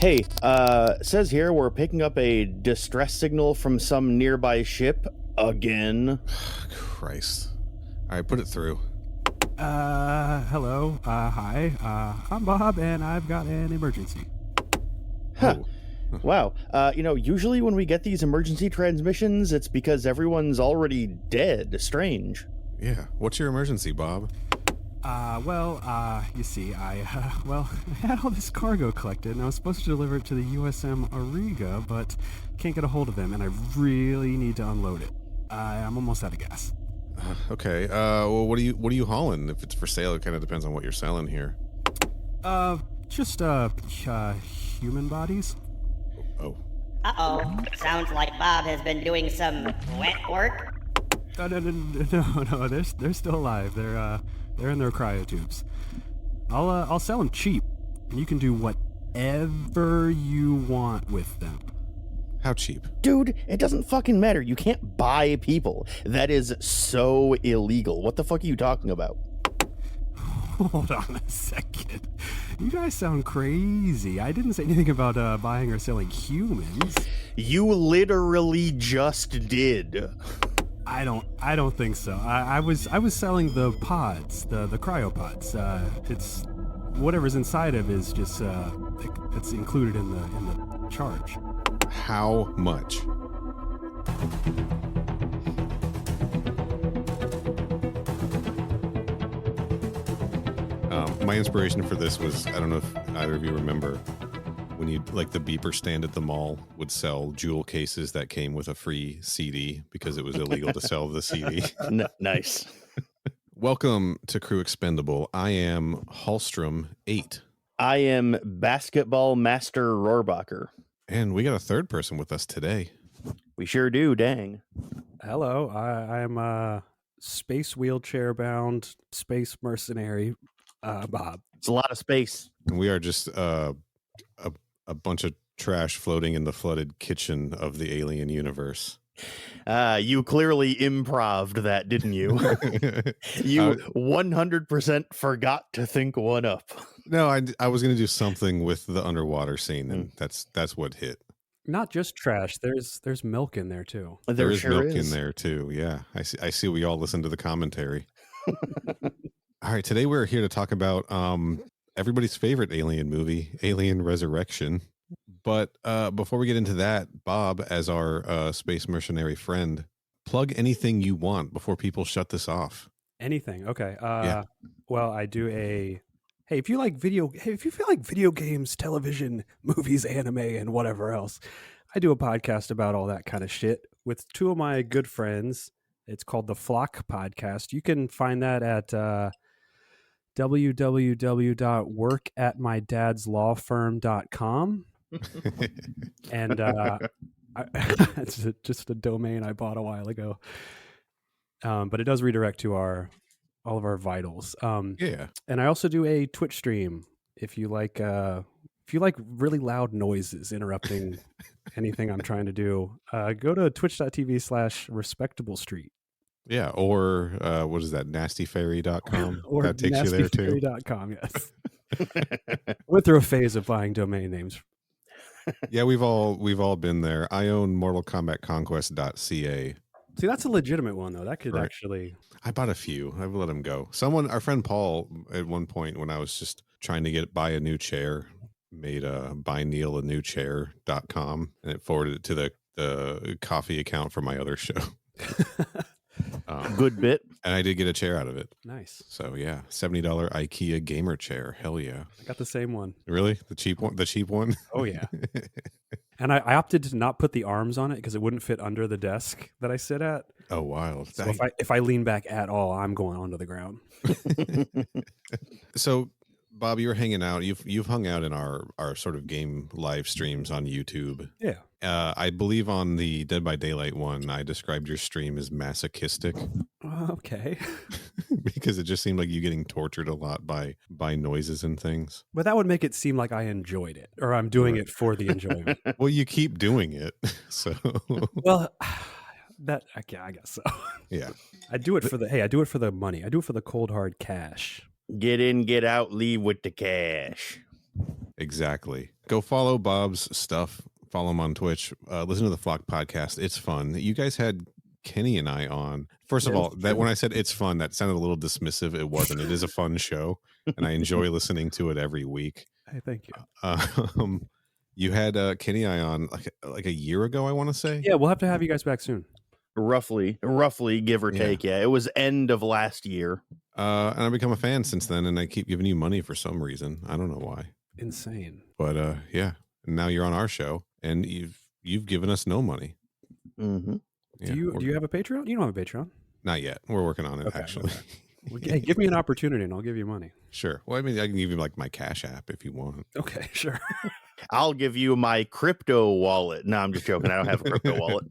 Hey, says here we're picking up a distress signal from some nearby ship again. Christ. All right, put it through. Hello. Hi. I'm Bob, and I've got an emergency. Huh. Wow. Usually when we get these emergency transmissions, it's because everyone's already dead. Strange. Yeah. What's your emergency, Bob? You see, I had all this cargo collected, and I was supposed to deliver it to the USM Ariga, but can't get a hold of them, and I really need to unload it. I'm almost out of gas. Okay. Well, what are you hauling? If it's for sale, it kind of depends on what you're selling here. Just human bodies. Oh. Uh-oh. Sounds like Bob has been doing some wet work. No. They're still alive. They're in their cryotubes. I'll sell them cheap, and you can do whatever you want with them. How cheap? Dude, it doesn't fucking matter. You can't buy people. That is so illegal. What the fuck are you talking about? Hold on a second. You guys sound crazy. I didn't say anything about buying or selling humans. You literally just did. I don't think so. I was selling the pods, the cryopods. It's whatever's inside of is just it's included in the charge. How much? My inspiration for this was, I don't know if either of you remember, when you, like, the beeper stand at the mall would sell jewel cases that came with a free CD because it was illegal to sell the CD. Nice. Welcome to Crew Expendable. I am Hallstrom 8. I am Basketball Master Rohrbacher. And we got a third person with us today. We sure do, dang. Hello, I'm space wheelchair bound space mercenary, Bob. It's a lot of space. And we are just a bunch of trash floating in the flooded kitchen of the alien universe. You clearly improv'd that, didn't you? You 100% forgot to think one up. No, I was going to do something with the underwater scene, and that's what hit. Not just trash. There's milk in there too. There is sure milk in there too. Yeah, I see. We all listen to the commentary. All right, today we're here to talk about everybody's favorite alien movie, Alien Resurrection. But before we get into that, Bob, as our space mercenary friend, plug anything you want before people shut this off. Anything? Okay. Yeah. Well, I do a. Hey, if you feel like video games, television, movies, anime, and whatever else, I do a podcast about all that kind of shit with two of my good friends. It's called the Flock Podcast. You can find that at www.workatmydadslawfirm.com. And it's just a domain I bought a while ago. But it does redirect to all of our vitals. Yeah. And I also do a Twitch stream if you like really loud noises interrupting anything I'm trying to do. Go to twitch.tv/respectable street. Yeah, or what is that, nastyfairy.com? Or that takes you there too. nastyfairy.com, yes. Went through a phase of buying domain names. Yeah, we've all been there. I own mortalkombatconquest.ca. See, that's a legitimate one though. That could Right. Actually. I bought a few. I've let them go. Our friend Paul, at one point when I was just trying to buy a new chair, made a buyneil-a-new-chair.com, and it forwarded it to the coffee account for my other show. Good bit. And I did get a chair out of it. Nice. So yeah, $70 IKEA gamer chair. Hell yeah. I got the same one. Really? The cheap one? The cheap one? Oh yeah. And I opted to not put the arms on it because it wouldn't fit under the desk that I sit at. Oh, wild. So if I lean back at all, I'm going onto the ground. So, Bob, you were hanging out. You've hung out in our sort of game live streams on YouTube. Yeah. I believe on the Dead by Daylight one, I described your stream as masochistic. Okay. Because it just seemed like you getting tortured a lot by noises and things. But that would make it seem like I enjoyed it, or I'm doing it for the enjoyment. Well, you keep doing it, so. Well, I guess so. Yeah. I do it for the money. I do it for the cold hard cash. Get in, get out, leave with the cash. Exactly. Go follow Bob's stuff. Follow him on Twitch. Listen to the Flock podcast. It's fun. You guys had Kenny and I on. First of all, that when I said it's fun, that sounded a little dismissive. It wasn't. It is a fun show, and I enjoy listening to it every week. Hey, thank you. You had Kenny and I on like a year ago, I want to say. Yeah, we'll have to have you guys back soon. Roughly, give or take. Yeah, it was end of last year. And I've become a fan since then, and I keep giving you money for some reason. I don't know why. Insane. But yeah, now you're on our show, and you've given us no money. Mm-hmm. Yeah, do you have a Patreon? You don't have a Patreon? Not yet. We're working on it, actually. Okay. Well, hey, give me an opportunity and I'll give you money. Sure. Well, I mean, I can give you like my Cash App if you want. Okay, sure. I'll give you my crypto wallet. No, I'm just joking. I don't have a crypto wallet.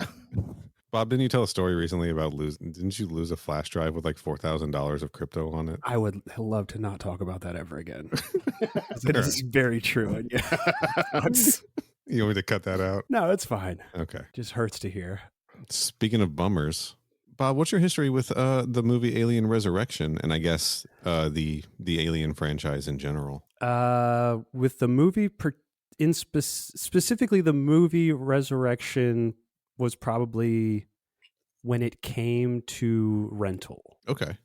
Bob, didn't you tell a story recently about didn't you lose a flash drive with like $4,000 of crypto on it? I would love to not talk about that ever again. It is very true. And yeah. You want me to cut that out? No, it's fine. Okay. Just hurts to hear. Speaking of bummers, Bob, what's your history with the movie Alien Resurrection, and I guess the Alien franchise in general? With the movie, specifically the movie Resurrection was probably when it came to rental. Okay.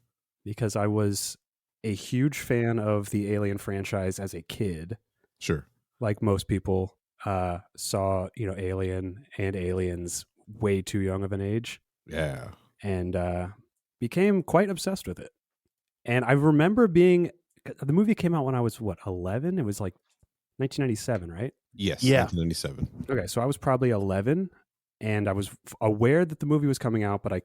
Because I was a huge fan of the Alien franchise as a kid. Sure. Like most people, saw, Alien and Aliens way too young of an age. Yeah. And became quite obsessed with it. And I remember the movie came out when I was, 11? It was like 1997, right? Yes, yeah. 1997. Okay, so I was probably 11, and I was aware that the movie was coming out, but I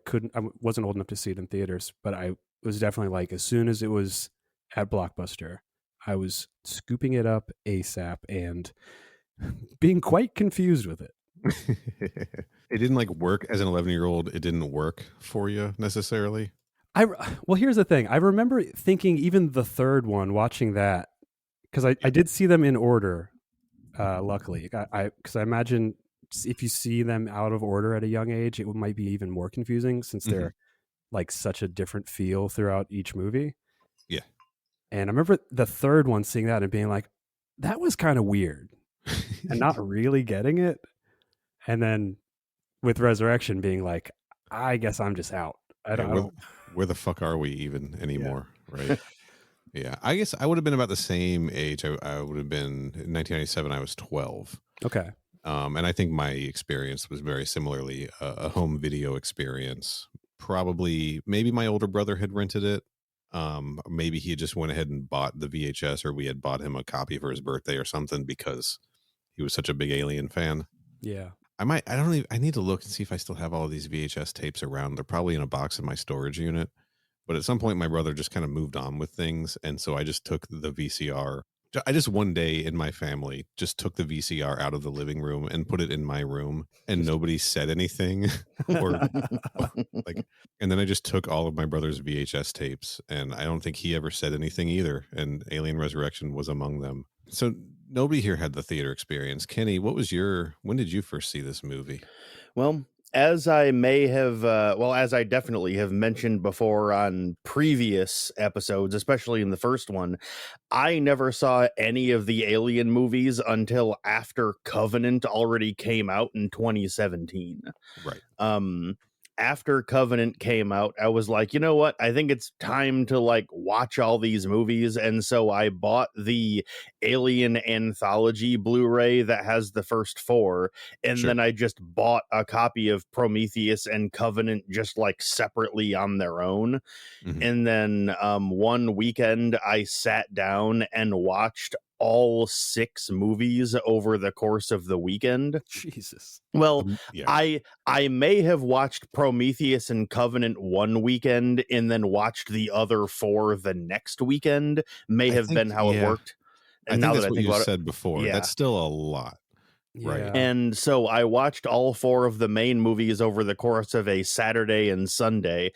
wasn't old enough to see it in theaters, but I was definitely like, as soon as it was at Blockbuster, I was scooping it up ASAP and being quite confused with it. It didn't work as an 11-year-old. It didn't work for you necessarily. Well, here's the thing. I remember thinking even the third one, watching that, because I did see them in order, luckily. Because I imagine if you see them out of order at a young age, it might be even more confusing since they're like such a different feel throughout each movie. Yeah. And I remember the third one seeing that and being like, that was kind of weird and not really getting it. And then with Resurrection being like, I guess I'm just out. I don't. Where the fuck are we even anymore? Yeah. Right. Yeah. I guess I would have been about the same age. I would have been in 1997. I was 12. Okay. And I think my experience was very similarly a home video experience. Probably, maybe my older brother had rented it. Maybe he just went ahead and bought the VHS, or we had bought him a copy for his birthday or something because he was such a big Alien fan. Yeah. I need to look and see if I still have all of these VHS tapes around. They're probably in a box in my storage unit. But at some point, my brother just kind of moved on with things. And so I just took the VCR. I just one day in my family just took the VCR out of the living room and put it in my room, and nobody said anything. And then I just took all of my brother's VHS tapes, and I don't think he ever said anything either. And Alien Resurrection was among them. So nobody here had the theater experience. Kenny, when did you first see this movie? Well, as I definitely have mentioned before on previous episodes, especially in the first one, I never saw any of the Alien movies until after Covenant already came out in 2017. Right. After Covenant came out, I was like, you know what? I think it's time to watch all these movies. And so I bought the Alien Anthology Blu-ray that has the first 4. And then I just bought a copy of Prometheus and Covenant just separately on their own. Mm-hmm. And then one weekend I sat down and watched all 6 movies over the course of the weekend. Jesus. Well, yeah. I may have watched Prometheus and Covenant one weekend and then watched the other 4 the next weekend. May have been how it worked. And I think that's what you said before. Yeah. That's still a lot. Right. Yeah. And so I watched all 4 of the main movies over the course of a Saturday and Sunday.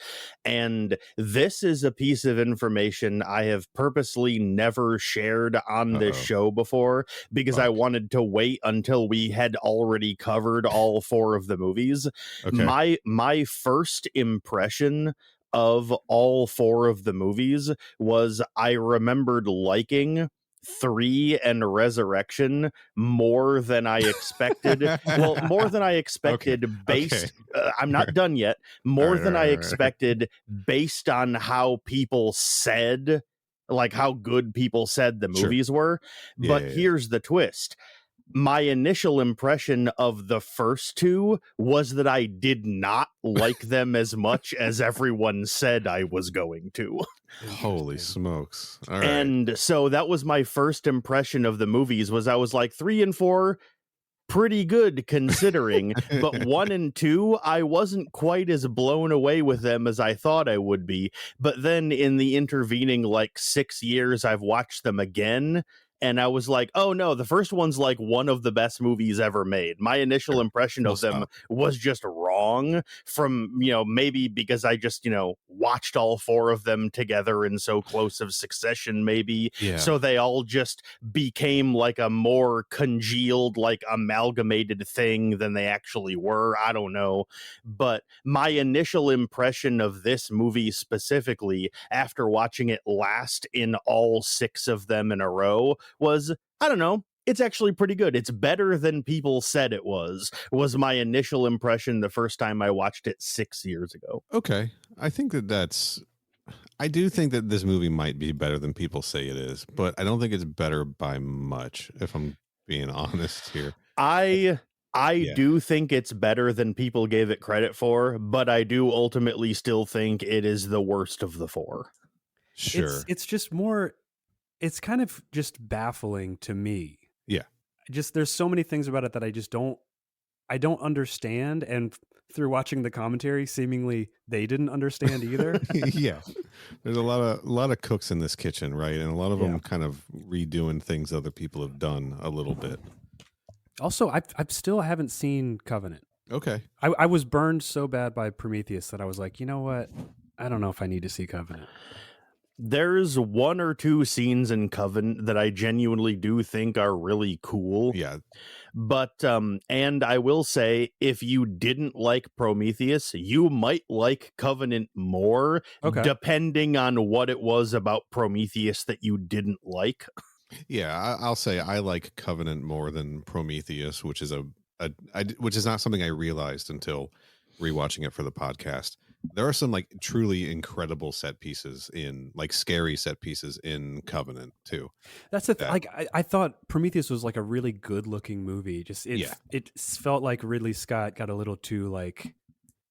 And this is a piece of information I have purposely never shared on this show before because I wanted to wait until we had already covered all 4 of the movies. Okay. My first impression of all 4 of the movies was I remembered liking 3 and Resurrection more than I expected. Well, more than I expected based... I'm not done yet. More than I expected based on how people said, like how good people said the movies were. But here's the twist. My initial impression of the first 2 was that I did not like them as much as everyone said I was going to. Holy smokes. All right. And so that was my first impression of the movies, was I was like 3 and 4, pretty good considering, but 1 and 2, I wasn't quite as blown away with them as I thought I would be. But then in the intervening like 6 years, I've watched them again. And I was like, oh no, the first one's like one of the best movies ever made. My initial impression of them was just wrong from, maybe because I just, watched all 4 of them together in so close of succession, maybe. Yeah. So they all just became like a more congealed, like amalgamated thing than they actually were. I don't know. But my initial impression of this movie specifically, after watching it last in all 6 of them in a row, was, I don't know, it's actually pretty good. It's better than people said it was my initial impression the first time I watched it 6 years ago. Okay. I do think that this movie might be better than people say it is, but I don't think it's better by much, if I'm being honest here. I do think it's better than people gave it credit for, but I do ultimately still think it is the worst of the 4. Sure. It's just more... It's kind of just baffling to me. Yeah. There's so many things about it that I don't understand. And through watching the commentary, seemingly they didn't understand either. Yeah. There's a lot of cooks in this kitchen, right? And a lot of them kind of redoing things other people have done a little bit. Also, I still haven't seen Covenant. Okay. I was burned so bad by Prometheus that I was like, you know what? I don't know if I need to see Covenant. There's 1 or 2 scenes in Covenant that I genuinely do think are really cool. Yeah. But, and I will say, if you didn't like Prometheus, you might like Covenant more, depending on what it was about Prometheus that you didn't like. Yeah, I'll say I like Covenant more than Prometheus, which is which is not something I realized until rewatching it for the podcast. There are some like truly incredible set pieces scary set pieces in Covenant too. That's the thing. I thought Prometheus was like a really good looking movie. It felt like Ridley Scott got a little too like,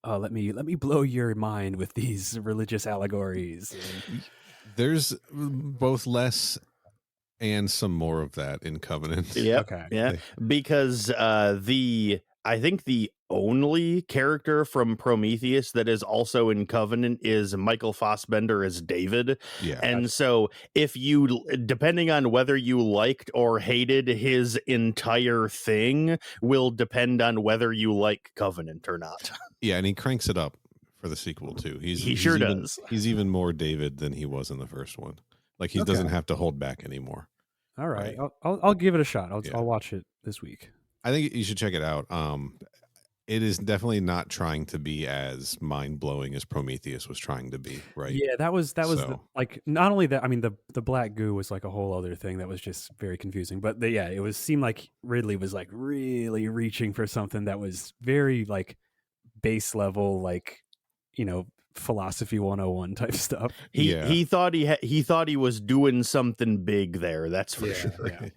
oh, let me blow your mind with these religious allegories. There's both less and some more of that in Covenant. Yep. Okay. Yeah. Because I think the only character from Prometheus that is also in Covenant is Michael Fassbender as David. Yeah. And so if you, depending on whether you liked or hated his entire thing, will depend on whether you like Covenant or not. Yeah, and he cranks it up for the sequel too. He sure does. He's even more David than he was in the first one. Like he doesn't have to hold back anymore. All right. I'll give it a shot. I'll watch it this week. I think you should check it out. It is definitely not trying to be as mind-blowing as Prometheus was trying to be, right? Yeah, that was not only that, I mean the black goo was like a whole other thing that was just very confusing, but it seemed like Ridley was like really reaching for something that was very like base level, like, philosophy 101 type stuff. He thought he was doing something big there, that's for sure. Yeah.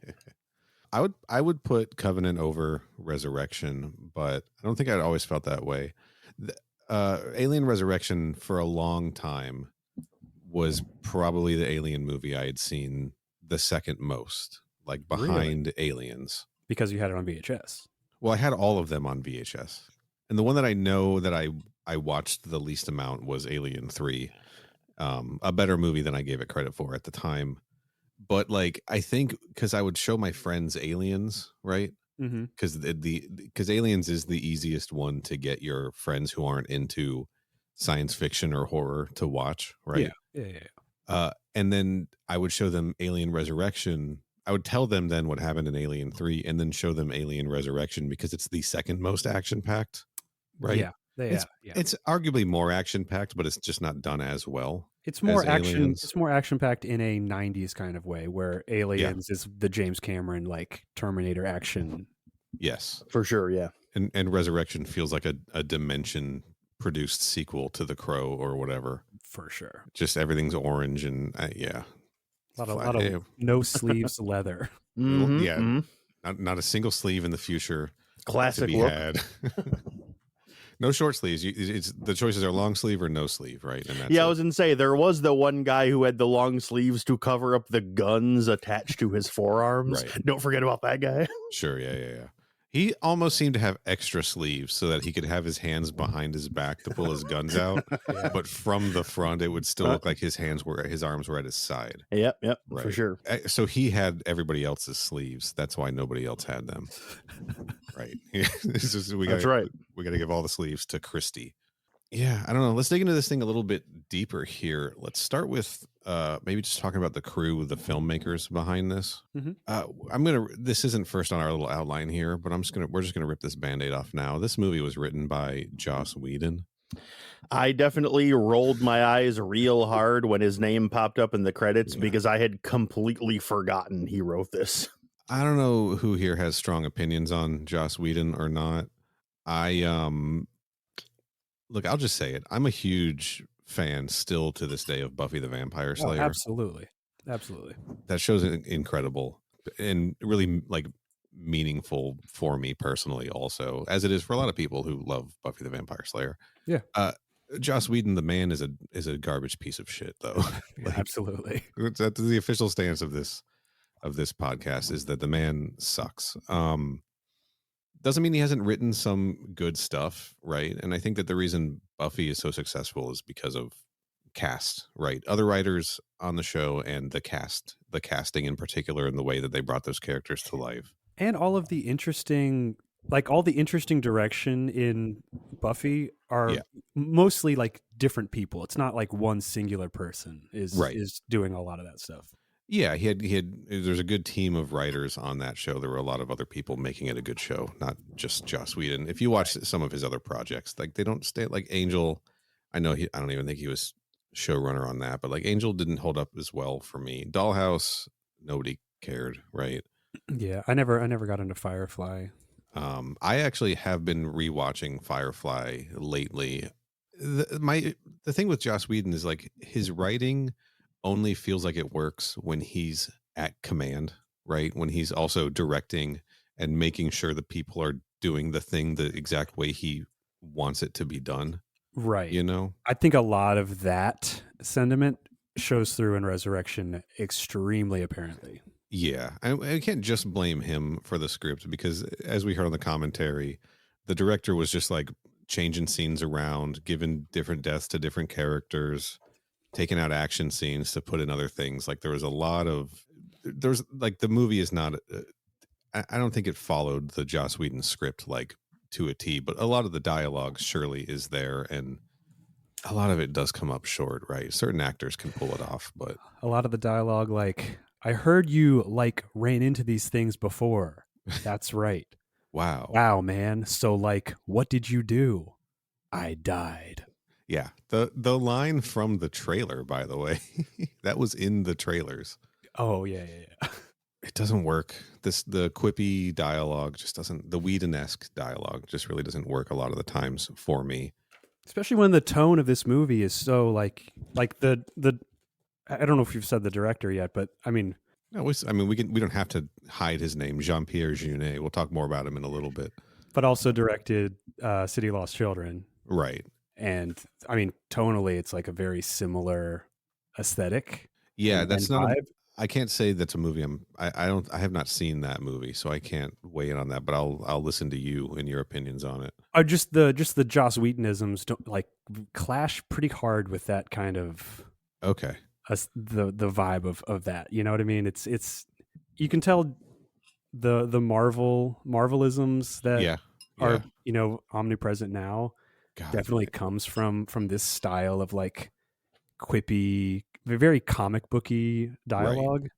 I would put Covenant over Resurrection, but I don't think I'd always felt that way. Alien Resurrection for a long time was probably the Alien movie I had seen the second most, like behind Aliens. Because you had it on VHS. Well, I had all of them on VHS. And the one that I know that I watched the least amount was Alien 3, a better movie than I gave it credit for at the time. But like, I think because I would show my friends Aliens, right? Because because Aliens is the easiest one to get your friends who aren't into science fiction or horror to watch, right? Yeah. And then I would show them Alien Resurrection. I would tell them then what happened in Alien 3, and then show them Alien Resurrection because it's the second most action packed, right? Yeah. It's arguably more action packed, but it's just not done as well. It's more as action. aliens. It's more action packed in a '90s kind of way, where Aliens is the James Cameron like Terminator action. Yes, For sure, yeah. And Resurrection feels like a Dimension produced sequel to The Crow or whatever. For sure. Just everything's orange and yeah. A lot of no sleeves leather. Mhm, Not a single sleeve in the future Classic to be look. had. No short sleeves. It's the choices are long sleeve or no sleeve, right? And that's Yeah, I was gonna say there was the one guy who had the long sleeves to cover up the guns attached to his forearms. Right. Don't forget about that guy. Sure, yeah. He almost seemed to have extra sleeves so that he could have his hands behind his back to pull his guns out. Yeah. But from the front, it would still look like his arms were at his side. Yep, Right. for sure. So he had everybody else's sleeves. That's why nobody else had them. Right. That's right. We got to give all the sleeves to Christy. Yeah, I don't know. Let's dig into this thing a little bit deeper here. Let's start with maybe just talking about the crew, the filmmakers behind this. Mhm. This isn't first on our little outline here, but we're just gonna rip this Band-Aid off now. This movie was written by Joss Whedon. I definitely rolled my eyes real hard when his name popped up in the credits because I had completely forgotten he wrote this. I don't know who here has strong opinions on Joss Whedon or not. Look, I'll just say it. I'm a huge fan still to this day of Buffy the Vampire Slayer. Absolutely. That show's incredible and really like meaningful for me personally also, as it is for a lot of people who love Buffy the Vampire Slayer. Yeah. Joss Whedon, the man, is a garbage piece of shit though. Absolutely. That's the official stance of this podcast, is that the man sucks. Doesn't mean he hasn't written some good stuff, right? And I think that the reason Buffy is so successful is because of cast, right? Other writers on the show and the casting in particular, and the way that they brought those characters to life. And all the interesting direction in Buffy are mostly like different people. It's not like one singular person is doing a lot of that stuff. Yeah, he had there's a good team of writers on that show. There were a lot of other people making it a good show, not just Joss Whedon. If you watch some of his other projects, like they don't stay like Angel. I don't even think he was showrunner on that, but like Angel didn't hold up as well for me. Dollhouse, nobody cared, right? Yeah, I never got into Firefly. I actually have been rewatching Firefly lately. The thing with Joss Whedon is like his writing only feels like it works when he's at command, right? When he's also directing and making sure that people are doing the thing the exact way he wants it to be done. Right. You know? I think a lot of that sentiment shows through in Resurrection extremely apparently. Yeah. I can't just blame him for the script, because as we heard on the commentary, the director was just like changing scenes around, giving different deaths to different characters, taking out action scenes to put in other things. Like there's like the movie is not, I don't think it followed the Joss Whedon script like to a T, but a lot of the dialogue surely is there, and a lot of it does come up short, right? Certain actors can pull it off, but a lot of the dialogue, like, I heard you like ran into these things before. That's right. Wow, man. So like, what did you do? I died. Yeah, the line from the trailer, by the way, that was in the trailers. Oh yeah. It doesn't work. The quippy dialogue just doesn't. The Whedon-esque dialogue just really doesn't work a lot of the times for me. Especially when the tone of this movie is so like the. I don't know if you've said the director yet, but I mean. No, we don't have to hide his name, Jean-Pierre Jeunet. We'll talk more about him in a little bit. But also directed City Lost Children, right? And I mean, tonally, it's like a very similar aesthetic. Yeah, that's not. vibe. I can't say that's a movie. I have not seen that movie, so I can't weigh in on that. But I'll listen to you and your opinions on it. Just the Joss Whedonisms don't like clash pretty hard with that kind of the vibe of that. You know what I mean? It's you can tell the Marvelisms that are omnipresent now. God, definitely comes from this style of like quippy, very comic booky dialogue. Right.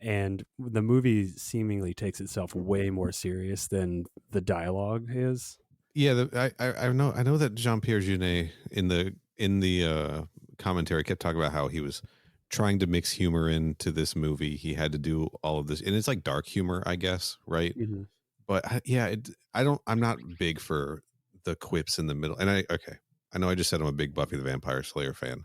And the movie seemingly takes itself way more serious than the dialogue is. Yeah, I know that Jean-Pierre Jeunet in the commentary kept talking about how he was trying to mix humor into this movie. He had to do all of this, and it's like dark humor, I guess, right? Mhm. But I'm not big for the quips in the middle. And I know I just said I'm a big Buffy the Vampire Slayer fan.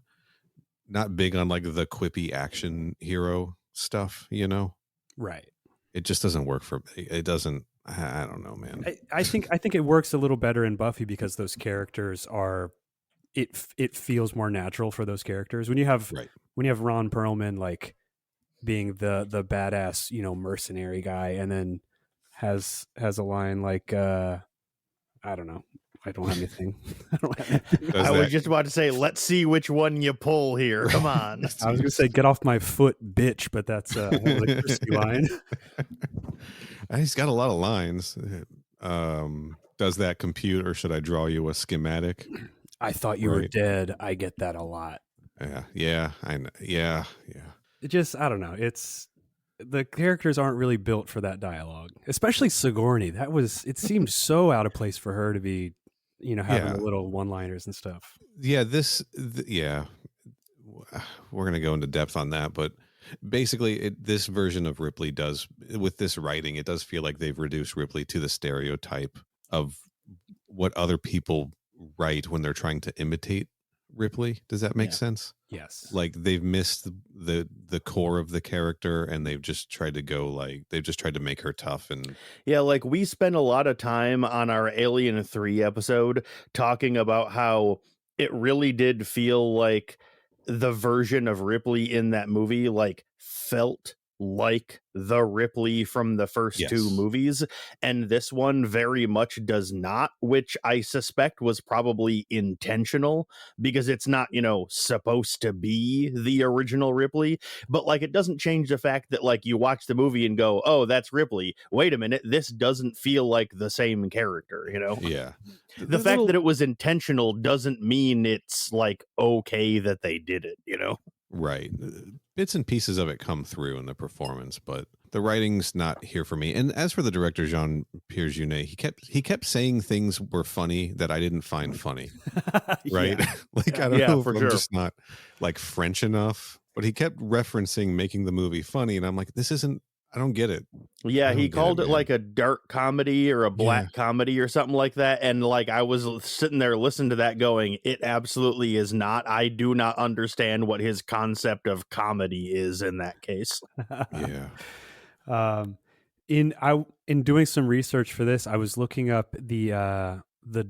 Not big on like the quippy action hero stuff, you know? Right. It just doesn't work for me. It doesn't. I don't know, man. I think it works a little better in Buffy because those characters are it feels more natural for those characters. When you have Ron Perlman like being the badass, mercenary guy, and then has a line like I don't know. I don't have anything. I was just about to say, let's see which one you pull here. Come on. I was going to say, get off my foot, bitch, but that's a crispy line. He's got a lot of lines. Does that compute, or should I draw you a schematic? I thought you were dead. I get that a lot. Yeah, I know. Yeah. It just, I don't know. The characters aren't really built for that dialogue, especially Sigourney. It seemed so out of place for her to be, having the little one-liners and stuff. Yeah, we're going to go into depth on that, but basically this version of Ripley does, with this writing, it does feel like they've reduced Ripley to the stereotype of what other people write when they're trying to imitate Ripley. Does that make sense? Yes. Like they've missed the core of the character, and they've just tried to make her tough. And like we spent a lot of time on our Alien 3 episode talking about how it really did feel like the version of Ripley in that movie like felt like the Ripley from the first two movies, and this one very much does not, which I suspect was probably intentional because it's not, supposed to be the original Ripley, but like it doesn't change the fact that like you watch the movie and go, oh, that's Ripley. Wait a minute, this doesn't feel like the same character, Yeah. The fact that it was intentional doesn't mean it's like okay that they did it, Right. Bits and pieces of it come through in the performance, but the writing's not here for me. And as for the director, Jean-Pierre Jeunet, he kept saying things were funny that I didn't find funny. Right? Like, I don't know if I'm just not like French enough, but he kept referencing making the movie funny. And I'm like, I don't get it. Yeah, he called it like a dark comedy or a black comedy or something like that. And like I was sitting there listening to that going, it absolutely is not. I do not understand what his concept of comedy is in that case. Yeah. In doing some research for this, I was looking up the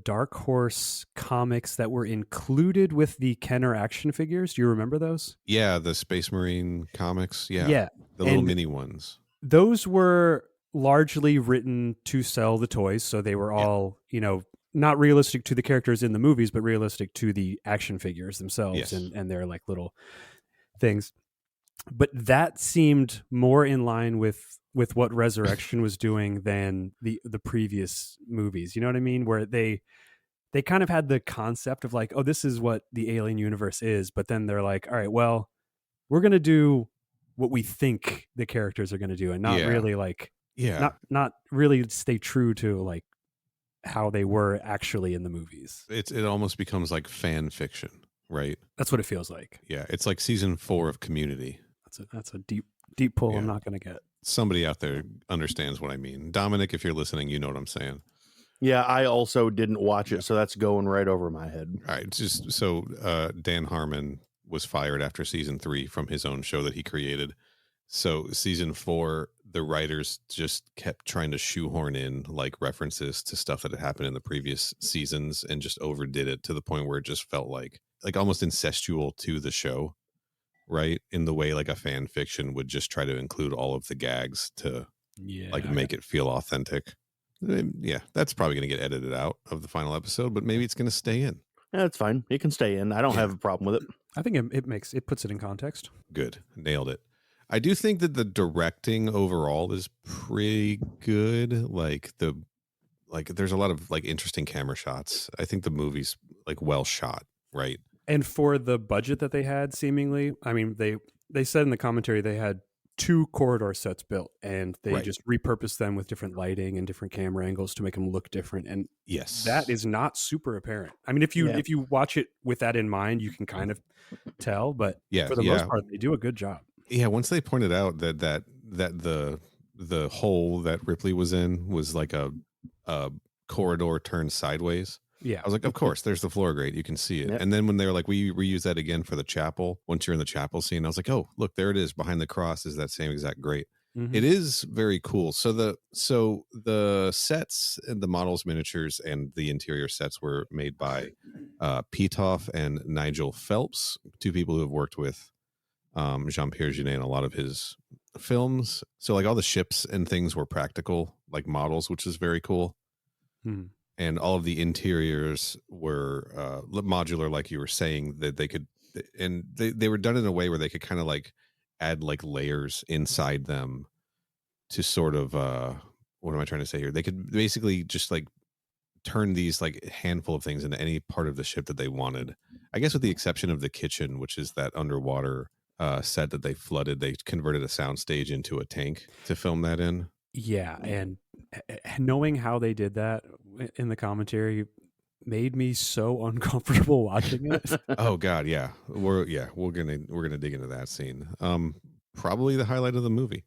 Dark Horse comics that were included with the Kenner action figures. Do you remember those? Yeah, the Space Marine comics. Yeah. The little mini ones. Those were largely written to sell the toys, so they were all, not realistic to the characters in the movies, but realistic to the action figures themselves and their like little things. But that seemed more in line with what Resurrection was doing than the previous movies. You know what I mean? Where they kind of had the concept of like, oh, this is what the Alien universe is, but then they're like, all right, well, we're going to do what we think the characters are going to do, and not really like, not really stay true to like how they were actually in the movies. It almost becomes like fan fiction, right? That's what it feels like. Yeah, it's like season 4 of Community. That's a deep pull. I'm not going to get. Somebody out there understands what I mean. Dominic, if you're listening, you know what I'm saying. Yeah, I also didn't watch it, so that's going right over my head. All right, just so Dan Harmon was fired after season 3 from his own show that he created. So season 4, the writers just kept trying to shoehorn in like references to stuff that had happened in the previous seasons and just overdid it to the point where it just felt like almost incestual to the show, right? In the way like a fan fiction would just try to include all of the gags to make it feel authentic. Yeah, that's probably going to get edited out of the final episode, but maybe it's going to stay in. Yeah, that's fine. It can stay in. I don't have a problem with it. I think it puts it in context. Good. Nailed it. I do think that the directing overall is pretty good. There's a lot of like interesting camera shots. I think the movie's like well shot, right? And for the budget that they had, seemingly, I mean, they said in the commentary they had 2 corridor sets built, and they Right. just repurposed them with different lighting and different camera angles to make them look different. And Yes. that is not super apparent. I mean, if you watch it with that in mind, you can kind of tell, but Yeah, for the most part, they do a good job. Yeah, once they pointed out that the hole that Ripley was in was like a corridor turned sideways. Yeah. I was like, of course, there's the floor grate. You can see it. Yep. And then when they were like, we reuse that again for the chapel, once you're in the chapel scene, I was like, oh, look, there it is. Behind the cross is that same exact grate. Mhm. It is very cool. So the sets and the models, miniatures, and the interior sets were made by Pitoff and Nigel Phelps, 2 people who have worked with Jean-Pierre Jeunet in a lot of his films. So like all the ships and things were practical, like models, which is very cool. Mhm. And all of the interiors were modular, like you were saying, that they could, and they were done in a way where they could kind of like add like layers inside them to sort of what am I trying to say here? They could basically just like turn these like handful of things into any part of the ship that they wanted. I guess with the exception of the kitchen, which is that underwater set that they flooded. They converted a soundstage into a tank to film that in. Yeah, and knowing how they did that in the commentary made me so uncomfortable watching it. Oh God, yeah. We're gonna dig into that scene. Probably the highlight of the movie.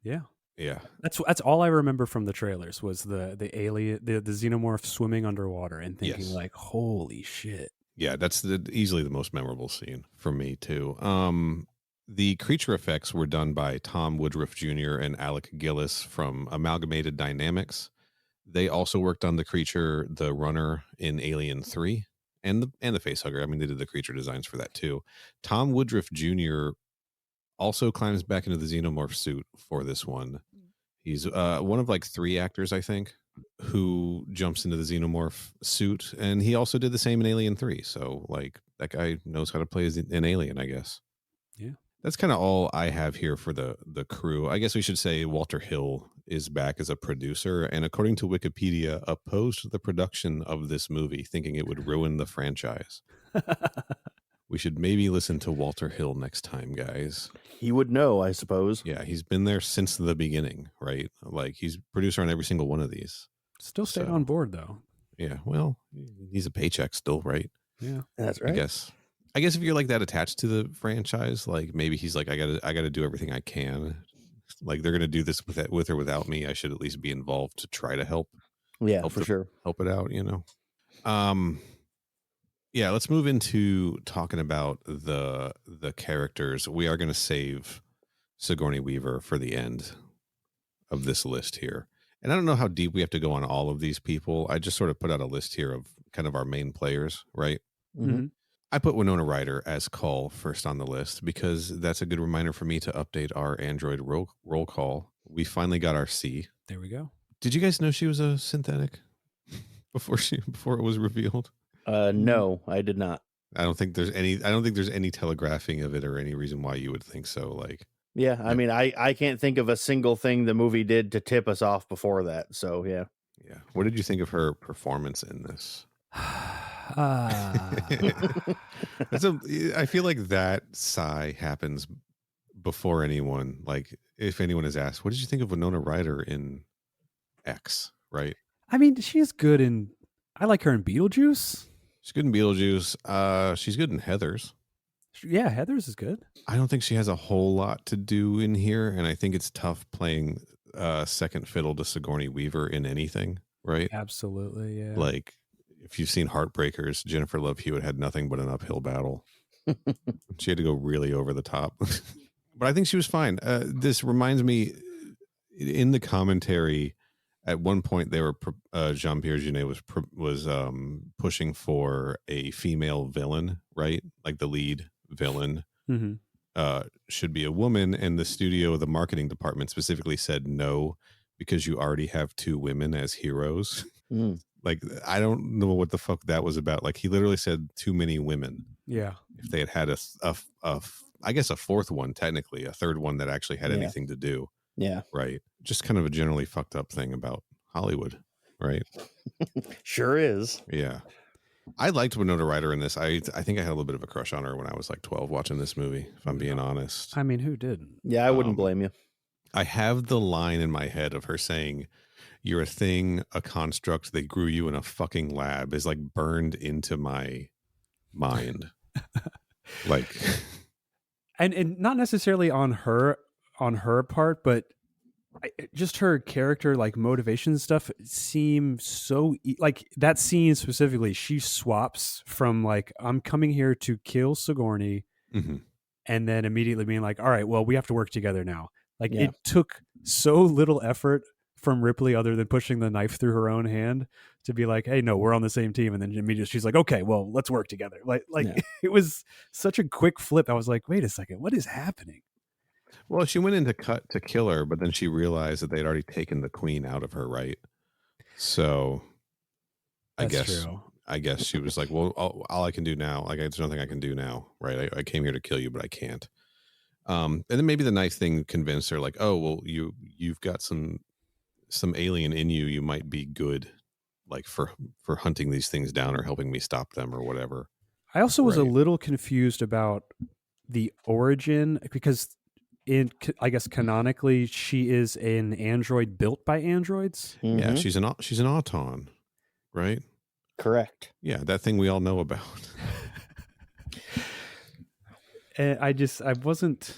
Yeah. Yeah. That's all I remember from the trailers was the alien, the xenomorph swimming underwater and thinking Yes. like, holy shit. Yeah, that's easily the most memorable scene for me too. The creature effects were done by Tom Woodruff Jr. and Alec Gillis from Amalgamated Dynamics. They also worked on the creature, the runner in Alien 3, and the facehugger. I mean, they did the creature designs for that too. Tom Woodruff Jr. also climbs back into the xenomorph suit for this one. He's one of like 3 actors, I think, who jumps into the xenomorph suit, and he also did the same in Alien 3. So like that guy knows how to play an alien, I guess. Yeah. That's kind of all I have here for the crew. I guess we should say Walter Hill is back as a producer, and according to Wikipedia, opposed the production of this movie, thinking it would ruin the franchise. We should maybe listen to Walter Hill next time, guys. He would know, I suppose. Yeah, he's been there since the beginning, right? Like he's producer on every single one of these. Still stayed So- on board though. Yeah, well, he's a paycheck still, right? Yeah. That's right. I guess if you're like that attached to the franchise, like maybe he's like, I gotta do everything I can. Like they're gonna do this with or without me. I should at least be involved to try to help Yeah, for sure. it out, you know. Yeah, let's move into talking about the characters. We are gonna save Sigourney Weaver for the end of this list here. And I don't know how deep we have to go on all of these people. I just sort of put out a list here of kind of our main players, right? Mm-hmm. I put Winona Ryder as Cull first on the list because that's a good reminder for me to update our Android roll call. We finally got our C. There we go. Did you guys know she was a synthetic before it was revealed? No, I did not. I don't think there's any telegraphing of it or any reason why you would think so. Like, Yeah, I mean, I can't think of a single thing the movie did to tip us off before that. So yeah. yeah. What did you think of her performance in this? I feel like that sigh happens before anyone. Like, if anyone is asked, what did you think of Winona Ryder in X? Right? I mean, she's good in. I like her in Beetlejuice. She's good in Beetlejuice. She's good in Heathers. Yeah, Heathers is good. I don't think she has a whole lot to do in here, and I think it's tough playing second fiddle to Sigourney Weaver in anything. Right? Absolutely. Yeah. Like, if you've seen Heartbreakers, Jennifer Love Hewitt had nothing but an uphill battle. She had to go really over the top. But I think she was fine. This reminds me, in the commentary, at one point they were Jean-Pierre Jeunet was pushing for a female villain, right? Like the lead villain should be a woman, and the studio, the marketing department specifically said no, because you already have 2 women as heroes. Like, I don't know what the fuck that was about. Like, he literally said too many women. Yeah. If they had I guess a 4th one, technically, a 3rd one that actually had anything to do. Yeah. Right. Just kind of a generally fucked up thing about Hollywood. Right. Sure is. Yeah. I liked Winona Ryder in this. I think I had a little bit of a crush on her when I was like 12 watching this movie, if I'm being honest. I mean, who didn't? Yeah, I wouldn't blame you. I have the line in my head of her saying, "You're a thing, a construct. They grew you in a fucking lab," is like burned into my mind. Like, and not necessarily on her part, but just her character, like motivation stuff, seems so like that scene specifically. She swaps from like, I'm coming here to kill Sigourney, and then immediately being like, all right, well, we have to work together now. Like it took so little effort from Ripley other than pushing the knife through her own hand to be like, hey, no, we're on the same team. And then immediately she's like, okay, well, let's work together. Like it was such a quick flip. I was like, wait a second, what is happening? well, she went into cut to kill her, but then she realized that they'd already taken the queen out of her, right? So That's true. I guess she was like, well, all I can do now, like, there's nothing I can do now, right? I came here to kill you, but I can't. And then maybe the knife thing convinced her, like, oh, well, you've got some alien in you. You might be good, like for hunting these things down or helping me stop them or whatever. I also was a little confused about the origin, because I guess canonically she is an android built by androids. Yeah, she's an auton, right? Correct. Yeah, that thing we all know about. And I wasn't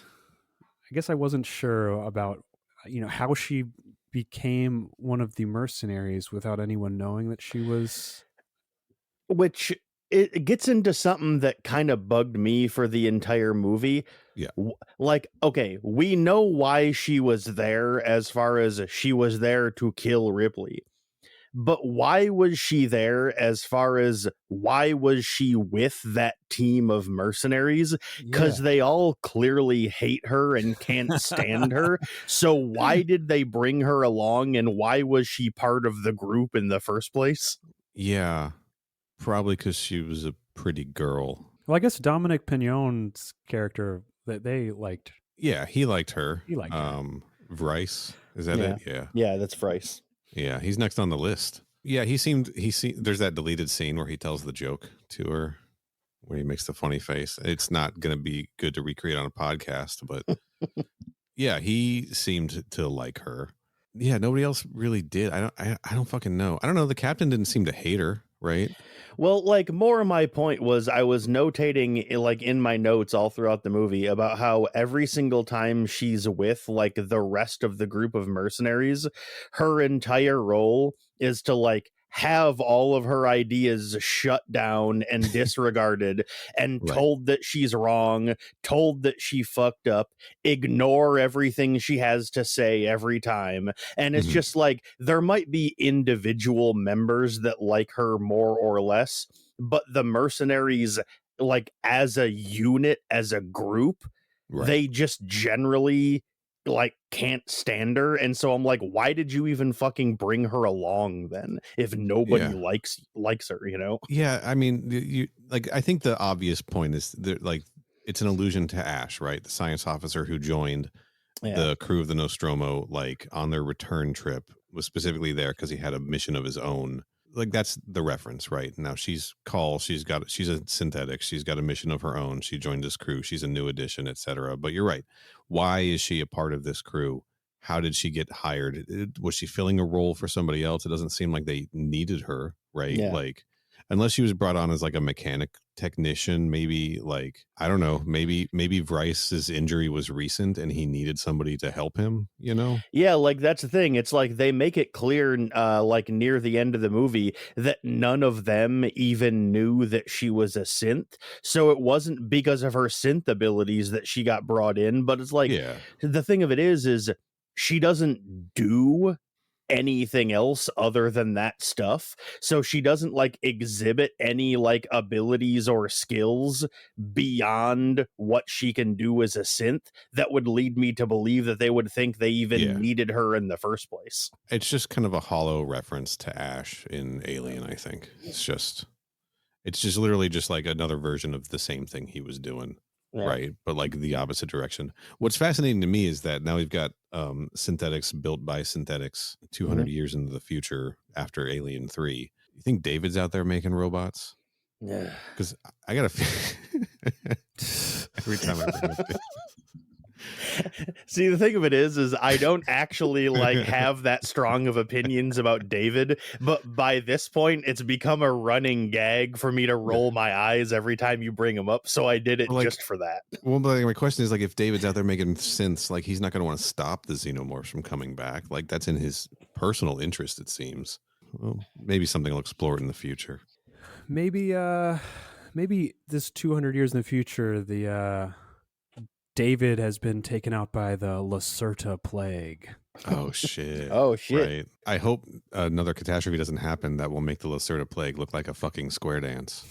sure about, how she became one of the mercenaries without anyone knowing that she was. Which it gets into something that kind of bugged me for the entire movie. Yeah. Like, okay, we know why she was there, as far as she was there to kill Ripley. But why was she there, as far as why was she with that team of mercenaries? Because they all clearly hate her and can't stand her. So why did they bring her along, and why was she part of the group in the first place? Yeah, probably because she was a pretty girl. Well, I guess Dominic Pignon's character, that they liked. Yeah, he liked her. He liked her. Bryce, is that it? Yeah. Yeah, that's Bryce. Yeah, he's next on the list. Yeah, he seemed there's that deleted scene where he tells the joke to her, where he makes the funny face. It's not going to be good to recreate on a podcast, but yeah, he seemed to like her. Yeah, nobody else really did. I don't fucking know. I don't know. The captain didn't seem to hate her, right? Well, like, more of my point was, I was notating, like, in my notes all throughout the movie about how every single time she's with, like, the rest of the group of mercenaries, her entire role is to, like, have all of her ideas shut down and disregarded and told that she's wrong, told that she fucked up, ignore everything she has to say every time. And it's just like, there might be individual members that like her more or less, but the mercenaries, like, as a unit, as a group, they just generally, like, can't stand her. And so I'm like, why did you even fucking bring her along then, if nobody likes her, Yeah, I mean, you like, I think the obvious point is that, like, it's an allusion to Ash, right? The science officer who joined the crew of the Nostromo, like, on their return trip, was specifically there because he had a mission of his own. Like, that's the reference, right? Now she's a synthetic. She's got a mission of her own. She joined this crew. She's a new addition, etc. But you're right. Why is she a part of this crew? How did she get hired? Was she filling a role for somebody else? It doesn't seem like they needed her, right? Yeah. Like, unless she was brought on as like a mechanic technician, maybe, like, I don't know, maybe Bryce's injury was recent and he needed somebody to help him, Yeah, like, that's the thing. It's like they make it clear, like, near the end of the movie, that none of them even knew that she was a synth. So it wasn't because of her synth abilities that she got brought in, but it's like, the thing of it is she doesn't do anything else other than that stuff. So she doesn't, like, exhibit any, like, abilities or skills beyond what she can do as a synth that would lead me to believe that they would think they even needed her in the first place. It's just kind of a hollow reference to Ash in Alien, I think. It's just literally just like another version of the same thing he was doing. Yeah. Right, but like the opposite direction. What's fascinating to me is that now we've got synthetics built by synthetics 200 years into the future after Alien 3. You think David's out there making robots? Yeah. Because I got to every time I bring up See, the thing of it is I don't actually like have that strong of opinions about David, but by this point it's become a running gag for me to roll my eyes every time you bring him up, so I did it just for that. Well, but my question is, like, if David's out there making synths, like, he's not going to want to stop the Xenomorphs from coming back. Like, that's in his personal interest, it seems. Well, maybe something will explore it in the future. Maybe this 200 years in the future, the David has been taken out by the Lacerta plague. Oh shit! Oh shit! Right. I hope another catastrophe doesn't happen that will make the Lacerta plague look like a fucking square dance.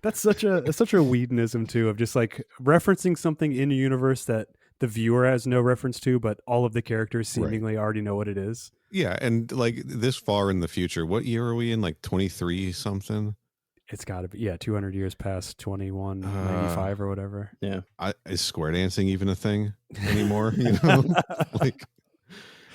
That's such a Whedonism too, of just like referencing something in a universe that the viewer has no reference to, but all of the characters seemingly already know what it is. Yeah, and like this far in the future, what year are we in? Like 23 something? It's got to be 200 years past 2195 or whatever. Yeah. Is square dancing even a thing anymore? You know, like,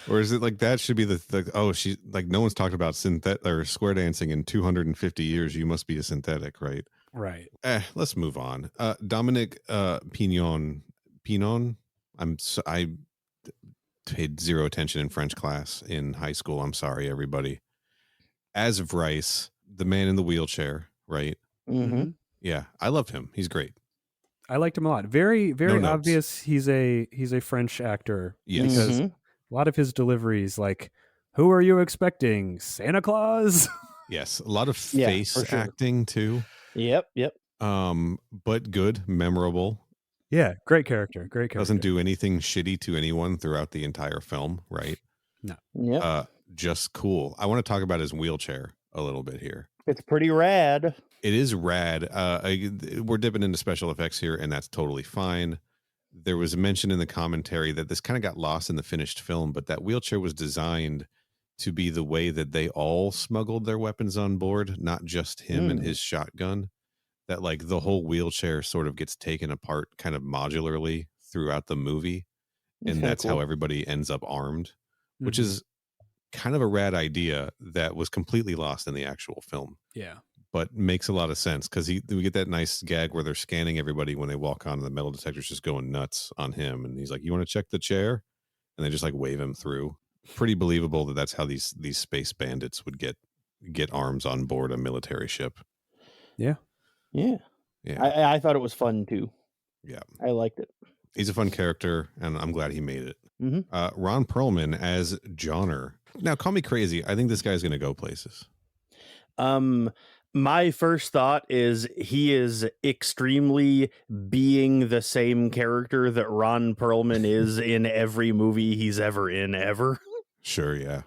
or is it like that should be the she like no one's talked about synthetic or square dancing in 250 years. You must be a synthetic, right? Right. Let's move on. Dominic Pignon. I paid zero attention in French class in high school. I'm sorry, everybody. As Rice, the man in the wheelchair, right? Mm-hmm. Yeah, I loved him. He's great. I liked him a lot. Very, very No obvious. He's a French actor. Yes. Because a lot of his deliveries, like, who are you expecting? Santa Claus? Yes, a lot of face acting too. Yep. But good, memorable. Yeah, great character. Doesn't do anything shitty to anyone throughout the entire film, right? No. Yep. Just cool. I want to talk about his wheelchair a little bit here. It's pretty rad. It is rad. We're dipping into special effects here, and that's totally fine. There was a mention in the commentary that this kind of got lost in the finished film, but that wheelchair was designed to be the way that they all smuggled their weapons on board, not just him and his shotgun. That like the whole wheelchair sort of gets taken apart kind of modularly throughout the movie. And that's how everybody ends up armed, which is kind of a rad idea that was completely lost in the actual film. Yeah. But makes a lot of sense because we get that nice gag where they're scanning everybody when they walk on, and the metal detector's just going nuts on him. And he's like, "You want to check the chair?" And they just like wave him through. Pretty believable that that's how these space bandits would get arms on board a military ship. Yeah. I thought it was fun too. Yeah, I liked it. He's a fun character, and I'm glad he made it. Mm-hmm. Ron Perlman as Johnner. Now, call me crazy. I think this guy's going to go places. My first thought is he is extremely being the same character that Ron Perlman is in every movie he's ever in, ever. Sure, yeah.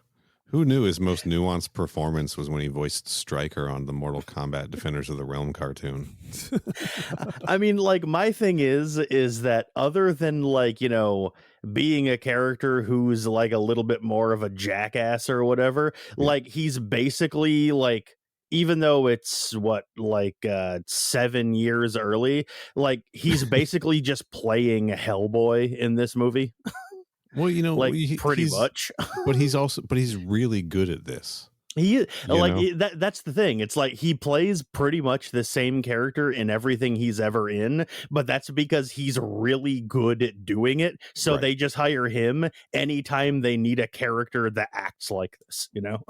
Who knew his most nuanced performance was when he voiced Stryker on the Mortal Kombat Defenders of the Realm cartoon? I mean, like, my thing is that other than, like, you know, being a character who's, like, a little bit more of a jackass or whatever, like, he's basically, like, even though it's, 7 years early, like, he's basically just playing Hellboy in this movie. Well, you know, like pretty much, but he's really good at this. That's the thing. It's like he plays pretty much the same character in everything he's ever in, but that's because he's really good at doing it. So they just hire him anytime they need a character that acts like this, you know?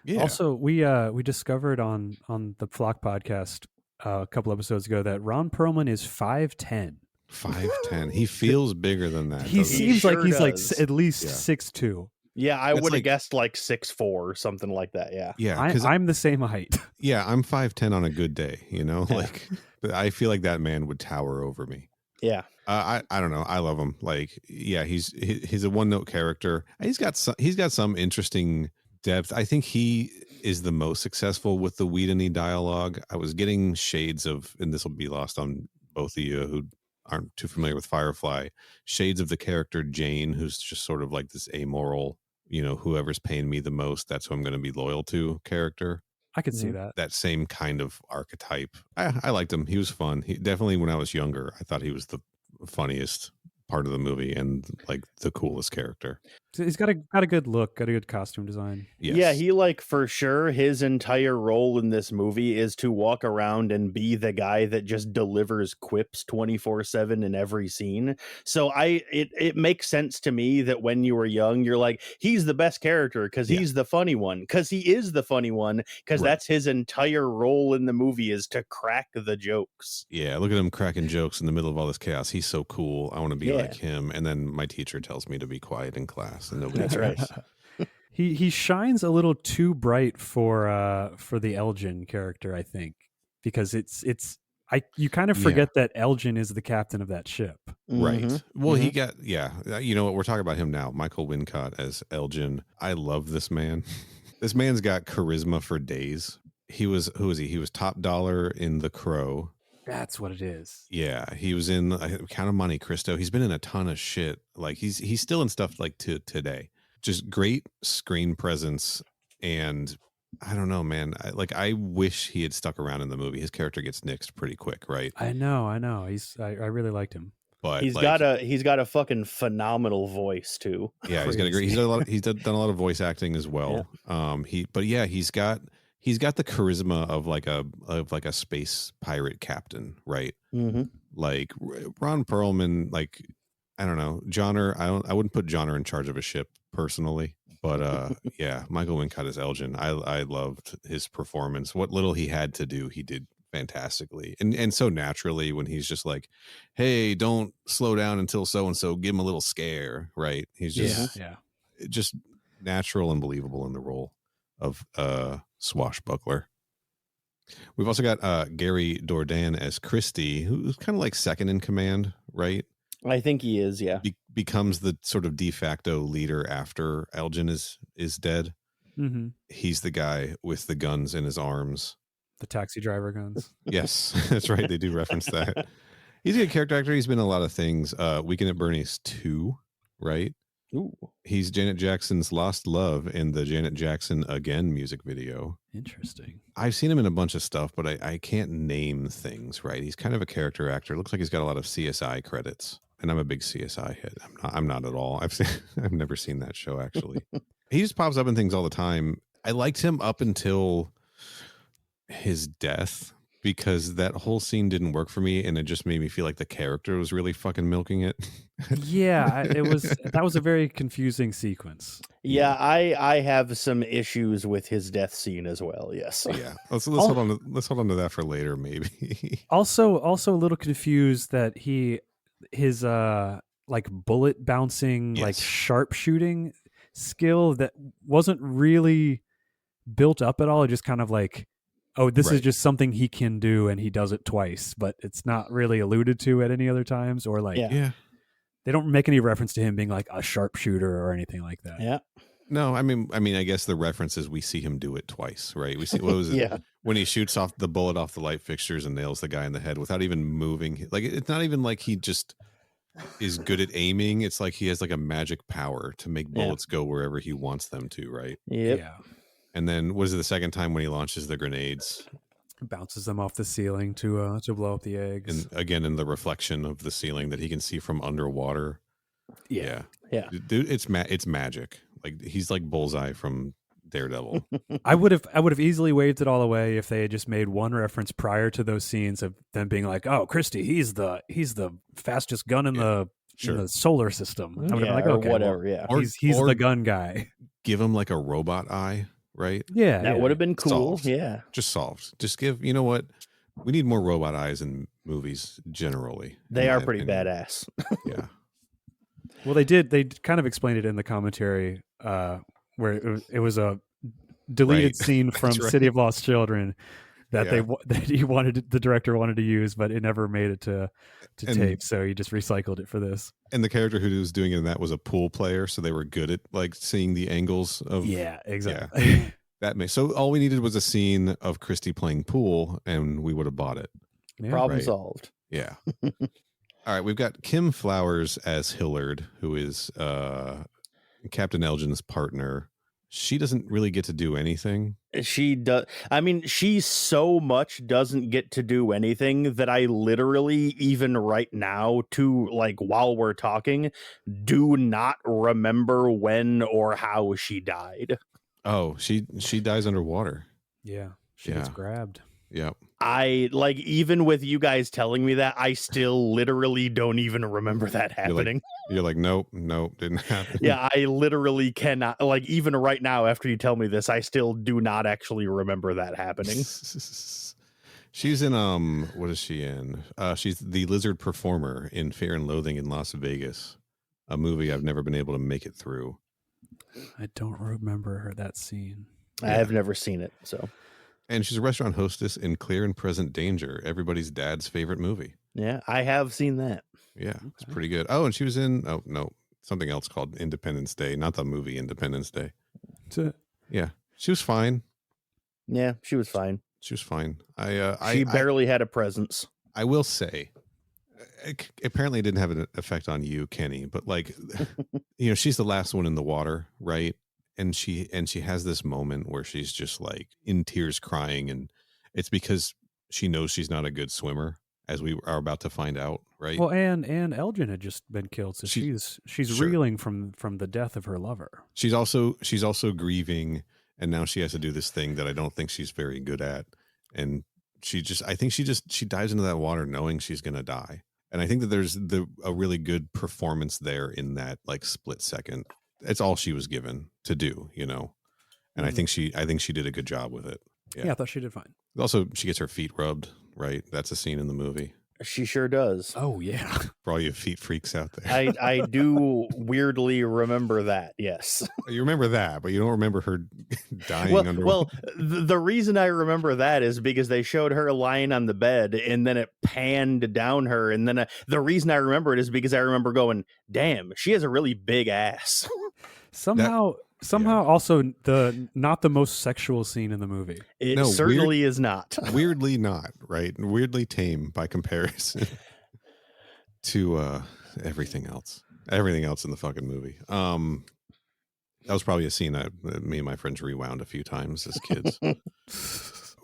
Yeah. Also, we discovered on the Flock podcast a couple episodes ago that Ron Perlman is 5'10". 5'10". He feels bigger than that. He seems like he's does. like at least 6'2". Yeah, I would have like, guessed like 6'4" or something like that. Yeah. Yeah. I'm the same height. Yeah, I'm 5'10" on a good day, you know? Like, I feel like that man would tower over me. Yeah. I don't know. I love him. Like, yeah, he's a one-note character. He's got some interesting depth. I think he is the most successful with the Whedon-y dialogue. I was getting shades of, and this will be lost on both of you who aren't too familiar with Firefly, shades of the character Jane, who's just sort of like this amoral, you know, whoever's paying me the most, that's who I'm going to be loyal to character. I could see that. That same kind of archetype. I liked him. He was fun. He definitely, when I was younger, I thought he was the funniest part of the movie and like the coolest character. So he's got a good look, got a good costume design. Yes. Yeah, he like for sure his entire role in this movie is to walk around and be the guy that just delivers quips 24/7 in every scene. So it makes sense to me that when you were young, you're like, he's the best character because he's the funny one, because he is the funny one, because that's his entire role in the movie is to crack the jokes. Yeah, look at him cracking jokes in the middle of all this chaos. He's so cool. I want to be like him. And then my teacher tells me to be quiet in class. And nobody That's right. He shines a little too bright for the Elgin character, I think, because you kind of forget that Elgin is the captain of that ship. Right. Well, he got, you know what? We're talking about him now. Michael Wincott as Elgin. I love this man. This man's got charisma for days. Who is he? He was top dollar in The Crow. That's what it is. Yeah, he was in Count of Monte Cristo. He's been in a ton of shit. Like he's still in stuff like today. Just great screen presence, and I don't know, man. I wish he had stuck around in the movie. His character gets nixed pretty quick, right? I know. I really liked him. But he's got a fucking phenomenal voice too. Yeah, he's got a great. He's done a lot of voice acting as well. Yeah. He's got the charisma of like a space pirate captain, right? Mm-hmm. Like Ron Perlman, like I don't know, Johnner. I wouldn't put Johnner in charge of a ship personally, but yeah, Michael Wincott as Elgin. I loved his performance. What little he had to do, he did fantastically, and so naturally when he's just like, "Hey, don't slow down until so and so." Give him a little scare, right? He's just just natural and believable in the role of Swashbuckler. We've also got Gary Dourdan as Christie, who's kind of like second in command, right? I think he is, yeah. Becomes the sort of de facto leader after Elgin is dead. Mm-hmm. He's the guy with the guns in his arms. The taxi driver guns. Yes, that's right. They do reference that. He's a good character actor. He's been in a lot of things. Weekend at Bernie's 2, right? Ooh. He's Janet Jackson's Lost Love in the Janet Jackson Again music video. Interesting. I've seen him in a bunch of stuff, but I can't name things, right? He's kind of a character actor. Looks like he's got a lot of CSI credits. And I'm a big CSI head. I'm not at all. I've never seen that show, actually. He just pops up in things all the time. I liked him up until his death, because that whole scene didn't work for me, and it just made me feel like the character was really fucking milking it. Yeah, that was a very confusing sequence. Yeah, I have some issues with his death scene as well. Yes. Yeah. Let's hold on to that for later, maybe. Also a little confused that his like bullet bouncing, like sharpshooting skill that wasn't really built up at all. It just kind of like, oh, this is just something he can do, and he does it twice, but it's not really alluded to at any other times, or like, they don't make any reference to him being like a sharpshooter or anything like that. Yeah. No, I mean, I guess the reference is we see him do it twice, right? We see, what was it? When he shoots off the bullet off the light fixtures and nails the guy in the head without even moving. Like, it's not even like he just is good at aiming. It's like he has like a magic power to make bullets go wherever he wants them to, right? Yep. Yeah. And then what is it, the second time when he launches the grenades? Bounces them off the ceiling to blow up the eggs. And again, in the reflection of the ceiling that he can see from underwater. Yeah. Dude, it's magic. Like, he's like Bullseye from Daredevil. I would have easily waved it all away if they had just made one reference prior to those scenes of them being like, "Oh, Christie, he's the fastest gun in the solar system." I would have been like, "Okay, whatever." He's the gun guy." Give him like a robot eye, right? Yeah, that would have been cool. Solved. Yeah, just solved. Just give. You know what? We need more robot eyes in movies generally. They are pretty badass. Yeah. Well, they did. They kind of explained it in the commentary, where it was a deleted scene from City of Lost Children that the director wanted to use, but it never made it to tape, so he just recycled it for this. And the character who was doing it in that was a pool player, so they were good at like seeing the angles of. Yeah, exactly. Yeah. So all we needed was a scene of Christie playing pool, and we would have bought it. Yeah, Problem solved. Yeah. All right, we've got Kim Flowers as Hillard, who is Captain Elgin's partner, she doesn't really get to do anything. She does. I mean, she so much doesn't get to do anything that I literally, even right now, while we're talking, do not remember when or how she died. Oh, she dies underwater. Yeah, she gets grabbed. Yep. Even with you guys telling me that, I still literally don't even remember that happening. You're like, nope, didn't happen. Yeah, I literally cannot, even right now after you tell me this, I still do not actually remember that happening. She's in, what is she in? She's the lizard performer in Fear and Loathing in Las Vegas, a movie I've never been able to make it through. I don't remember that scene. I have never seen it, so. And she's a restaurant hostess in Clear and Present Danger, everybody's dad's favorite movie. Yeah, I have seen that. Yeah, it's pretty good. Oh, and she was in, something else called Independence Day, not the movie Independence Day. Yeah, she was fine. Yeah, she was fine. She was fine. She barely had a presence. I will say, apparently it didn't have an effect on you, Kenny, but she's the last one in the water, right? And she has this moment where she's just like in tears crying, and it's because she knows she's not a good swimmer, as we are about to find out, right? Well, and Elgin had just been killed, so she's sure. reeling from the death of her lover. She's also grieving, and now she has to do this thing that I don't think she's very good at, and she dives into that water knowing she's gonna die. And I think that there's a really good performance there in that split second. It's all she was given to do, and I think she did a good job with it. Yeah, I thought she did fine. Also, she gets her feet rubbed, right? That's a scene in the movie. She sure does. Oh, yeah. For all you feet freaks out there. I do weirdly remember that, yes. You remember that, but you don't remember her dying underwater. Well, the reason I remember that is because they showed her lying on the bed, and then it panned down her, and then the reason I remember it is because I remember going, damn, she has a really big ass. Somehow also not the most sexual scene in the movie. It certainly is not. Weirdly not, right? Weirdly tame by comparison to everything else in the fucking movie. That was probably a scene that me and my friends rewound a few times as kids.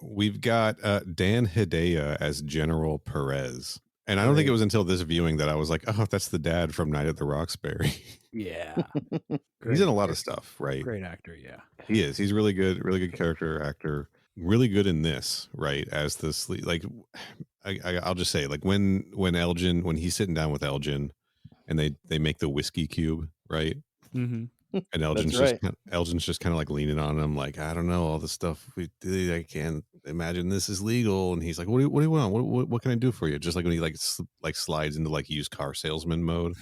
We've got Dan Hedaya as General Perez. And I don't think it was until this viewing that I was like, oh, that's the dad from Night at the Roxbury. Yeah. He's in a lot of stuff, right? Great actor, yeah. He is. He's really good character actor. Really good in this, right? As this, I'll just say, when Elgin, when he's sitting down with Elgin and they make the whiskey cube, right? Mm-hmm. And Elgin's just kind of leaning on him, like, I don't know, all the stuff we did, I can't imagine this is legal. And he's like, what do you want? What can I do for you? Just like when he slides into used car salesman mode.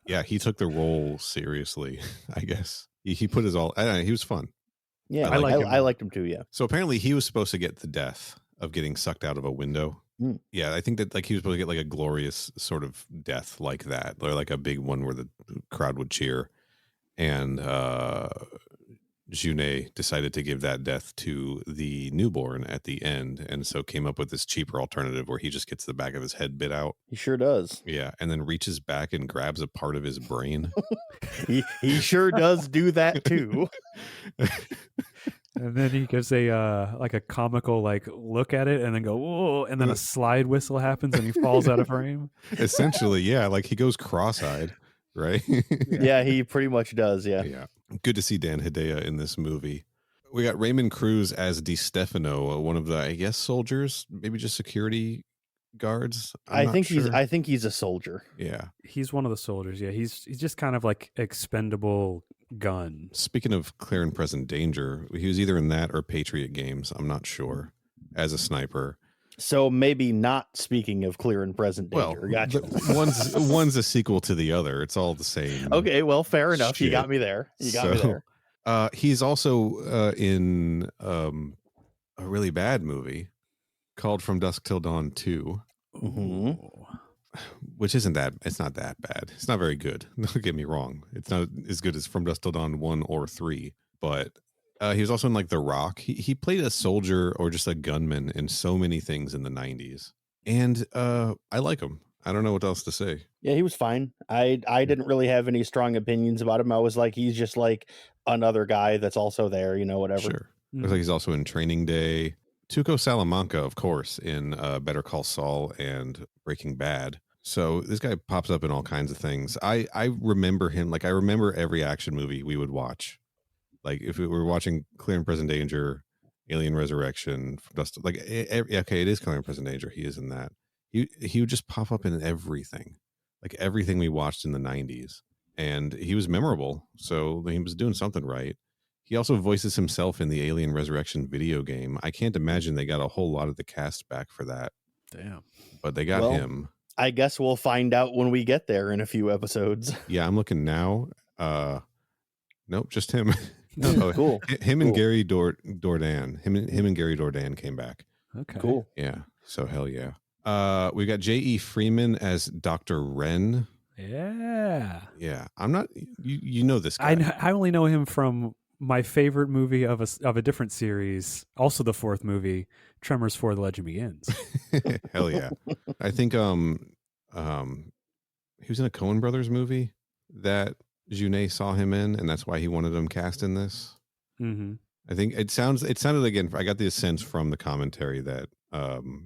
Yeah, he took the role seriously, I guess. He put his all. I don't know, he was fun. Yeah, I liked him too. Yeah. So apparently he was supposed to get the death of getting sucked out of a window. Mm. Yeah, I think that he was supposed to get a glorious sort of death like that, or a big one where the crowd would cheer. And Junet decided to give that death to the newborn at the end, and so came up with this cheaper alternative where he just gets the back of his head bit out. He sure does. Yeah, and then reaches back and grabs a part of his brain. he sure does do that too. And then he gives a comical look at it and then go, whoa, and then a slide whistle happens and he falls out of frame. Essentially, yeah, he goes cross-eyed. Right? Yeah, he pretty much does. Yeah. Good to see Dan Hedaya in this movie. We got Raymond Cruz as Di Stefano, one of the, I guess, soldiers, maybe just security guards. I think he's a soldier. Yeah, he's one of the soldiers. Yeah, he's just kind of expendable gun. Speaking of Clear and Present Danger, he was either in that or Patriot Games. I'm not sure. As a sniper. So maybe not speaking of Clear and Present Danger. Well, Gotcha. One's a sequel to the other. It's all the same. Okay, well, fair enough. Shit. You got me there. He's also in a really bad movie called From Dusk Till Dawn 2. Mm-hmm. Which isn't that, it's not that bad. It's not very good. Don't get me wrong. It's not as good as From Dusk Till Dawn 1 or 3, but he was also in The Rock. He played a soldier or just a gunman in so many things in the 90s. And I like him. I don't know what else to say. Yeah, he was fine. I didn't really have any strong opinions about him. I was like, he's just another guy that's also there, whatever. Sure. Looks like he's also in Training Day. Tuco Salamanca, of course, in Better Call Saul and Breaking Bad. So this guy pops up in all kinds of things. I remember him, I remember every action movie we would watch. Like if we were watching Clear and Present Danger, Alien Resurrection, okay, it is Clear and Present Danger. He is in that. He would just pop up in everything, like everything we watched in the 90s. And he was memorable. So he was doing something right. He also voices himself in the Alien Resurrection video game. I can't imagine they got a whole lot of the cast back for that. Damn. But they got him. I guess we'll find out when we get there in a few episodes. Yeah, I'm looking now. Nope, just him. No, cool. Him and Gary Dordan. Him and Gary Dordan came back. Okay. Cool. Yeah. So hell yeah. We got J.E. Freeman as Dr. Wren. Yeah. Yeah. I'm not. You know this guy. I only know him from my favorite movie of a different series, also the fourth movie, Tremors 4: The Legend Begins. Hell yeah. I think he was in a Coen Brothers movie that Junet saw him in, and that's why he wanted him cast in this. Mm-hmm. I think it sounded again, I got the sense from the commentary that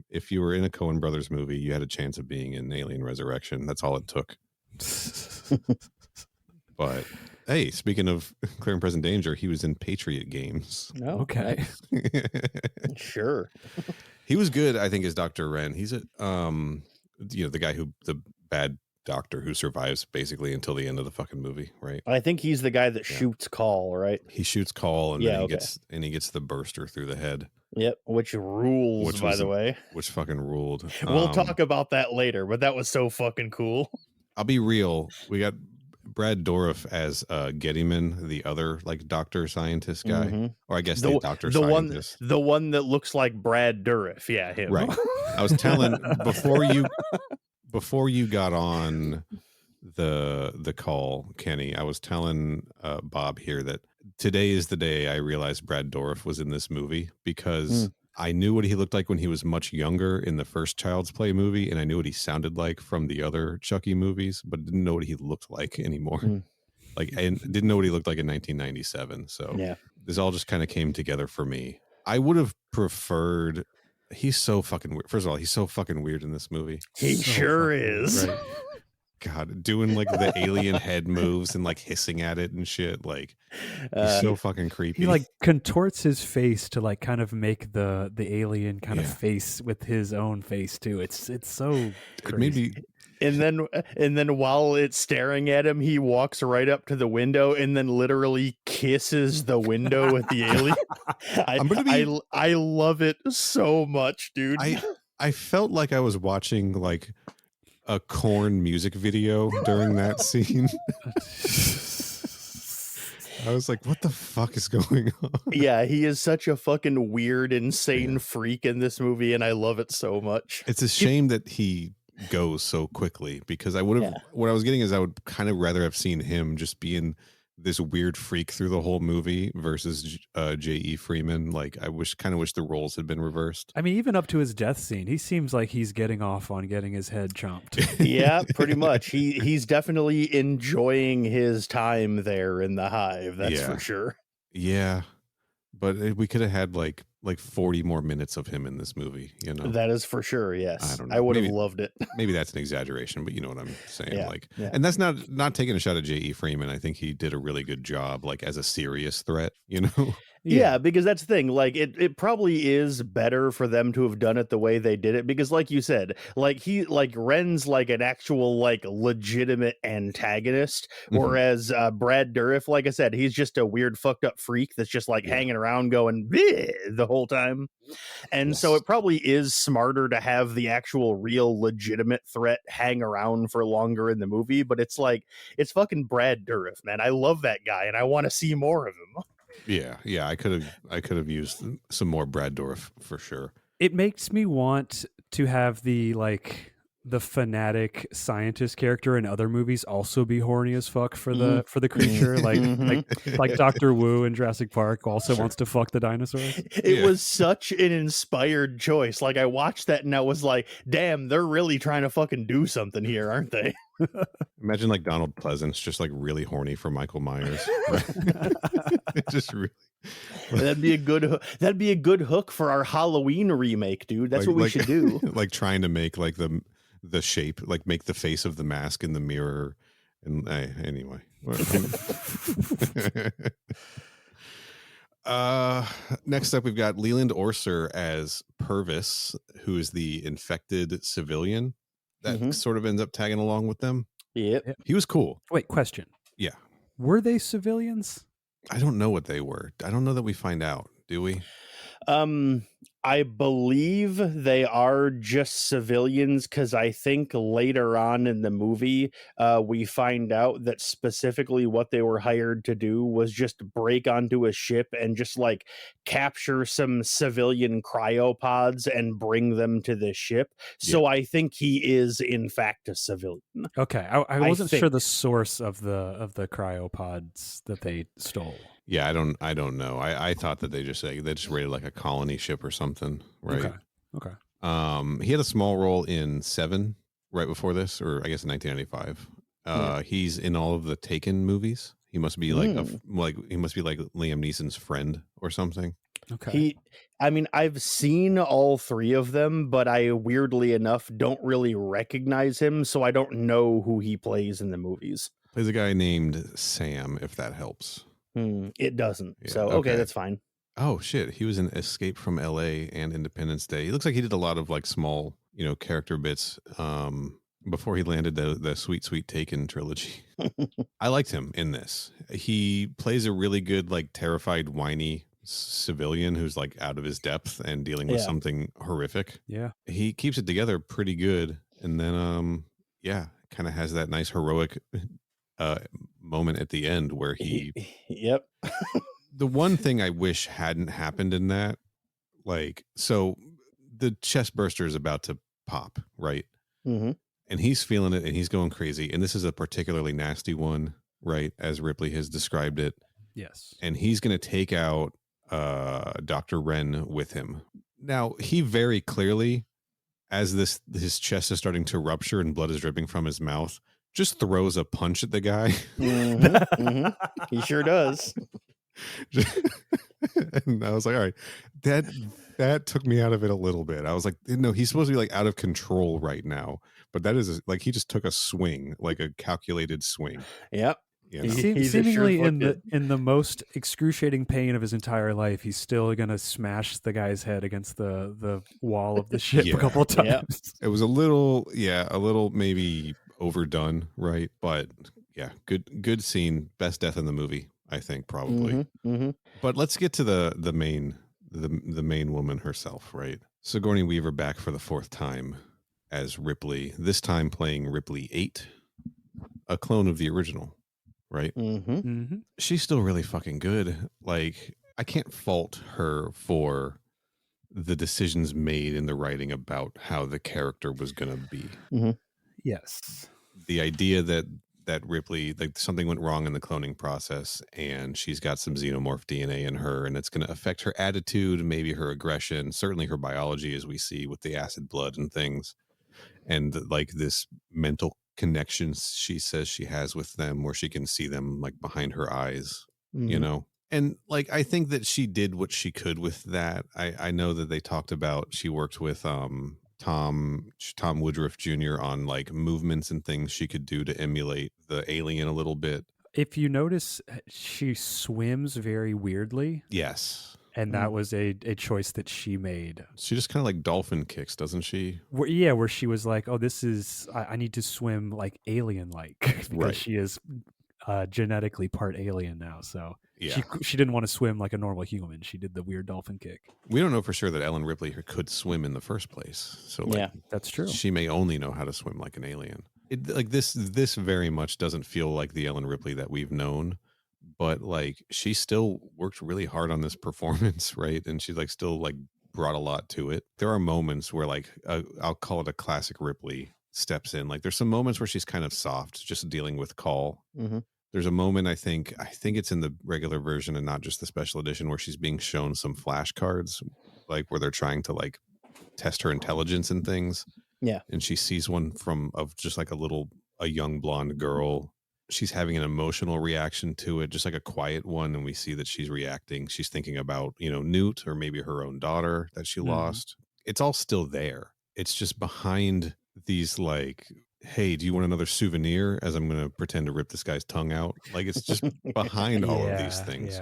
if you were in a Coen Brothers movie, you had a chance of being in Alien Resurrection. That's all it took. But hey, speaking of Clear and Present Danger, he was in Patriot Games. No, okay. Nice. Sure. He was good, I think, as Dr. Wren. He's the guy the bad doctor who survives basically until the end of the fucking movie, right? I think he's the guy that shoots Call, right? He shoots Call, and then he gets the burster through the head. Yep, which rules, by the way. Which fucking ruled. We'll talk about that later, but that was so fucking cool. I'll be real. We got Brad Dourif as Gettyman, the other doctor scientist guy, Mm-hmm. or I guess the doctor scientist, the one that looks like Brad Dourif. Yeah, him. Right. I was telling before you got on the call, Kenny, I was telling Bob here that today is the day I realized Brad Dourif was in this movie, because I knew what he looked like when he was much younger in the first Child's Play movie, and I knew what he sounded like from the other Chucky movies, but didn't know what he looked like anymore. I didn't know what he looked like in 1997. So this all just kind of came together for me. I would have preferred. He's so fucking weird. First of all, he's so fucking weird in this movie. He sure is. Right? God, doing the alien head moves and hissing at it and shit. He's so fucking creepy. He contorts his face to kind of make the alien kind of face with his own face too. It's so crazy. Maybe. And then while it's staring at him, he walks right up to the window and then literally kisses the window with the alien. I love it so much, dude. I felt like I was watching a Korn music video during that scene. I was like, what the fuck is going on? Yeah, he is such a fucking weird, insane freak in this movie, and I love it so much. It's a shame that he goes so quickly, because I would have what I was getting is I would kind of rather have seen him just being this weird freak through the whole movie versus J.E. Freeman. I wish the roles had been reversed. I mean, even up to his death scene, he seems like he's getting off on getting his head chomped. Yeah, pretty much. He's definitely enjoying his time there in the hive. That's for sure. Yeah, but we could have had like 40 more minutes of him in this movie, That is for sure. Yes, I don't know. I would have loved it. Maybe that's an exaggeration, but you know what I'm saying. Yeah. And that's not taking a shot at J.E. Freeman. I think he did a really good job, as a serious threat. Yeah, because that's the thing. It probably is better for them to have done it the way they did it, because like you said, Ren's an actual legitimate antagonist, whereas Brad Dourif, like I said, he's just a weird fucked up freak that's just hanging around going the whole time. And so it probably is smarter to have the actual real legitimate threat hang around for longer in the movie, but it's fucking Brad Dourif, man. I love that guy and I want to see more of him. Yeah. I could have used some more Brad Dourif for sure. It makes me want to have the the fanatic scientist character in other movies also be horny as fuck for the creature, like Dr. Wu in Jurassic Park also wants to fuck the dinosaurs. It was such an inspired choice. Like, I watched that and I was like, damn, they're really trying to fucking do something here, aren't they? Imagine like Donald Pleasance just like really horny for Michael Myers. Right? Just really. That'd be a good hook for our Halloween remake, dude. That's what we should do. Like trying to make like the shape, like make the face of the mask in the mirror. And anyway. Next up, we've got Leland Orser as Purvis, who is the infected civilian that sort of ends up tagging along with them. Yep. He was cool. Wait, question. Yeah. Were they civilians? I don't know what they were. I don't know that we find out, do we? I believe they are just civilians, because I think later on in the movie, we find out that specifically what they were hired to do was just break onto a ship and just like capture some civilian cryopods and bring them to the ship. So I think he is in fact a civilian. Okay, I wasn't sure the source of the cryopods that they stole. Yeah, I don't know. I thought that they just raided like a colony ship or something, right? Okay. He had a small role in Seven right before this, or I guess in 1995. He's in all of the Taken movies. He must be he must be like Liam Neeson's friend or something. Okay. I've seen all three of them, but I weirdly enough don't really recognize him, so I don't know who he plays in the movies. Plays a guy named Sam, if that helps. It doesn't. Yeah, so okay, that's fine. Oh shit, he was in Escape from LA and Independence Day. He looks like he did a lot of like small, character bits before he landed the Sweet Sweet Taken trilogy. I liked him in this. He plays a really good like terrified, whiny civilian who's like out of his depth and dealing with something horrific. Yeah. He keeps it together pretty good, and then kind of has that nice heroic moment at the end where he the one thing I wish hadn't happened in that, like, so the chest burster is about to pop, right? And he's feeling it and he's going crazy, and this is a particularly nasty one, right, as Ripley has described it. Yes. And he's going to take out Dr. Wren with him. Now he very clearly, as his chest is starting to rupture and blood is dripping from his mouth, just throws a punch at the guy. He sure does. And I was like, all right, that took me out of it a little bit. I was like, no, he's supposed to be like out of control right now, but that is like he just took a swing, like a calculated swing. Yep. Seemingly in the most excruciating pain of his entire life, he's still gonna smash the guy's head against the wall of the ship a couple of times. Yep. It was a little maybe overdone, right? But yeah, good scene, best death in the movie, I think, probably. But let's get to the main woman herself, right? Sigourney Weaver back for the fourth time as Ripley, this time playing Ripley 8, a clone of the original, right? She's still really fucking good. Like, I can't fault her for the decisions made in the writing about how the character was going to be. Yes. The idea that Ripley, like, something went wrong in the cloning process and she's got some xenomorph DNA in her, and it's going to affect her attitude, maybe her aggression, certainly her biology, as we see with the acid blood and things. And like this mental connection she says she has with them where she can see them like behind her eyes, And like, I think that she did what she could with that. I know that they talked about, she worked with Tom Woodruff Jr. on like movements and things she could do to emulate the alien a little bit. If you notice, she swims very weirdly. Yes. And that was a choice that she made. She just kind of like dolphin kicks, doesn't she? Where she was like, oh, this is, I need to swim like alien-like because she is genetically part alien now. So she didn't want to swim like a normal human. She did the weird dolphin kick. We don't know for sure that Ellen Ripley could swim in the first place. So that's true. She may only know how to swim like an alien. This very much doesn't feel like the Ellen Ripley that we've known. But like, she still worked really hard on this performance, right? And she like still like brought a lot to it. There are moments where like I'll call it a classic Ripley steps in. Like there's some moments where she's kind of soft, just dealing with Call. Mm-hmm. There's a moment I think it's in the regular version and not just the special edition where she's being shown some flashcards, like where they're trying to like test her intelligence and things. Yeah. And she sees one of just like a young blonde girl. She's having an emotional reaction to it, just like a quiet one. And we see that she's reacting. She's thinking about, Newt or maybe her own daughter that she lost. It's all still there. It's just behind these like, hey, do you want another souvenir? As I'm going to pretend to rip this guy's tongue out. Like it's just behind all of these things,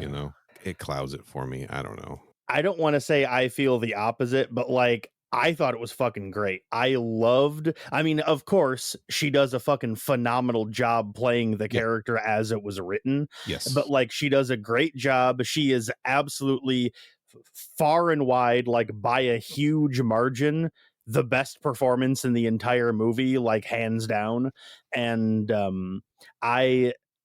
It clouds it for me. I don't know. I don't want to say I feel the opposite, but like, I thought it was fucking great. Of course, she does a fucking phenomenal job playing the character as it was written. Yes. But like, she does a great job. She is absolutely far and wide, like by a huge margin, the best performance in the entire movie, like hands down. And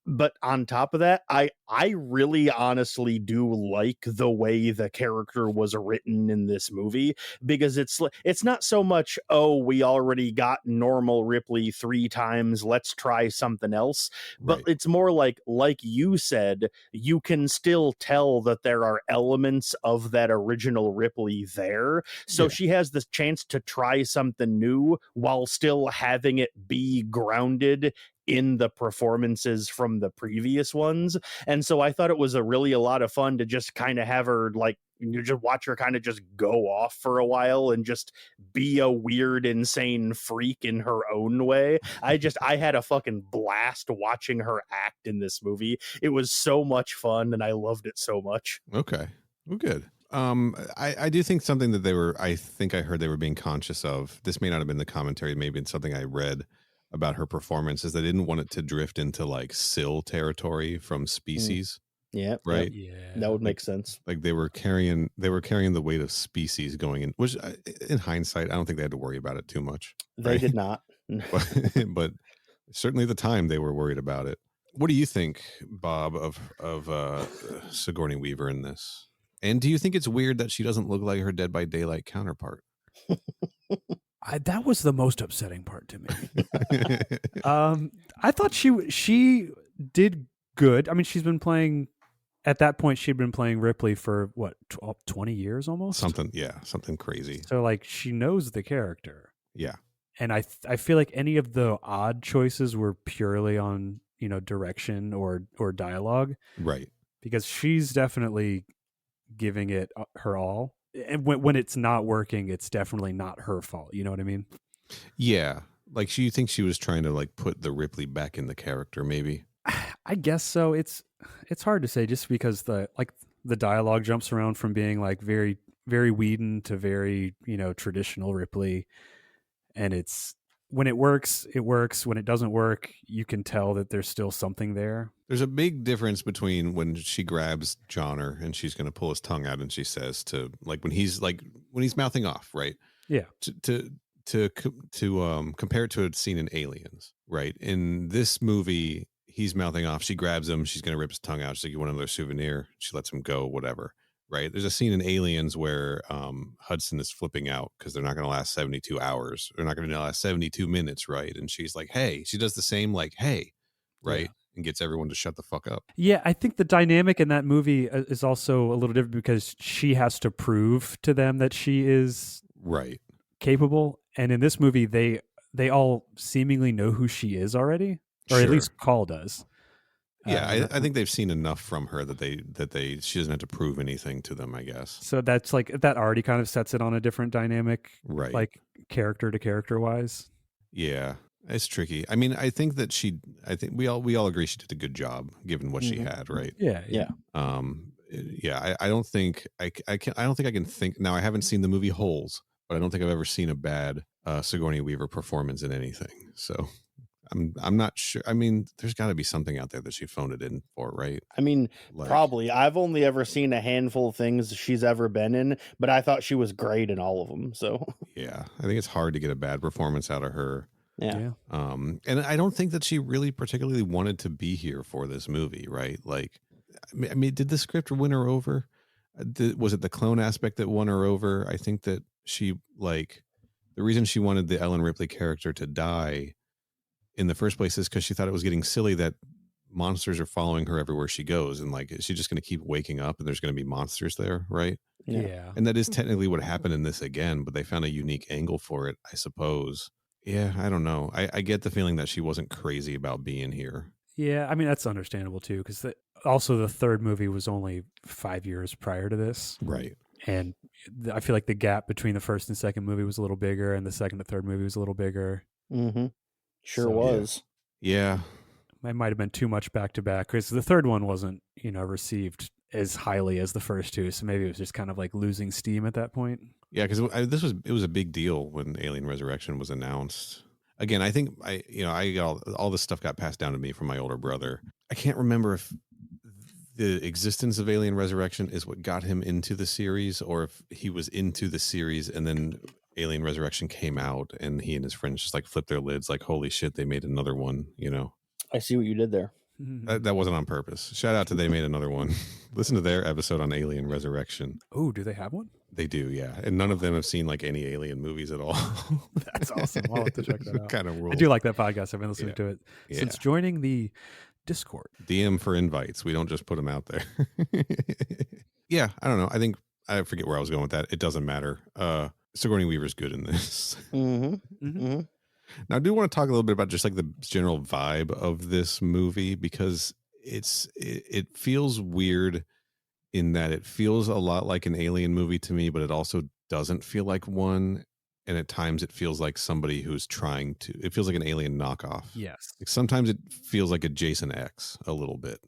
but on top of that, I really honestly do like the way the character was written in this movie, because it's not so much, oh, we already got normal Ripley 3 times, let's try something else. But it's more like you said, you can still tell that there are elements of that original Ripley there. So she has the chance to try something new while still having it be grounded in the performances from the previous ones. And so I thought it was a lot of fun to just kind of have her, like, you just watch her kind of just go off for a while and just be a weird, insane freak in her own way. I had a fucking blast watching her act in this movie. It was so much fun and I loved it so much. Okay. Well, good. I do think something that I heard they were being conscious of. This may not have been the commentary, maybe it's something I read about her performance, is they didn't want it to drift into like Syl territory from Species. Yeah. Right. Yeah. That would make sense. Like they were carrying the weight of Species going in, which in hindsight, I don't think they had to worry about it too much. They did not. but certainly at the time they were worried about it. What do you think, Bob, of Sigourney Weaver in this? And do you think it's weird that she doesn't look like her Dead by Daylight counterpart? That was the most upsetting part to me. I thought she did good. I mean, at that point, she'd been playing Ripley for what, 20 years almost? Something crazy. So like she knows the character. Yeah. And I feel like any of the odd choices were purely on, direction or dialogue. Right. Because she's definitely giving it her all. And when it's not working, it's definitely not her fault. You know what I mean? Yeah. Like, you think she was trying to like put the Ripley back in the character, maybe? I guess so. It's hard to say, just because the dialogue jumps around from being like very, very Whedon to very, traditional Ripley. And when it works, it works. When it doesn't work, you can tell that there's still something there. There's a big difference between when she grabs Johnner and she's going to pull his tongue out and she says to, like, when he's mouthing off, right? Yeah. To compare it to a scene in Aliens, right? In this movie, he's mouthing off. She grabs him. She's going to rip his tongue out. She's like, you want another souvenir? She lets him go, whatever. Right. There's a scene in Aliens where Hudson is flipping out because they're not going to last 72 hours. They're not going to last 72 minutes. Right. And she's like, hey, she does the same, like, hey, right. Yeah. And gets everyone to shut the fuck up. Yeah. I think the dynamic in that movie is also a little different because she has to prove to them that she is capable. And in this movie, they all seemingly know who she is already, or at least Call does. Yeah, I think they've seen enough from her that she doesn't have to prove anything to them, I guess. So that's like, that already kind of sets it on a different dynamic, right? Like character to character wise. Yeah, it's tricky. I mean, I think we all agree she did a good job given what she had, right? Yeah. I don't think I can think now. I haven't seen the movie Holes, but I don't think I've ever seen a bad Sigourney Weaver performance in anything. So. I'm not sure. I mean, there's got to be something out there that she phoned it in for, right? I mean, probably. I've only ever seen a handful of things she's ever been in, but I thought she was great in all of them. So yeah, I think it's hard to get a bad performance out of her. Yeah. And I don't think that she really particularly wanted to be here for this movie, right? Like, I mean, did the script win her over? Was it the clone aspect that won her over? I think that she the reason she wanted the Ellen Ripley character to die in the first place is because she thought it was getting silly that monsters are following her everywhere she goes, and like, is she just going to keep waking up and there's going to be monsters there, right? Yeah. And that is technically what happened in this again, but they found a unique angle for it, I suppose. Yeah, I don't know. I get the feeling that she wasn't crazy about being here. Yeah, I mean, that's understandable too, because also the third movie was only 5 years prior to this. Right. And I feel like the gap between the first and second movie was a little bigger, and the second and third movie was a little bigger. Mm-hmm. Sure So, was. Yeah. It might have been too much back to back, because the third one wasn't, received as highly as the first two. So maybe it was just kind of like losing steam at that point. Yeah, because it was a big deal when Alien Resurrection was announced. Again, I think I got all this stuff got passed down to me from my older brother. I can't remember if the existence of Alien Resurrection is what got him into the series, or if he was into the series and then Alien Resurrection came out and he and his friends just like flipped their lids like, holy shit, they made another one, I see what you did there. That wasn't on purpose. Shout out to They Made Another One. Listen to their episode on Alien Resurrection. Oh, do they have one? They do, yeah. And none of them have seen like any alien movies at all. That's awesome. I'll have to check that out. Kind of rule. I do like that podcast. I've been listening to it since Yeah. joining the Discord. DM for invites. We don't just put them out there. Yeah, I don't know. I forget where I was going with that. It doesn't matter. Sigourney Weaver's good in this. Mm-hmm. Mm-hmm. Now, I do want to talk a little bit about just like the general vibe of this movie, because it feels weird in that it feels a lot like an alien movie to me, but it also doesn't feel like one. And at times it feels like somebody who's it feels like an alien knockoff. Yes. Like sometimes it feels like a Jason X a little bit.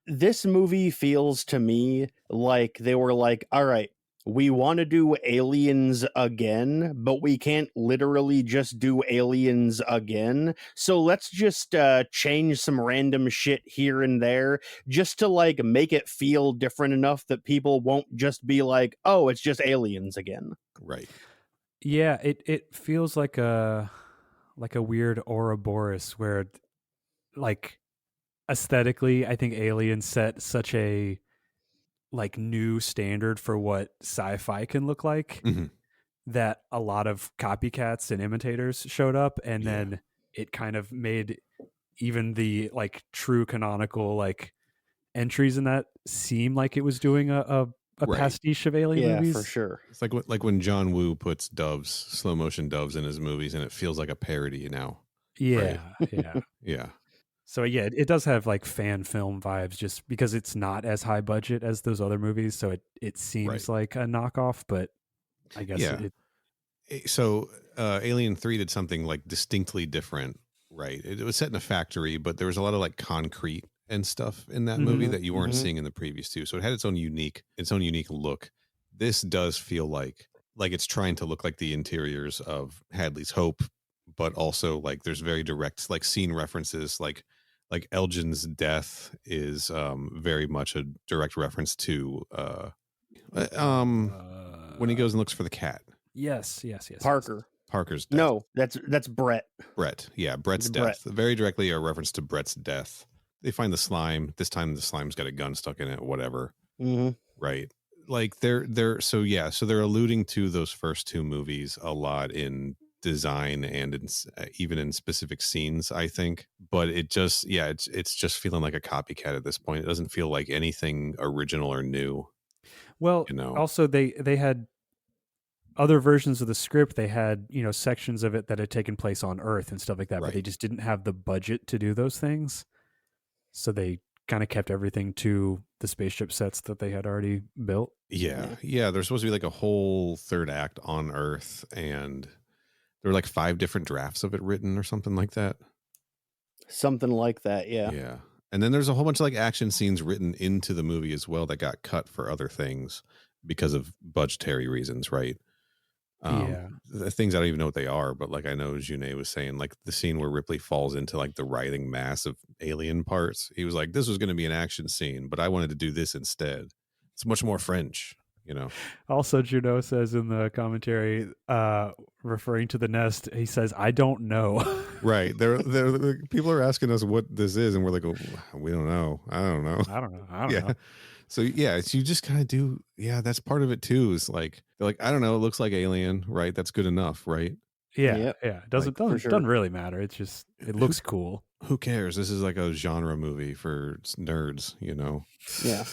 This movie feels to me like they were like, all right, we want to do aliens again, but we can't literally just do aliens again. So let's just change some random shit here and there just to like make it feel different enough that people won't just be like, oh, it's just aliens again. Right. Yeah, it feels like a weird Ouroboros where, like, aesthetically, I think Alien set such a like new standard for what sci-fi can look like, that a lot of copycats and imitators showed up, and then it kind of made even the like true canonical like entries in that seem like it was doing a Right. pastiche of alien movies. Yeah, for sure. It's like when John Woo puts slow motion doves in his movies, and it feels like a parody now. Yeah, yeah. Yeah. So yeah, it does have like fan film vibes just because it's not as high budget as those other movies. So it seems like a knockoff, but I guess So Alien 3 did something like distinctly different, right? It was set in a factory, but there was a lot of like concrete and stuff in that movie that you weren't seeing in the previous two. So it had its own unique look. This does feel like it's trying to look like the interiors of Hadley's Hope, but also like there's very direct like scene references, like Elgin's death is very much a direct reference to when he goes and looks for the cat. Yes. Parker's death. No, that's Brett. Brett. Yeah, Brett's death. Very directly a reference to Brett's death. They find the slime. This time the slime's got a gun stuck in it, whatever. Mm-hmm. Right. Like they're they're alluding to those first two movies a lot in design and even in specific scenes, I think. But it just, it's just feeling like a copycat at this point. It doesn't feel like anything original or new. Well, also they had other versions of the script. They had, sections of it that had taken place on Earth and stuff like that, but they just didn't have the budget to do those things. So they kind of kept everything to the spaceship sets that they had already built. Yeah. There's supposed to be like a whole third act on Earth, and there were like 5 different drafts of it written or something like that. Something like that, yeah. Yeah. And then there's a whole bunch of like action scenes written into the movie as well that got cut for other things because of budgetary reasons, right? The things I don't even know what they are, but like I know Juné was saying, like the scene where Ripley falls into like the writhing mass of alien parts. He was like, this was going to be an action scene, but I wanted to do this instead. It's much more French, Also, Juno says in the commentary, referring to the nest, he says, I don't know. Right. They're people are asking us what this is, and we're like, oh, we don't know. I don't know. I don't know. So yeah, it's, you just kind of do. Yeah, that's part of it too. Is like they're like, I don't know, it looks like Alien, right? That's good enough, right? Yeah, Yep. yeah. It doesn't for sure. doesn't really matter. It's just it looks cool. Who cares? This is like a genre movie for nerds, you know. Yeah.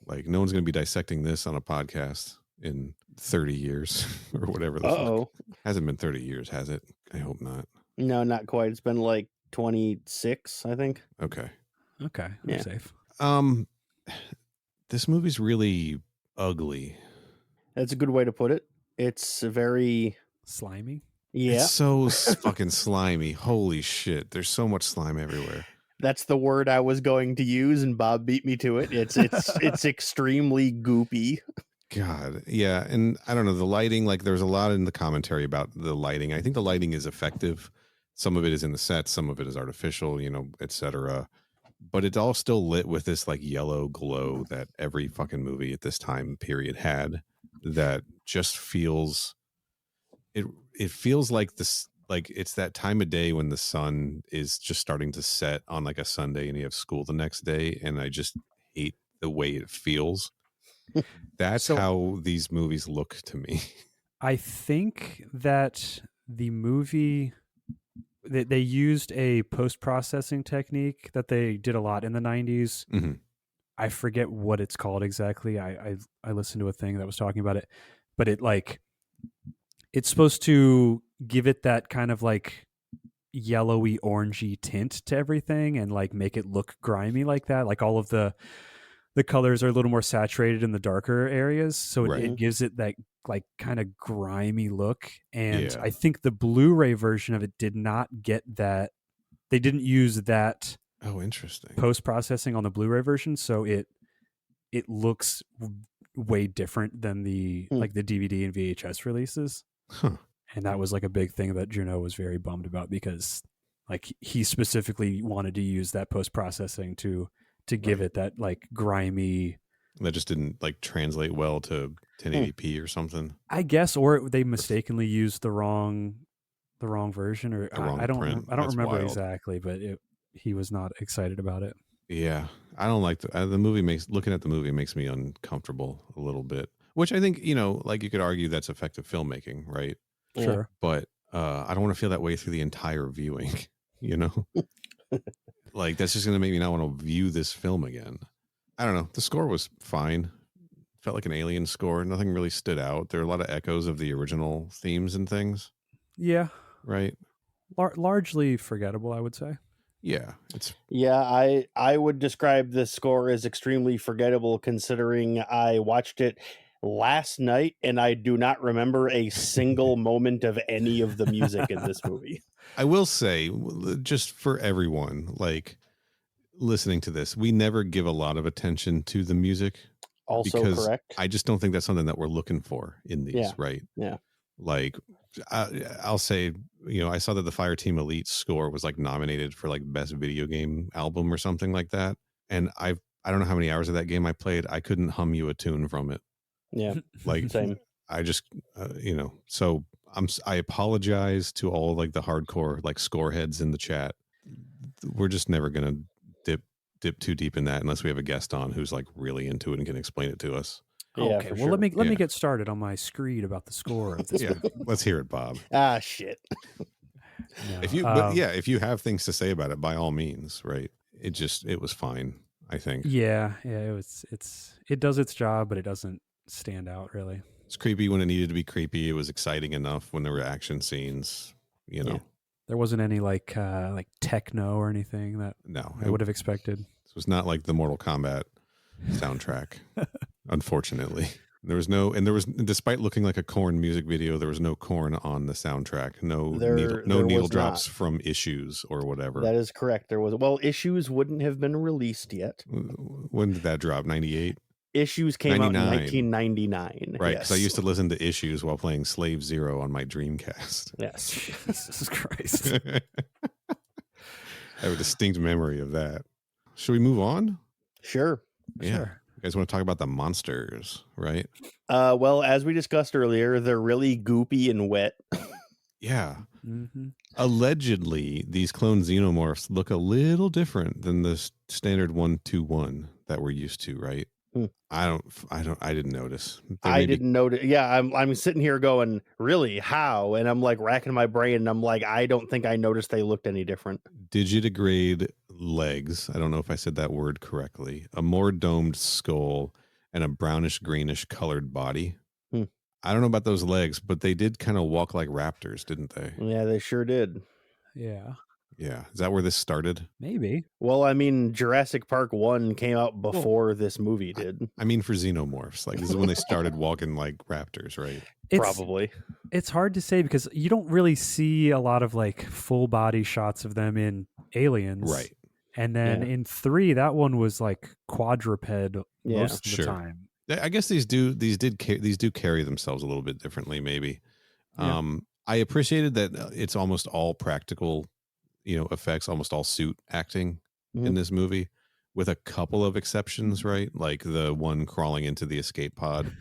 Like no one's gonna be dissecting this on a podcast in 30 years or whatever. The Uh-oh. fuck. Hasn't been 30 years, has it? I hope not. No, not quite. It's been like 26, I think. Okay. Okay, Yeah. I'm safe. This movie's really ugly. That's a good way to put it. It's very Slimy. yeah. It's so fucking slimy. Holy shit. There's so much slime everywhere. That's the word I was going to use, and Bob beat me to it. It's extremely goopy. God. Yeah. And I don't know, the lighting, like there's a lot in the commentary about the lighting. I think the lighting is effective. Some of it is in the sets, some of it is artificial, you know, etc. But it's all still lit with this like yellow glow that every fucking movie at this time period had, that just feels it feels like this, like it's that time of day when the sun is just starting to set on like a Sunday and you have school the next day, and I just hate the way it feels. That's So- how these movies look to me. I think that the movie they used a post-processing technique that they did a lot in the 90s. Mhm. I forget what it's called exactly. I listened to a thing that was talking about it, but it like it's supposed to give it that kind of like yellowy orangey tint to everything and like make it look grimy like that. Like all of the colors are a little more saturated in the darker areas, so Right. it gives it that like kind of grimy look. And Yeah. I think the Blu-ray version of it did not get that. They didn't use that Oh, interesting. post-processing on the Blu-ray version, so it looks way different than the like the DVD and VHS releases. Huh. And that was like a big thing that Juno was very bummed about, because like he specifically wanted to use that post-processing to give it that like grimy, That just didn't like translate well to 1080p or something. I guess, or they mistakenly used the wrong version, or The wrong I don't print. I don't That's remember wild. exactly, but he was not excited about it. Yeah, I don't like the movie. Looking at the movie makes me uncomfortable a little bit, which I think, you know, like you could argue that's effective filmmaking, right? Yeah. Sure. But I don't want to feel that way through the entire viewing, you know. Like that's just going to make me not want to view this film again. I don't know. The score was fine. Felt like an Alien score. Nothing really stood out. There are a lot of echoes of the original themes and things, Yeah, right? largely forgettable, I would say. Yeah, it's Yeah, I would describe the score as extremely forgettable, considering I watched it last night and I do not remember a single moment of any of the music in this movie. I will say, just for everyone, like listening to this, we never give a lot of attention to the music. Also Because correct. I just don't think that's something that we're looking for in these, Yeah. right? Yeah. Like, I'll say, you know, I saw that the Fireteam Elite score was like nominated for like best video game album or something like that, and I don't know how many hours of that game I played. I couldn't hum you a tune from it. Yeah, Like, same. I just, you know, so I apologize to all like the hardcore like score heads in the chat. We're just never gonna dip too deep in that unless we have a guest on who's like really into it and can explain it to us. Yeah, Okay, for well sure. let me Yeah. get started on my screed about the score of this Yeah, movie. let's hear it, Bob. Ah, shit. No, If you, but yeah, if you have things to say about it, by all means, right? It was fine, I think. yeah, it does its job, but it doesn't stand out really. It's creepy when it needed to be creepy. It was exciting enough when there were action scenes, you know. Yeah. There wasn't any like techno or anything that No, I would have expected. It was not like the Mortal Kombat soundtrack, unfortunately. There was despite looking like a Korn music video, there was no Korn on the soundtrack. No There needle was drops not. from Issues or whatever. That is correct. There was, well, Issues wouldn't have been released yet. When did that drop? 98? Issues came out in 99. 1999. Right, because I yes. used to listen to Issues while playing Slave Zero on my Dreamcast. Yes. Jesus Christ. I have a distinct memory of that. Should we move on? Sure. Yeah. Sure. You guys want to talk about the monsters, right? Well, as we discussed earlier, they're really goopy and wet. Yeah. Mm-hmm. Allegedly, these clone xenomorphs look a little different than the standard 1-2-1 that we're used to, right? I didn't notice. I didn't notice. Yeah, I'm sitting here going, really? How? And I'm like racking my brain, and I'm like, I don't think I noticed they looked any different. Digitigrade legs. I don't know if I said that word correctly. A more domed skull and a brownish greenish colored body. I don't know about those legs, but they did kind of walk like raptors, didn't they? Yeah, they sure did. Yeah. Yeah. Is that where this started? Maybe. Well, I mean, Jurassic Park 1 came out before this movie did. I mean, for xenomorphs, like this is when they started walking like raptors, right? Probably. It's hard to say because you don't really see a lot of like full body shots of them in Aliens. Right. And then in 3, that one was like quadruped most of the Sure. time. I guess these do carry themselves a little bit differently, maybe. Yeah. I appreciated that it's almost all practical, effects, almost all suit acting in this movie, with a couple of exceptions, right? Like the one crawling into the escape pod,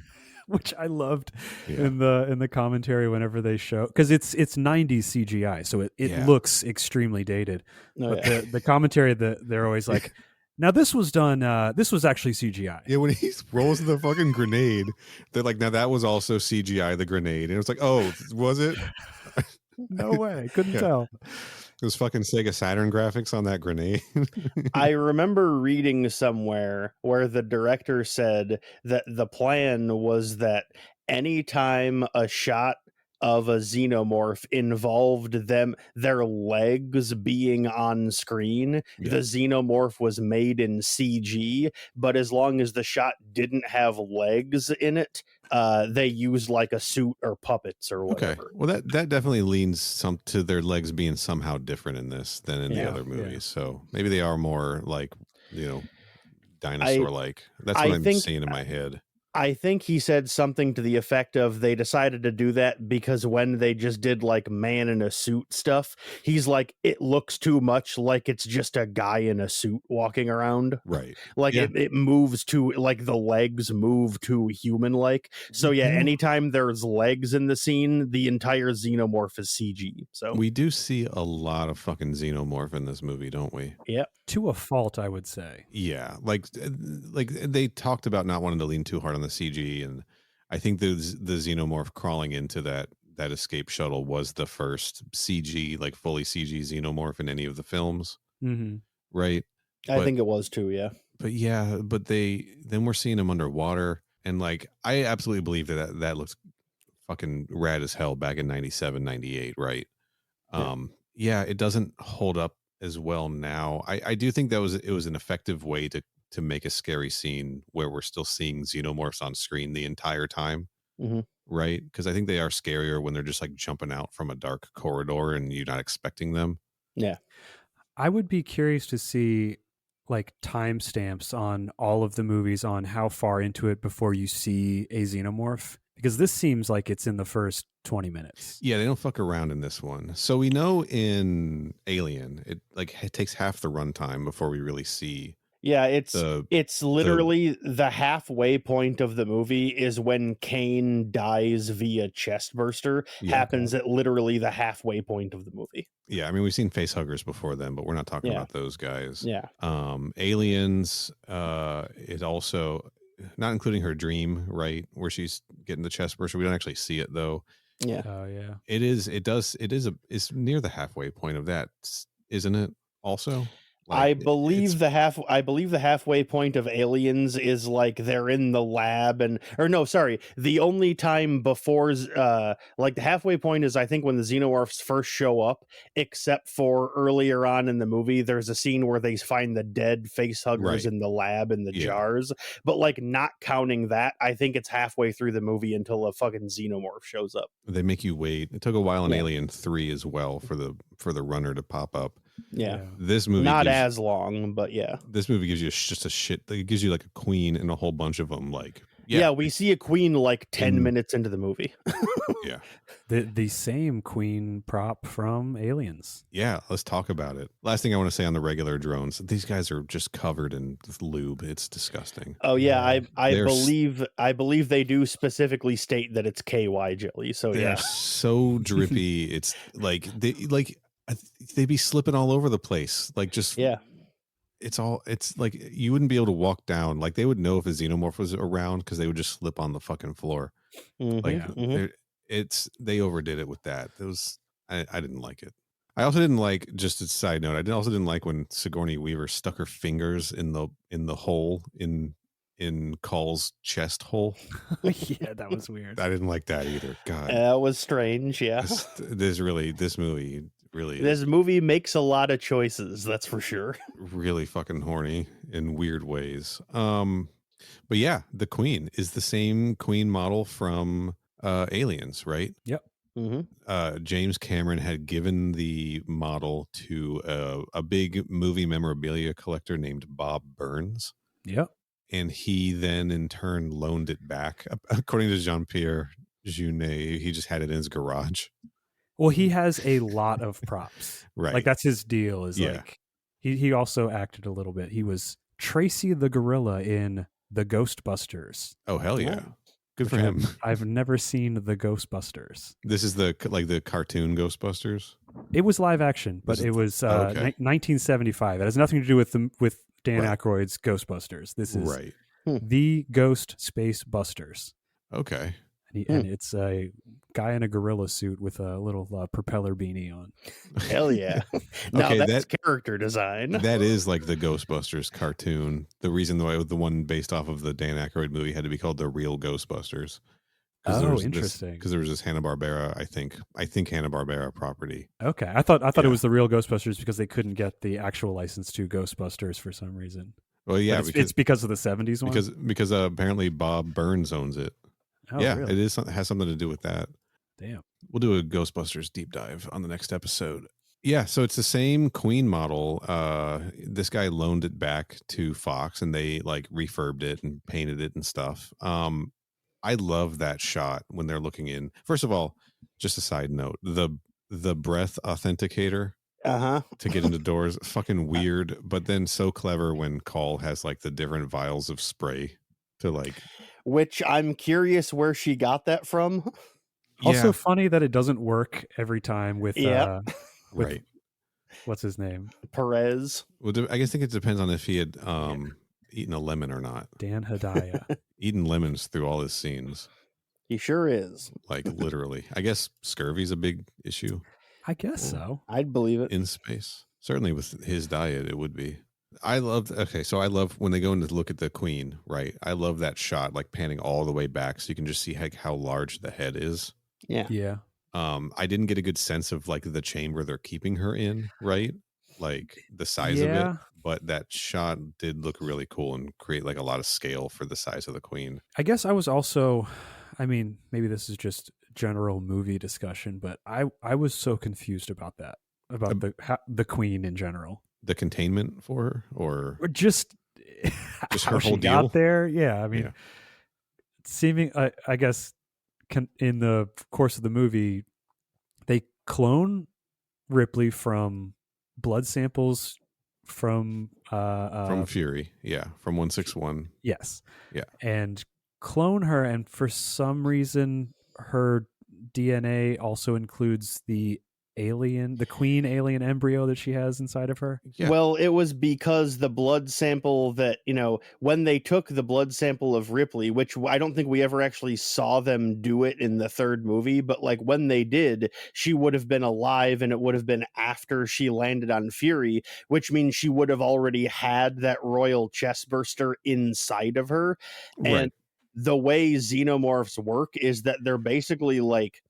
which I loved in the commentary whenever they show, because it's 90s CGI, so it looks extremely dated. But the commentary, they're always like, now this was done. This was actually CGI. Yeah, when he rolls the fucking grenade, they're like, now that was also CGI, the grenade, and it was like, oh, was it? No way, couldn't tell. It was fucking Sega Saturn graphics on that grenade. I remember reading somewhere where the director said that the plan was that anytime a shot of a xenomorph involved their legs being on screen, the xenomorph was made in CG, but as long as the shot didn't have legs in it, they used like a suit or puppets or whatever. Okay. Well, that definitely leans to their legs being somehow different in this than in the other movies. So maybe they are more like, dinosaur-like. That's what I'm seeing in my head. I think he said something to the effect of they decided to do that because when they just did like man in a suit stuff, he's like, it looks too much like it's just a guy in a suit walking around. Right. Like it moves to, like the legs move to human like. So anytime there's legs in the scene, the entire xenomorph is CG. So we do see a lot of fucking xenomorph in this movie, don't we? Yeah. To a fault, I would say. Yeah. Like they talked about not wanting to lean too hard on the CG, and I think the xenomorph crawling into that escape shuttle was the first CG, like fully CG xenomorph in any of the films. Right. I think it was too. Yeah. But then we're seeing them underwater, and like I absolutely believe that looks fucking rad as hell back in 97, 98, right? It doesn't hold up as well now. I do think it was an effective way to make a scary scene where we're still seeing xenomorphs on screen the entire time, right? Because I think they are scarier when they're just like jumping out from a dark corridor and you're not expecting them. Yeah. I would be curious to see like timestamps on all of the movies on how far into it before you see a xenomorph, because this seems like it's in the first 20 minutes. Yeah, they don't fuck around in this one. So we know in Alien, it takes half the runtime before we really see. Yeah, it's literally the halfway point of the movie is when Kane dies via chest burster. Happens at literally the halfway point of the movie. Yeah, I mean, we've seen facehuggers before then, but we're not talking about those guys. Yeah. Aliens, it also, not including her dream, right, where she's getting the chest burster. We don't actually see it though. Yeah. Oh yeah. It's near the halfway point of that, isn't it? Also. I believe the halfway point of Aliens is like they're in the lab the only time before like the halfway point is I think when the xenomorphs first show up, except for earlier on in the movie there's a scene where they find the dead facehuggers in the lab in the jars, but like not counting that, I think it's halfway through the movie until a fucking xenomorph shows up. They make you wait. It took a while in Alien 3 as well for the runner to pop up. Yeah. This movie not as long, but yeah. This movie gives you just a shit. It gives you like a queen and a whole bunch of them. Like we see a queen like 10 minutes into the movie. Yeah. The same queen prop from Aliens. Yeah, let's talk about it. Last thing I want to say on the regular drones. These guys are just covered in lube. It's disgusting. Oh yeah, I believe they do specifically state that it's KY jelly. So they're so drippy. It's like they'd be slipping all over the place. Like just it's like you wouldn't be able to walk down. Like they would know if a xenomorph was around because they would just slip on the fucking floor. Like they overdid it with that. I didn't like it. I also didn't like, just a side note, I also didn't like when Sigourney Weaver stuck her fingers in the hole in Call's chest hole. Yeah, that was weird. I didn't like that either. God, that was strange. Yeah, this movie makes a lot of choices. That's for sure. Really fucking horny in weird ways. But yeah, the Queen is the same Queen model from Aliens, right? Yep. Mm-hmm. James Cameron had given the model to a big movie memorabilia collector named Bob Burns. Yep. And he then in turn loaned it back. According to Jean-Pierre Jeunet, he just had it in his garage. Well, he has a lot of props. Right. Like that's his deal is like he also acted a little bit. He was Tracy the gorilla in The Ghostbusters. Oh, hell yeah. Good for him. I've never seen The Ghostbusters. This is the cartoon Ghostbusters? It was live action, but it was 1975. It has nothing to do with Dan Aykroyd's Ghostbusters. This is The Ghost Space Busters. Okay. And it's a guy in a gorilla suit with a little propeller beanie on. Hell yeah. Now that's character design. That is like the Ghostbusters cartoon. The reason the one based off of the Dan Aykroyd movie had to be called The Real Ghostbusters. Oh, interesting. Because there was this Hanna-Barbera, I think Hanna-Barbera property. Okay. I thought it was The Real Ghostbusters because they couldn't get the actual license to Ghostbusters for some reason. Well, yeah. It's because of the 70s one? Because apparently Bob Burns owns it. Oh, yeah, really? it has something to do with that. Damn. We'll do a Ghostbusters deep dive on the next episode. Yeah, so it's the same Queen model. This guy loaned it back to Fox, and they like refurbed it and painted it and stuff. I love that shot when they're looking in. First of all, just a side note: the breath authenticator to get into doors, fucking weird, but then so clever when Call has like the different vials of spray to like. Which I'm curious where she got that from. Also funny that it doesn't work every time with right. What's his name? Perez. Well, I guess it depends on if he had eaten a lemon or not. Dan Hedaya. Eating lemons through all his scenes. He sure is. Like literally. I guess scurvy's a big issue. I guess so. I'd believe it. In space. Certainly with his diet, it would be. I love when they go in to look at the Queen, right? I love that shot, like panning all the way back so you can just see how large the head is. Yeah. Yeah. I didn't get a good sense of like the chamber they're keeping her in, right? Like the size of it. But that shot did look really cool and create like a lot of scale for the size of the Queen. I guess I was also, maybe this is just general movie discussion, but I was so confused about that, about the Queen in general. The containment for her, or just her whole deal got there. Yeah, seeming. I guess in the course of the movie, they clone Ripley from blood samples from Fury, from 161. Yes, yeah, and clone her, and for some reason, her DNA also includes the Queen alien embryo that she has inside of her. Yeah. Well, it was because the blood sample that, when they took the blood sample of Ripley, which I don't think we ever actually saw them do it in the third movie, but like when they did, she would have been alive and it would have been after she landed on Fury, which means she would have already had that royal chest burster inside of her. Right. And the way xenomorphs work is that they're basically like,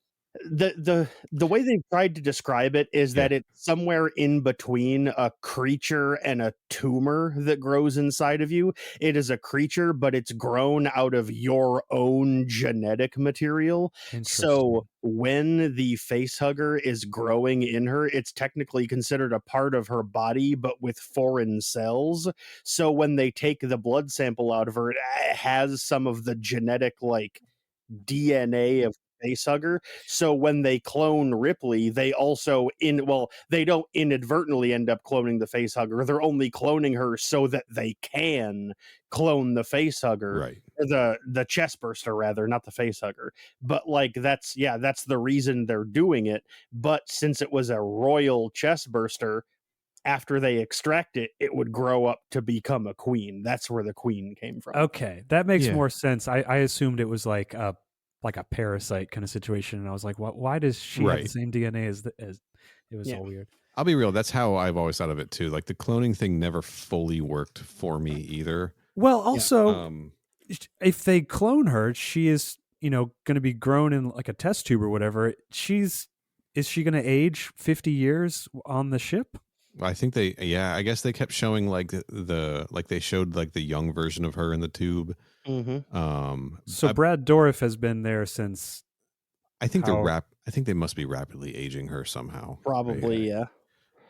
the way they've tried to describe it is that it's somewhere in between a creature and a tumor that grows inside of you. It is a creature, but it's grown out of your own genetic material. So when the facehugger is growing in her, it's technically considered a part of her body, but with foreign cells. So when they take the blood sample out of her, it has some of the genetic like DNA of facehugger. So when they clone Ripley, they also they don't inadvertently end up cloning the facehugger. They're only cloning her so that they can clone the facehugger, right? The chest burster rather, not the facehugger. But like that's the reason they're doing it. But since it was a royal chest burster, after they extract it, it would grow up to become a queen. That's where the queen came from. Okay, that makes Yeah. more sense. I assumed it was like a parasite kind of situation, and I was like, why does she have the Right. same DNA as it was Yeah. all weird. I'll be real. That's how I've always thought of it too. Like the cloning thing never fully worked for me either. Well, also, Um, if they clone her, she is, going to be grown in like a test tube or whatever. Is she going to age 50 years on the ship? I think I guess they kept showing like they showed like the young version of her in the tube. Mm-hmm. So Brad Dourif has been there since. I think how- I think they must be rapidly aging her somehow. Probably, yeah.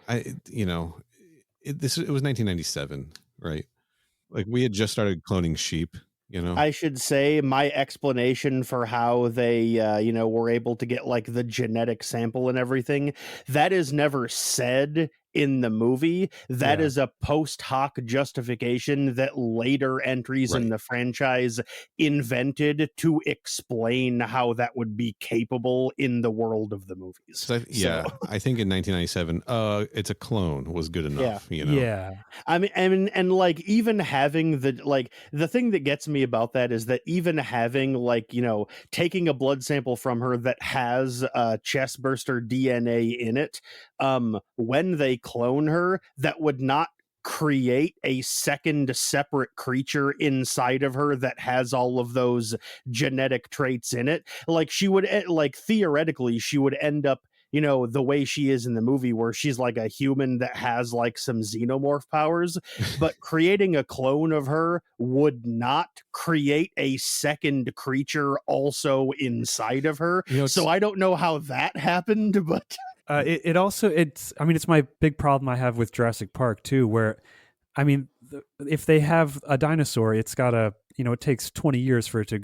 It was 1997, right? Like we had just started cloning sheep, I should say my explanation for how they, were able to get like the genetic sample and everything, that is never said in the movie. That is a post hoc justification that later entries in the franchise invented to explain how that would be capable in the world of the movies. I think in 1997, it's a clone was good enough. Yeah. I mean, and like even having the thing that gets me about that is that even having taking a blood sample from her that has chest burster DNA in it, when they clone her, that would not create a second separate creature inside of her that has all of those genetic traits in it. Like she would, theoretically, she would end up the way she is in the movie, where she's like a human that has like some xenomorph powers, but creating a clone of her would not create a second creature also inside of her. So I don't know how that happened, but it's my big problem I have with Jurassic Park too, where, if they have a dinosaur, it's gotta, it takes 20 years for it to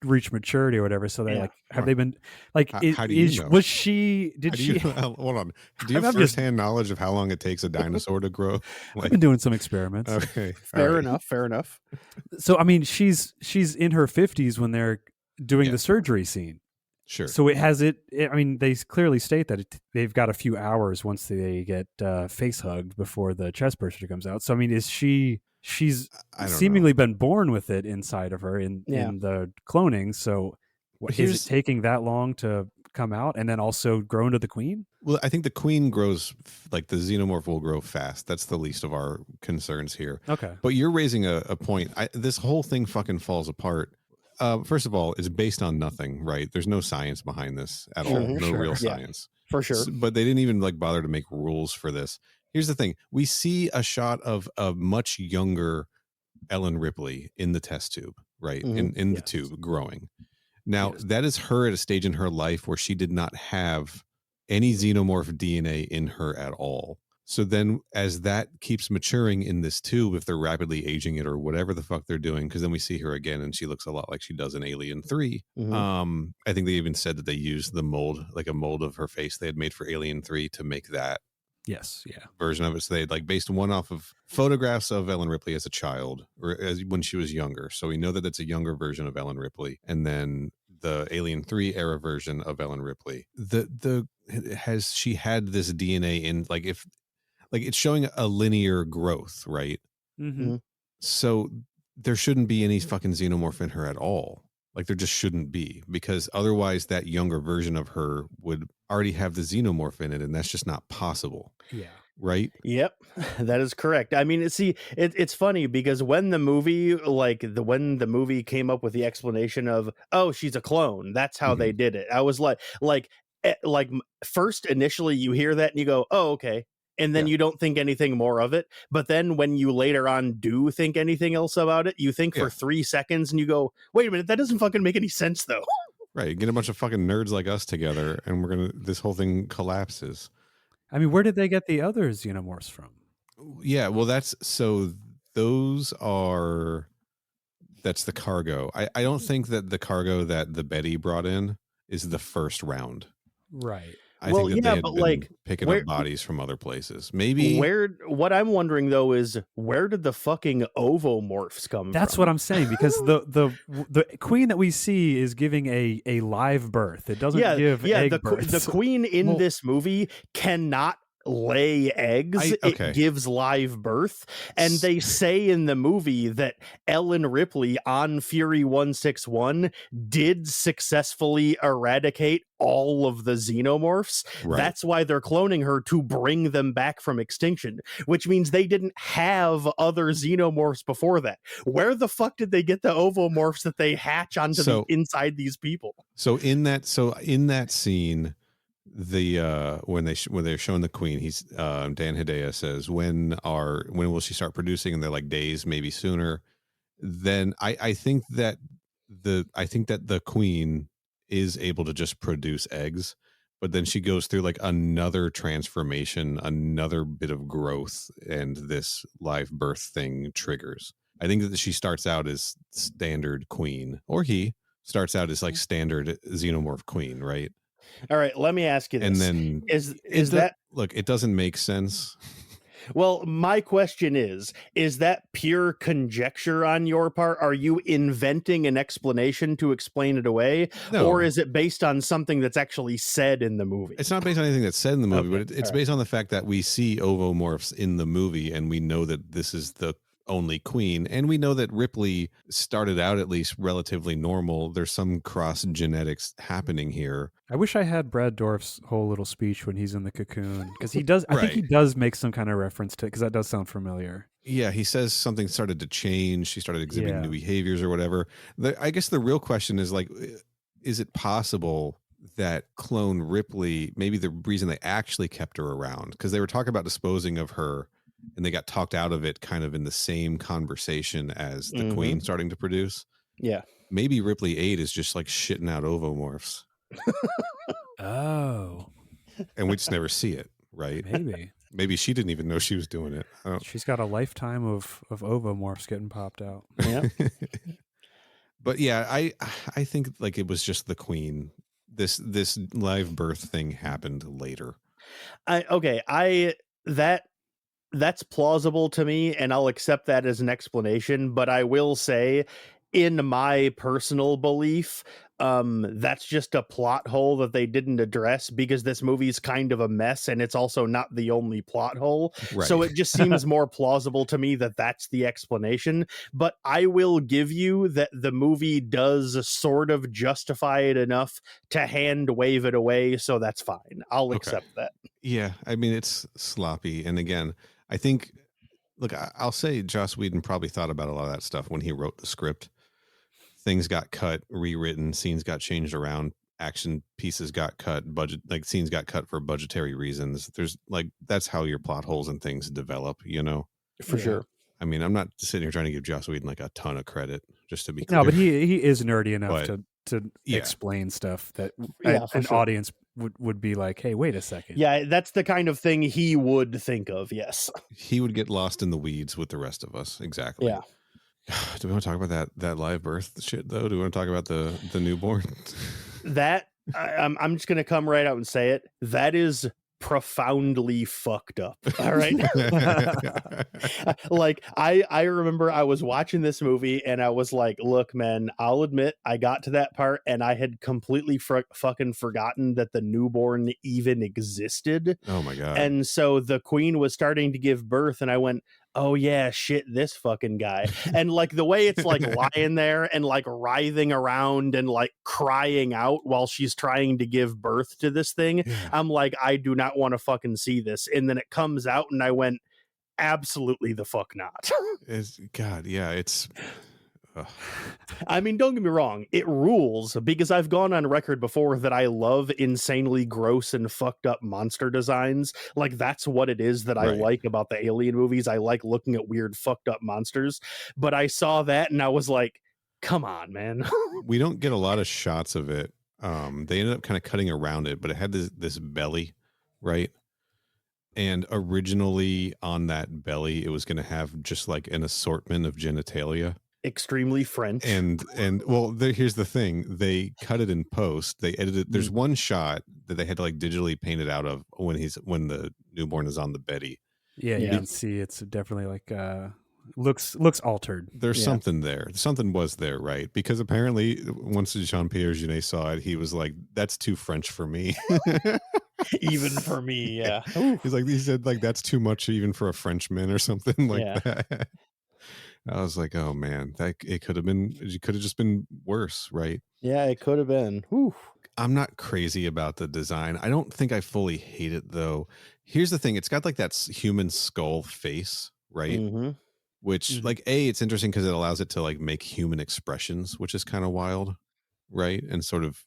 reach maturity or whatever. So they have they been like, how do you know? Was she, did she, hold on. Do you have firsthand knowledge of how long it takes a dinosaur to grow? I've been doing some experiments. Okay. Fair enough. So, she's in her 50s when they're doing the surgery scene. Sure. So they clearly state that they've got a few hours once they get face hugged before the chest burster comes out. So, is she's seemingly been born with it inside of her in the cloning. So is it taking that long to come out and then also grow into the queen? Well, I think the queen grows, like the xenomorph will grow fast. That's the least of our concerns here. Okay. But you're raising a point. This whole thing fucking falls apart. First of all, it's based on nothing, right? There's no science behind this at all. No real science. For sure. But they didn't even bother to make rules for this. Here's the thing. We see a shot of a much younger Ellen Ripley in the test tube, right? In the tube growing. Now, that is her at a stage in her life where she did not have any xenomorph DNA in her at all. So then as that keeps maturing in this tube, if they're rapidly aging it or whatever the fuck they're doing, because then we see her again and she looks a lot like she does in Alien 3. I think they even said that they used the mold, like a mold of her face they had made for Alien 3 to make that version of it. So they based one off of photographs of Ellen Ripley as a child or when she was younger. So we know that it's a younger version of Ellen Ripley. And then the Alien 3 era version of Ellen Ripley. Has she had this DNA in it's showing a linear growth, right? Mm-hmm. So there shouldn't be any fucking xenomorph in her at all. There just shouldn't be, because otherwise that younger version of her would already have the xenomorph in it, and that's just not possible. Yeah. Right? Yep, that is correct. It's funny because when the movie, when the movie came up with the explanation of, oh, she's a clone, that's how they did it. I was first initially you hear that and you go, oh, okay. And then you don't think anything more of it. But then when you later on do think anything else about it, you think for 3 seconds and you go, wait a minute, that doesn't fucking make any sense though. Right. Get a bunch of fucking nerds like us together and this whole thing collapses. Where did they get the other xenomorphs from? Yeah, well, that's the cargo. I don't think that the cargo that the Betty brought in is the first round. Right. I think that they had been picking up bodies from other places. Maybe what I'm wondering though is where did the fucking ovomorphs come from? That's what I'm saying, because the queen that we see is giving a live birth. It doesn't give egg births. The queen in this movie cannot lay eggs. Okay. It gives live birth. And they say in the movie that Ellen Ripley on Fury 161 did successfully eradicate all of the xenomorphs. Right. That's why they're cloning her, to bring them back from extinction, which means they didn't have other xenomorphs before that. Where the fuck did they get the ovomorphs that they hatch onto inside these people? So in that scene, the when they're showing the queen, he's Dan Hedaya says, when will she start producing? And they're like, days, maybe sooner. Then I think that the queen is able to just produce eggs, but then she goes through like another transformation, another bit of growth, and this live birth thing triggers. I think that she starts out as standard queen, or he starts out as like standard xenomorph queen, right? All right, let me ask you this. And then is that look, it doesn't make sense. Well, my question is that pure conjecture on your part? Are you inventing an explanation to explain it away? No. Or is it based on something that's actually said in the movie? It's not based on anything that's said in the movie, Okay, but it's based on the fact that we see ovomorphs in the movie, and we know that this is the only queen, and we know that Ripley started out at least relatively normal. There's some cross genetics happening here. I wish I had Brad Dourif's whole little speech when he's in the cocoon, because he does. Right. I think he does make some kind of reference to it, because that does sound familiar. Yeah, he says something started to change. She started exhibiting new behaviors or whatever. I guess the real question is like, is it possible that clone Ripley, maybe the reason they actually kept her around, because they were talking about disposing of her, and they got talked out of it kind of in the same conversation as the queen starting to produce. Yeah. Maybe Ripley 8 is just like shitting out ovomorphs. Oh. And we just never see it, right? Maybe she didn't even know she was doing it. She's got a lifetime of ovomorphs getting popped out. Yeah. But yeah, I think like it was just the queen. This live birth thing happened later. That's plausible to me, and I'll accept that as an explanation, but I will say, in my personal belief, that's just a plot hole that they didn't address, because this movie's kind of a mess, and it's also not the only plot hole. Right. So it just seems more plausible to me that that's the explanation. But I will give you that the movie does sort of justify it enough to hand wave it away, so that's fine. I'll accept that. Yeah, I mean, it's sloppy. And again, I think, look, I'll say Joss Whedon probably thought about a lot of that stuff when he wrote the script. Things got cut, rewritten, scenes got changed around, action pieces got cut, scenes got cut for budgetary reasons. There's like, that's how your plot holes and things develop, you know? For sure. I mean, I'm not sitting here trying to give Joss Whedon like a ton of credit, just to be clear. No, but he is nerdy enough to explain stuff that an audience would be like, hey, wait a second. Yeah, that's the kind of thing he would think of, yes. He would get lost in the weeds with the rest of us, exactly. Yeah. Do we want to talk about that live birth shit, though? Do we want to talk about the newborn? That, I'm just going to come right out and say it. That is profoundly fucked up. All right. Like I remember I was watching this movie and I was like, look, man, I'll admit I got to that part and I had completely fucking forgotten that the newborn even existed. Oh my God. And so the queen was starting to give birth and I went, oh yeah, shit, this fucking guy. And like the way it's like lying there and like writhing around and like crying out while she's trying to give birth to this thing. Yeah. I'm like, I do not want to fucking see this. And then it comes out and I went, absolutely the fuck not. It's I mean, don't get me wrong, it rules, because I've gone on record before that I love insanely gross and fucked up monster designs. Like, that's what it is that I like about the Alien movies. I like looking at weird fucked up monsters. But I saw that and I was like, come on, man. We don't get a lot of shots of it. They ended up kind of cutting around it, but it had this belly, right? And originally on that belly, it was going to have just like an assortment of genitalia. Extremely French. And well, here's the thing. They cut it in post. They edited. There's one shot that they had to like digitally paint it out of when the newborn is on the Betty. Yeah, you can see it's definitely like looks altered. There's something there. Something was there, right? Because apparently once Jean-Pierre Jeunet saw it, he was like, that's too French for me. Even for me, yeah. He's like, he said like that's too much even for a Frenchman or something like Yeah. that. I was like, oh man, it could have just been worse, right? Yeah, it could have been. Whew. I'm not crazy about the design. I don't think I fully hate it though. Here's the thing: it's got like that human skull face, right? Mm-hmm. Which, like, it's interesting because it allows it to like make human expressions, which is kind of wild, right? And sort of,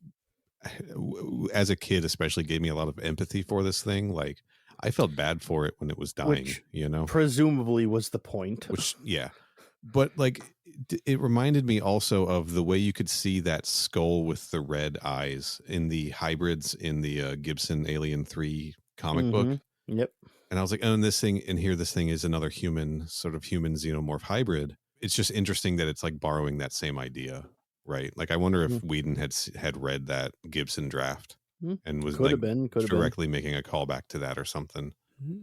as a kid, especially, gave me a lot of empathy for this thing. Like, I felt bad for it when it was dying, Which you know. presumably was the point. Which, yeah. But like it reminded me also of the way you could see that skull with the red eyes in the hybrids in the Gibson Alien 3 comic book. Yep. And I was like, oh, and this thing is another human xenomorph hybrid. It's just interesting that it's like borrowing that same idea, right? Like I wonder if Whedon had read that Gibson draft and was directly making a callback to that or something.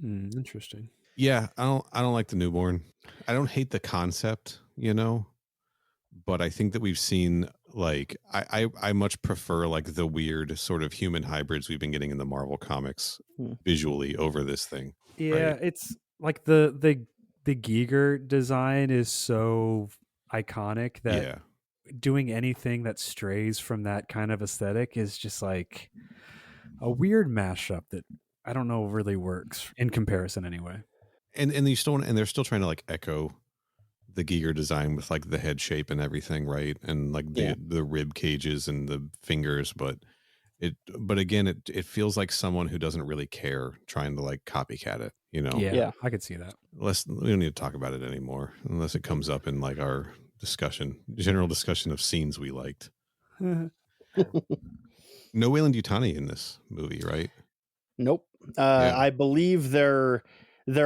Interesting. Yeah, I don't like the newborn. I don't hate the concept, you know, but I think that we've seen like I much prefer like the weird sort of human hybrids we've been getting in the Marvel comics visually over this thing. Yeah, right? It's like the Giger design is so iconic that doing anything that strays from that kind of aesthetic is just like a weird mashup that I don't know really works in comparison anyway. And they're still trying to like echo the Giger design with like the head shape and everything, right? And like the rib cages and the fingers, but again it feels like someone who doesn't really care trying to like copycat it, you know? Yeah. I could see that. We don't need to talk about it anymore unless it comes up in like our general discussion of scenes we liked. No Weyland-Yutani in this movie, right? Nope. I believe they're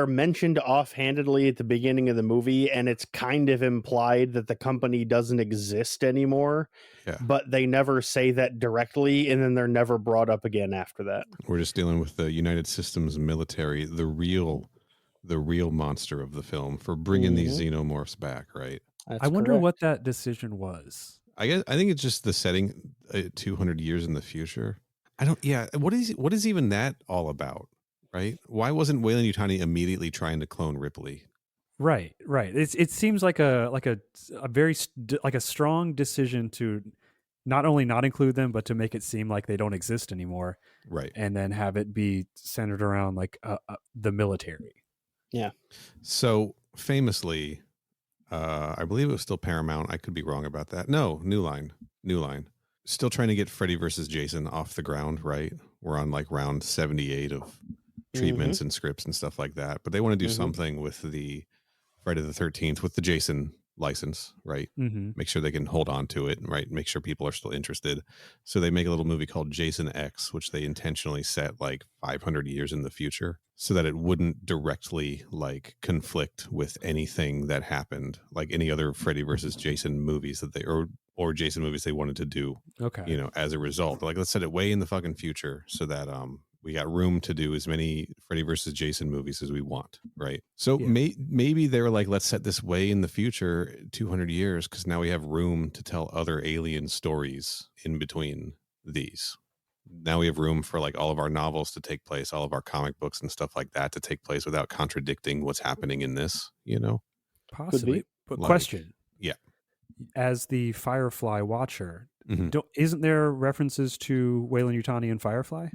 mentioned offhandedly at the beginning of the movie, and it's kind of implied that the company doesn't exist anymore. Yeah. But they never say that directly, and then they're never brought up again after that. We're just dealing with the United Systems military, the real monster of the film, for bringing these xenomorphs back, right? I wonder what that decision was. I think it's just the setting 200 years in the future. What is even that all about? Right? Why wasn't Weyland-Yutani immediately trying to clone Ripley? Right. It seems like a very like a strong decision to not only not include them, but to make it seem like they don't exist anymore. Right. And then have it be centered around like the military. Yeah. So famously, I believe it was still Paramount. I could be wrong about that. No, New Line. Still trying to get Freddy versus Jason off the ground. Right. We're on like round 78 of treatments and scripts and stuff like that, but they want to do something with the Friday the 13th with the Jason license, right? Make sure they can hold on to it, right? Make sure people are still interested. So they make a little movie called Jason X, which they intentionally set like 500 years in the future so that it wouldn't directly like conflict with anything that happened, like any other Freddy versus Jason movies that they or Jason movies they wanted to do. Okay, you know, as a result, like let's set it way in the fucking future so that we got room to do as many Freddy versus Jason movies as we want, right? So maybe they were like, let's set this way in the future, 200 years, because now we have room to tell other alien stories in between these. Now we have room for like all of our novels to take place, all of our comic books and stuff like that to take place without contradicting what's happening in this, you know? Possibly. But like, question. Yeah. As the Firefly watcher, isn't there references to Weyland-Yutani and Firefly?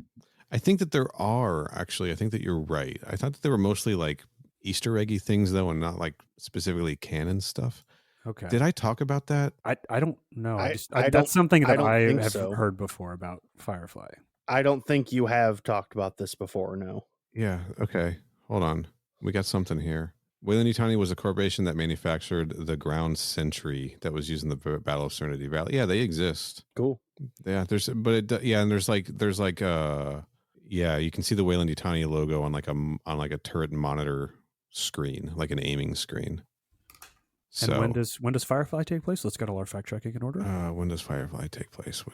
I think that there are, actually. I think that you're right. I thought that they were mostly like Easter eggy things, though, and not like specifically canon stuff. Okay. Did I talk about that? I don't know. That's something that I have heard before about Firefly. I don't think you have talked about this before, no. Yeah, okay. Hold on. We got something here. Weyland-Yutani was a corporation that manufactured the ground sentry that was used in the Battle of Serenity Valley. Yeah, they exist. Cool. Yeah, you can see the Weyland-Yutani logo on like a turret monitor screen, like an aiming screen. So, and when does Firefly take place? Let's get all our fact checking in order. When does Firefly take place?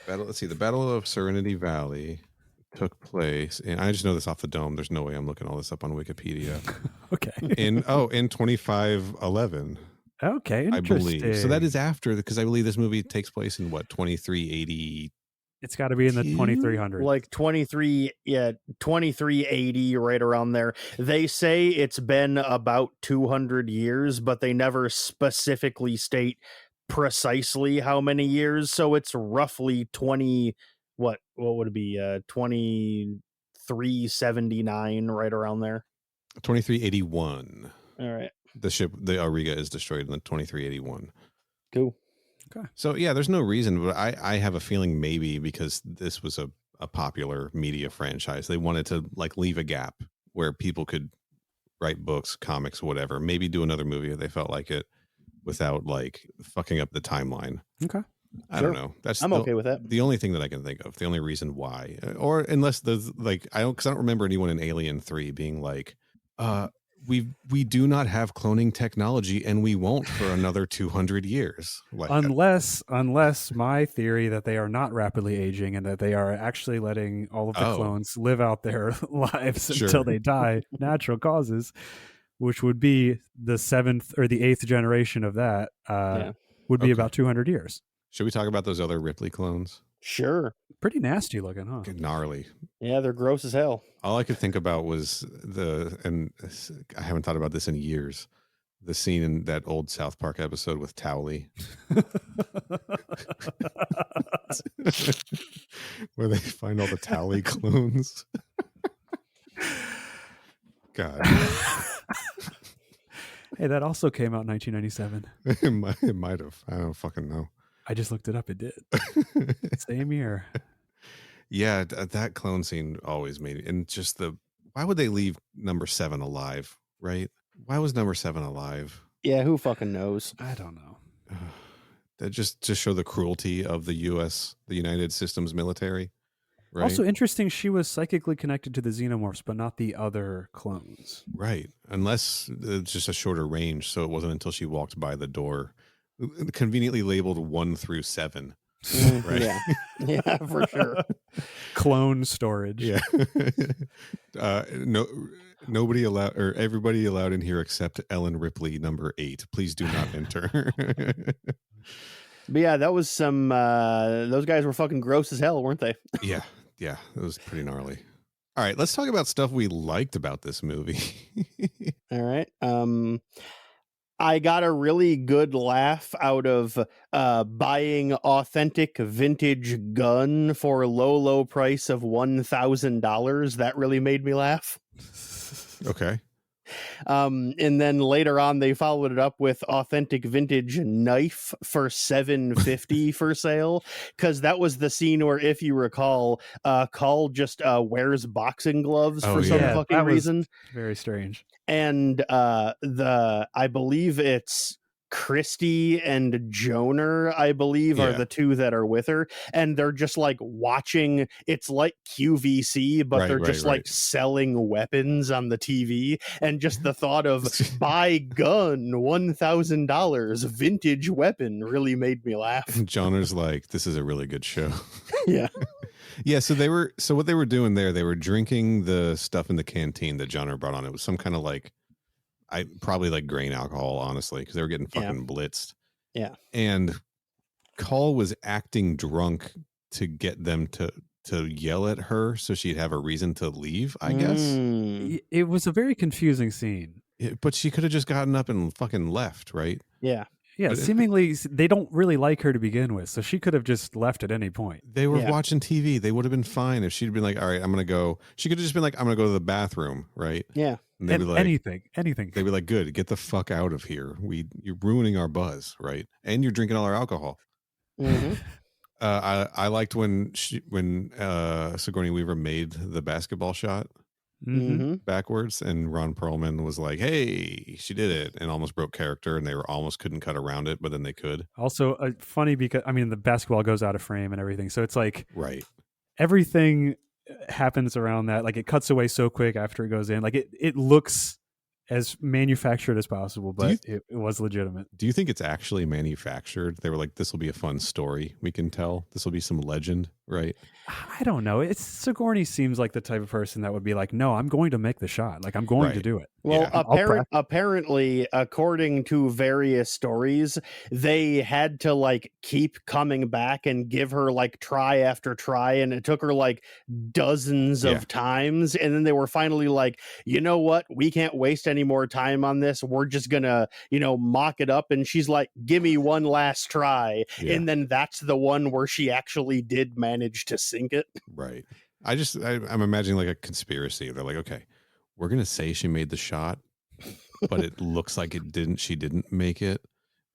Let's see. The Battle of Serenity Valley took place, and I just know this off the dome. There's no way I'm looking all this up on Wikipedia. Okay. in 2511. Okay, interesting. I believe so. That is after, because I believe this movie takes place in what 2380. It's got to be in the 2300. Like 2380, right around there. They say it's been about 200 years, but they never specifically state precisely how many years. So it's roughly 20. What would it be? 2379, right around there. 2381. All right. The ship, the Auriga, is destroyed in the 2381. Cool. Okay. So yeah, there's no reason, but I have a feeling maybe because this was a popular media franchise, they wanted to like leave a gap where people could write books, comics, whatever, maybe do another movie if they felt like it without like fucking up the timeline. Okay. I don't know. I'm okay with that. The only thing that I can think of, the only reason why, or unless there's like, because I don't remember anyone in Alien 3 being like, we do not have cloning technology and we won't for another 200 years. Like, unless my theory that they are not rapidly aging and that they are actually letting all of the clones live out their lives until they die, natural causes, which would be the 7th or the 8th generation of that, would be about 200 years. Should we talk about those other Ripley clones? Sure. Pretty nasty looking, huh? Gnarly. Yeah, they're gross as hell. All I could think about was and I haven't thought about this in years, the scene in that old South Park episode with Thole. Where they find all the Thole clones. God. Hey, that also came out in 1997. It might have. I don't fucking know. I just looked it up. It did. Same year. Yeah, that clone scene always made it. And just why would they leave number 7 alive, right? Why was number 7 alive? Yeah, who fucking knows? I don't know. That just to show the cruelty of the United Systems military. Right? Also interesting, she was psychically connected to the Xenomorphs, but not the other clones. Right. Unless it's just a shorter range. So it wasn't until she walked by the door, conveniently labeled 1 through 7. Right. Yeah, for sure. Clone storage. Yeah. Nobody allowed, or everybody allowed in here except Ellen Ripley, number 8. Please do not enter. But yeah, that was some. Those guys were fucking gross as hell, weren't they? Yeah, it was pretty gnarly. All right, let's talk about stuff we liked about this movie. All right. I got a really good laugh out of buying authentic vintage gun for a low price of $1,000. That really made me laugh. Okay. And then later on, they followed it up with authentic vintage knife for $750 for sale. Because that was the scene where, if you recall, Call just wears boxing gloves for some fucking reason. Very strange. And I believe it's Christy and Joner, I believe, are the two that are with her, and they're just like watching. It's like QVC, but they're just like selling weapons on the TV, and just the thought of buy gun $1,000 vintage weapon really made me laugh. Joner's like, this is a really good show. Yeah. Yeah, so what they were doing there, they were drinking the stuff in the canteen that Joner brought on. It was some kind of like, probably like grain alcohol, honestly, because they were getting fucking blitzed. Yeah. And Call was acting drunk to get them to yell at her so she'd have a reason to leave, I guess. It was a very confusing scene. But she could have just gotten up and fucking left, right? Yeah. Yeah, seemingly they don't really like her to begin with, so she could have just left at any point. They were watching TV. They would have been fine if she'd been like, all right, I'm going to go. She could have just been like, I'm going to go to the bathroom, right? Yeah. And they'd be like, anything. They'd be like, good, get the fuck out of here. You're ruining our buzz, right? And you're drinking all our alcohol. Mm-hmm. I liked when Sigourney Weaver made the basketball shot. Mm-hmm. Backwards, and Ron Perlman was like, hey, she did it, and almost broke character, and they almost couldn't cut around it, but then they could. Also funny because the basketball goes out of frame and everything, so it's like everything happens around that, like it cuts away so quick after it goes in, like it looks as manufactured as possible, but it was legitimate. Do you think it's actually manufactured? They were like, this will be a fun story we can tell. This will be some legend, right? I don't know. Sigourney seems like the type of person that would be like, no, I'm going to make the shot. Like, I'm going to do it. Well, apparently, according to various stories, they had to like keep coming back and give her like try after try, and it took her like dozens of times, and then they were finally like, you know what, we can't waste any more time on this. We're just gonna, mock it up. And she's like, give me one last try, and then that's the one where she actually did manage to sink it. Right. I'm imagining like a conspiracy. They're like, okay, we're going to say she made the shot, but it looks like she didn't make it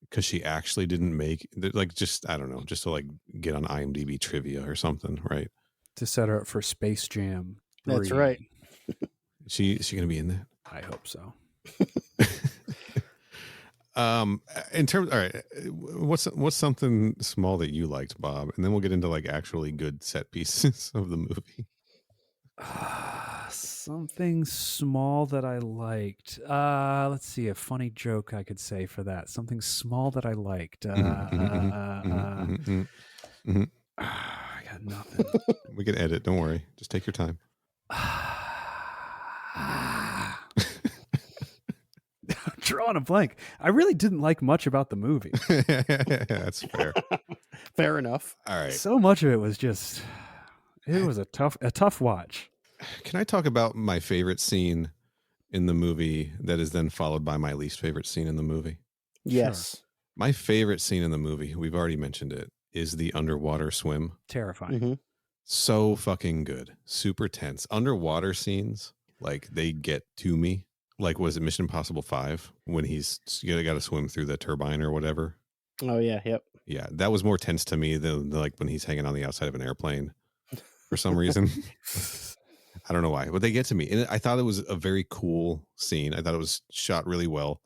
because she actually didn't make like, I don't know, just to like get on IMDb trivia or something, right? To set her up for Space Jam 3. That's right. She going to be in that? I hope so. In terms, all right, what's something small that you liked, Bob? And then we'll get into like actually good set pieces of the movie. Something small that I liked. Let's see, a funny joke I could say for that. Something small that I liked. I got nothing. We can edit. Don't worry. Just take your time. I'm drawing a blank. I really didn't like much about the movie. That's fair. Fair enough. All right. So much of it was just, it was a tough watch. Can I talk about my favorite scene in the movie that is then followed by my least favorite scene in the movie? Yes. Sure. My favorite scene in the movie, we've already mentioned it, is the underwater swim. Terrifying. Mm-hmm. So fucking good. Super tense. Underwater scenes, like they get to me. Like, was it Mission Impossible 5 when he's got to swim through the turbine or whatever? Oh, yeah. Yep. Yeah, that was more tense to me than like when he's hanging on the outside of an airplane for some reason. I don't know why, but they get to me. And I thought it was a very cool scene. I thought it was shot really well.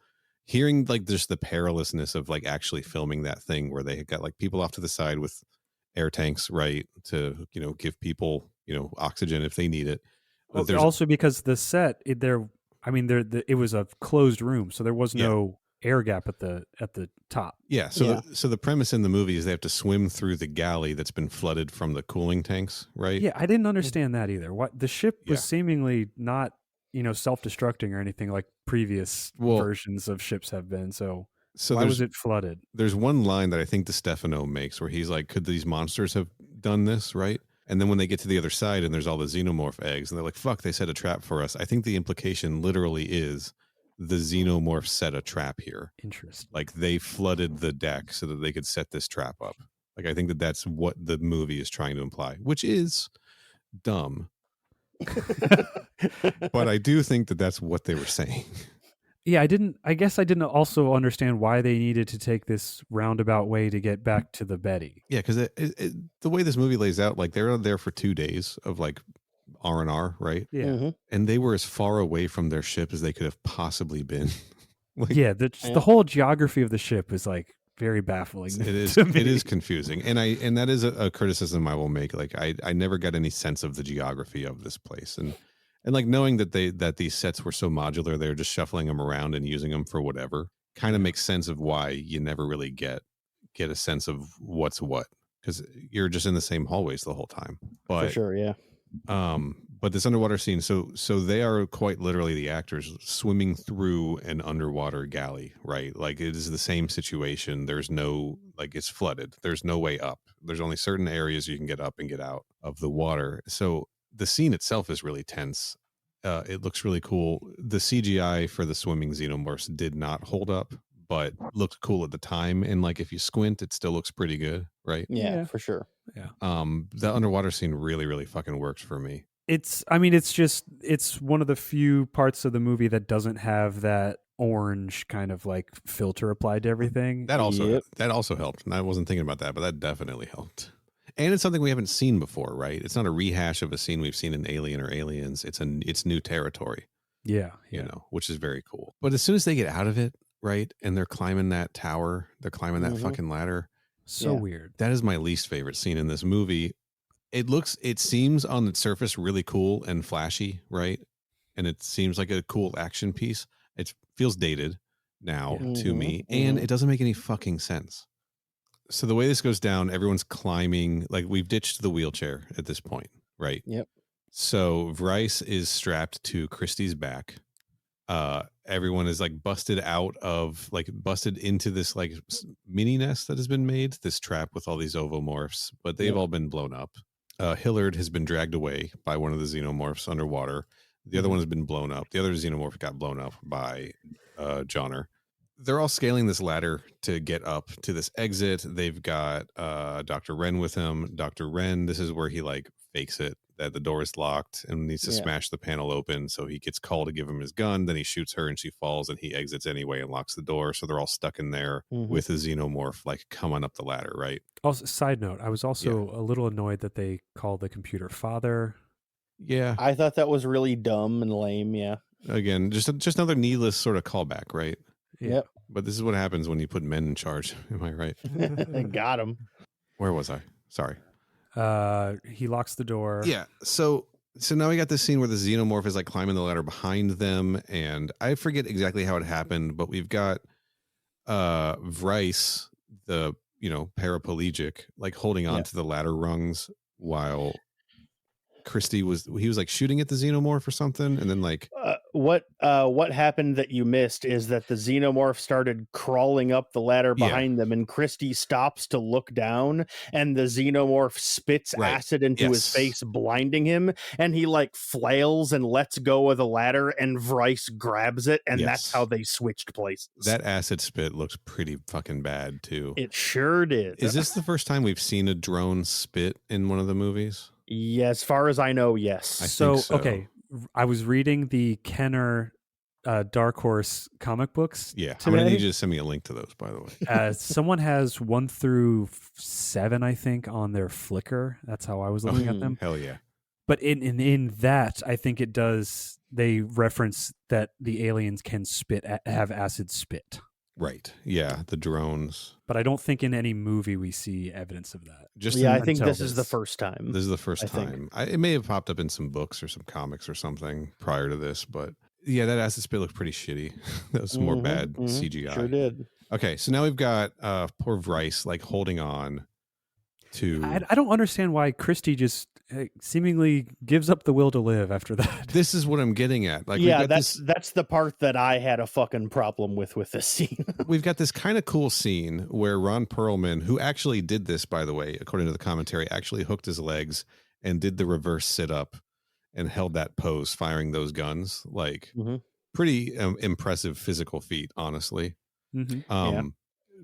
Hearing like just the perilousness of like actually filming that thing where they got like people off to the side with air tanks, right, to, give people, oxygen if they need it. Well, also because the set, it was a closed room, so there was no air gap at the top. Yeah. So the premise in the movie is they have to swim through the galley that's been flooded from the cooling tanks, right? Yeah, I didn't understand that either. What the ship was seemingly not, self-destructing or anything like previous versions of ships have been. So why was it flooded? There's one line that I think DeStefano makes where he's like, "Could these monsters have done this?" Right? And then when they get to the other side and there's all the xenomorph eggs, and they're like, "Fuck, they set a trap for us." I think the implication literally is the xenomorph set a trap here. Interesting. Like they flooded the deck so that they could set this trap up. Like I think that's what the movie is trying to imply, which is dumb. But I do think that that's what they were saying. Yeah, I guess I didn't also understand why they needed to take this roundabout way to get back to the Betty. Yeah, because the way this movie lays out, like they're there for 2 days of like R&R, right? Yeah. Mm-hmm. And they were as far away from their ship as they could have possibly been. The whole geography of the ship is like very baffling. It is confusing. And that is a criticism I will make. Like I never got any sense of the geography of this place. And like knowing that these sets were so modular, they're just shuffling them around and using them for whatever kind of makes sense of why you never really get a sense of what's what, because you're just in the same hallways the whole time. But for sure, yeah. But this underwater scene, so they are quite literally the actors swimming through an underwater galley, right? Like it is the same situation. There's no, like it's flooded. There's no way up. There's only certain areas you can get up and get out of the water. So the scene itself is really tense. It looks really cool. The CGI for the swimming xenomorphs did not hold up, but looked cool at the time. And like if you squint, it still looks pretty good, right? Yeah, for sure. Yeah. The underwater scene really, really fucking works for me. It's one of the few parts of the movie that doesn't have that orange kind of like filter applied to everything. That also helped. And I wasn't thinking about that, but that definitely helped. And it's something we haven't seen before, right? It's not a rehash of a scene we've seen in Alien or Aliens. It's new territory. Yeah. Which is very cool. But as soon as they get out of it, right, and they're climbing that tower, they're climbing that fucking ladder. So weird. That is my least favorite scene in this movie. It seems on the surface really cool and flashy, right? And it seems like a cool action piece. It feels dated now to me, Mm-hmm. and it doesn't make any fucking sense. So the way this goes down, everyone's climbing, like we've ditched the wheelchair at this point, right? Yep. So Bryce is strapped to Christie's back. Everyone is like busted into this like mini nest that has been made, this trap with all these ovomorphs, but they've all been blown up. Hillard has been dragged away by one of the xenomorphs underwater. The other one has been blown up. The other xenomorph got blown up by Johnner. They're all scaling this ladder to get up to this exit. They've got Dr. Wren with him. Dr. Wren, this is where he like fakes it that the door is locked and needs to smash the panel open. So he gets called to give him his gun. Then he shoots her and she falls and he exits anyway and locks the door. So they're all stuck in there with a xenomorph like coming up the ladder, right? Also, side note, I was also a little annoyed that they called the computer father. Yeah. I thought that was really dumb and lame. Yeah. Again, just another needless sort of callback, right? Yep. But this is what happens when you put men in charge. Am I right? Got him. Where was I? Sorry. He locks the door. Yeah. So now we got this scene where the xenomorph is like climbing the ladder behind them, and I forget exactly how it happened, but we've got Bryce, the paraplegic, like holding on to the ladder rungs while Christy was like shooting at the xenomorph or something, and then like what happened that you missed is that the xenomorph started crawling up the ladder behind them, and Christy stops to look down, and the xenomorph spits acid into his face, blinding him, and he like flails and lets go of the ladder, and Bryce grabs it, and that's how they switched places. That acid spit looks pretty fucking bad too. It sure did. Is this the first time we've seen a drone spit in one of the movies? Yeah, as far as I know, yes. So. Okay, I was reading the Kenner Dark Horse comic books. Yeah, today. I'm gonna need you to send me a link to those, by the way. Someone has 1 through 7, I think, on their Flickr. That's how I was looking at them. Hell yeah! But in that, I think it does. They reference that the aliens can have acid spit. Right. Yeah, the drones. But I don't think in any movie we see evidence of that. I think this is the first time. This is the first time. It may have popped up in some books or some comics or something prior to this, but yeah, that acid spit looked pretty shitty. That was some more bad CGI. Sure did. Okay, so now we've got poor Bryce like holding on to. I don't understand why Christy just seemingly gives up the will to live after that. This is what I'm getting at. Like, yeah, that's the part that I had a fucking problem with this scene. We've got this kind of cool scene where Ron Perlman, who actually did this, by the way, according to the commentary, actually hooked his legs and did the reverse sit up and held that pose, firing those guns. Like, pretty impressive physical feat, honestly.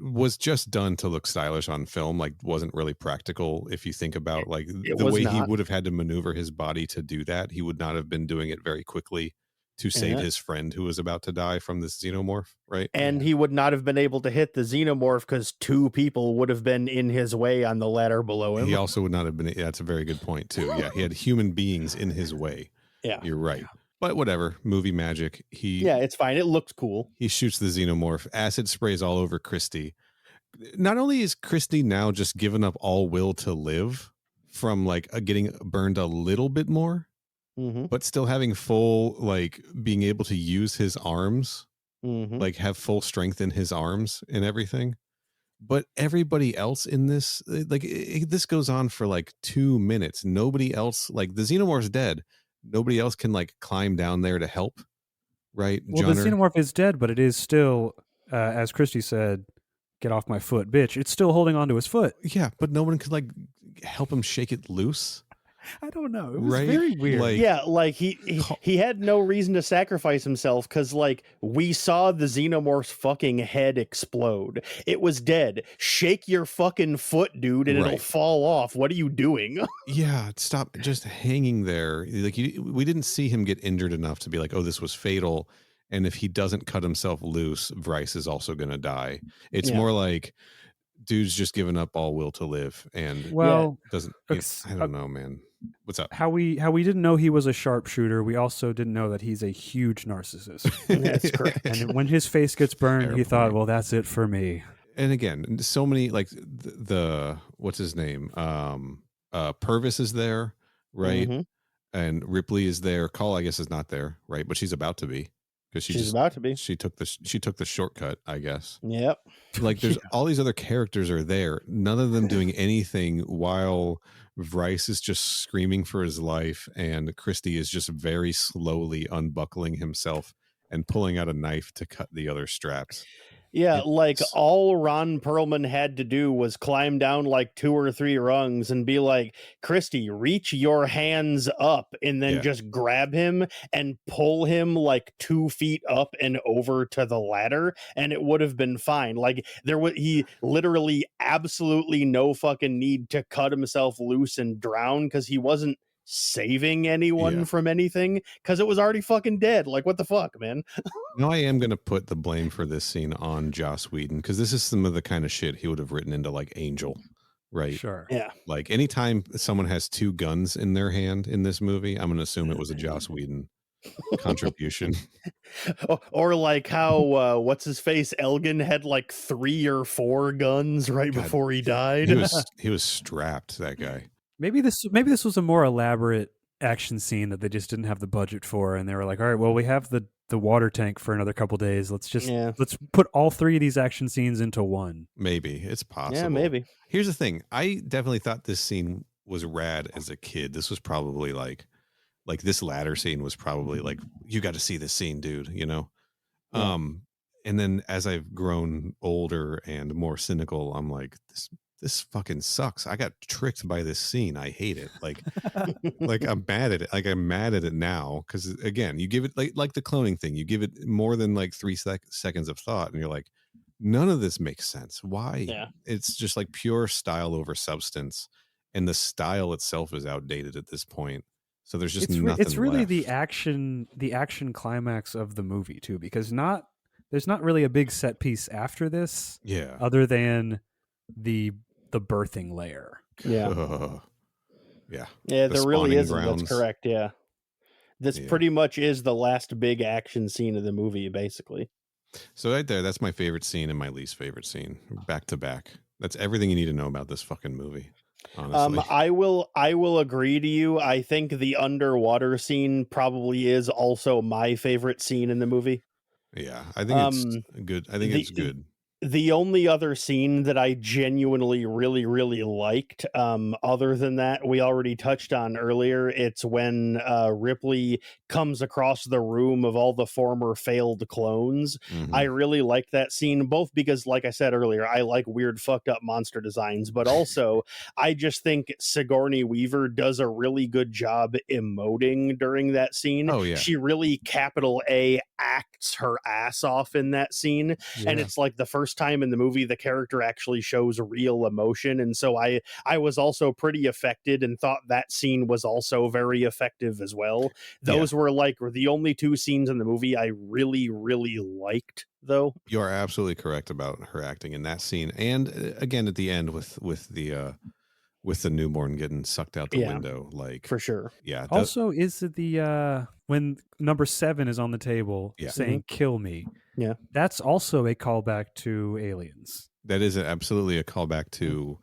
Was just done to look stylish on film, like wasn't really practical. If you think about like the way he would have had to maneuver his body to do that, he would not have been doing it very quickly to save his friend who was about to die from this xenomorph, right? And he would not have been able to hit the xenomorph because 2 people would have been in his way on the ladder below him. He also would not have been. Yeah, that's a very good point too. Yeah, he had human beings in his way. Yeah, you're right. But whatever, movie magic. It's fine. It looked cool. He shoots the xenomorph. Acid sprays all over Christy. Not only is Christy now just given up all will to live from like getting burned a little bit more, but still having full, like being able to use his arms, like have full strength in his arms and everything. But everybody else in this, like this goes on for like 2 minutes. Nobody else, like the xenomorph's dead. Nobody else can like climb down there to help, right? Well, the xenomorph is dead, but it is still, as Christy said, "Get off my foot, bitch." It's still holding onto his foot. Yeah, but no one could like help him shake it loose. I don't know. It was very weird. Like he had no reason to sacrifice himself because like we saw the xenomorph's fucking head explode. It was dead. Shake your fucking foot, dude, and it'll fall off. What are you doing? Yeah, stop just hanging there. Like we didn't see him get injured enough to be like, oh, this was fatal. And if he doesn't cut himself loose, Bryce is also going to die. It's more like dude's just given up all will to live and doesn't. I don't know, man. What's up? How we didn't know he was a sharpshooter. We also didn't know that he's a huge narcissist. That's correct. And when his face gets burned, he thought, well, that's it for me. And again, so many like the what's his name? Purvis is there, right? And Ripley is there. Call, I guess, is not there, right? But she's about to be. because She's about to be. she took the shortcut, I guess. Yep. Like there's all these other characters are there, none of them doing anything, while Bryce is just screaming for his life, and Christy is just very slowly unbuckling himself and pulling out a knife to cut the other straps. Yeah, like all Ron Perlman had to do was climb down like 2 or 3 rungs and be like, Christy, reach your hands up, and then just grab him and pull him like 2 feet up and over to the ladder, and it would have been fine. Like he literally absolutely no fucking need to cut himself loose and drown, because he wasn't saving anyone from anything, because it was already fucking dead. Like, what the fuck, man? No, I am going to put the blame for this scene on Joss Whedon, because this is some of the kind of shit he would have written into like Angel, right? Sure. Yeah. Like anytime someone has 2 guns in their hand in this movie, I'm going to assume it was a Joss Whedon contribution. Or like how what's his face Elgin had like 3 or 4 guns right before he died. He was strapped, that guy. Maybe this was a more elaborate action scene that they just didn't have the budget for, and they were like, all right, well, we have the water tank for another couple days. Let's put all 3 of these action scenes into one. Maybe it's possible. Yeah, maybe. Here's the thing. I definitely thought this scene was rad as a kid. This was probably like this ladder scene was probably like, you got to see this scene, dude, you know? Yeah. And then as I've grown older and more cynical, I'm like, this fucking sucks. I got tricked by this scene. I hate it. Like, like I'm mad at it. Like I'm mad at it now. Cause again, you give it like the cloning thing, you give it more than like 3 seconds of thought, and you're like, none of this makes sense. Why? Yeah. It's just like pure style over substance. And the style itself is outdated at this point. So there's just nothing It's really left. the action climax of the movie too, because there's not really a big set piece after this. Yeah. Other than the birthing layer. Yeah. Yeah. Yeah, there really isn't. Grounds. That's correct. Yeah. This pretty much is the last big action scene of the movie, basically. So right there, that's my favorite scene and my least favorite scene, back to back. That's everything you need to know about this fucking movie. Honestly. I will agree to you. I think the underwater scene probably is also my favorite scene in the movie. Yeah, I think it's good. I think it's good. The only other scene that I genuinely really, really liked, other than that, we already touched on earlier. It's when Ripley comes across the room of all the former failed clones. Mm-hmm. I really liked that scene, both because, like I said earlier, I like weird, fucked up monster designs, but also I just think Sigourney Weaver does a really good job emoting during that scene. Oh, yeah. She really, capital A, acts her ass off in that scene. Yeah. And it's like the first time in the movie the character actually shows real emotion, and so I was also pretty affected and thought that scene was also very effective as well. Those were like the only 2 scenes in the movie I really, really liked, though. You are absolutely correct about her acting in that scene, and again at the end with the newborn getting sucked out the window, like, for sure. Yeah. Also, is it the when number 7 is on the table saying "kill me"? Yeah, that's also a callback to Aliens. That is absolutely a callback to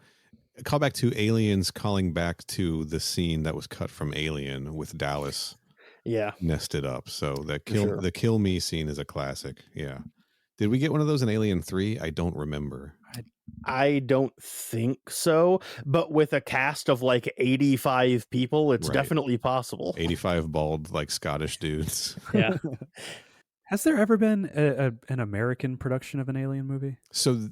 Aliens, calling back to the scene that was cut from Alien with Dallas. Yeah, nested up. So the kill me scene is a classic. Yeah. Did we get one of those in Alien 3? I don't remember. I don't think so, but with a cast of like 85 people, it's definitely possible. 85 bald, like Scottish dudes. Yeah. Has there ever been an American production of an Alien movie? So,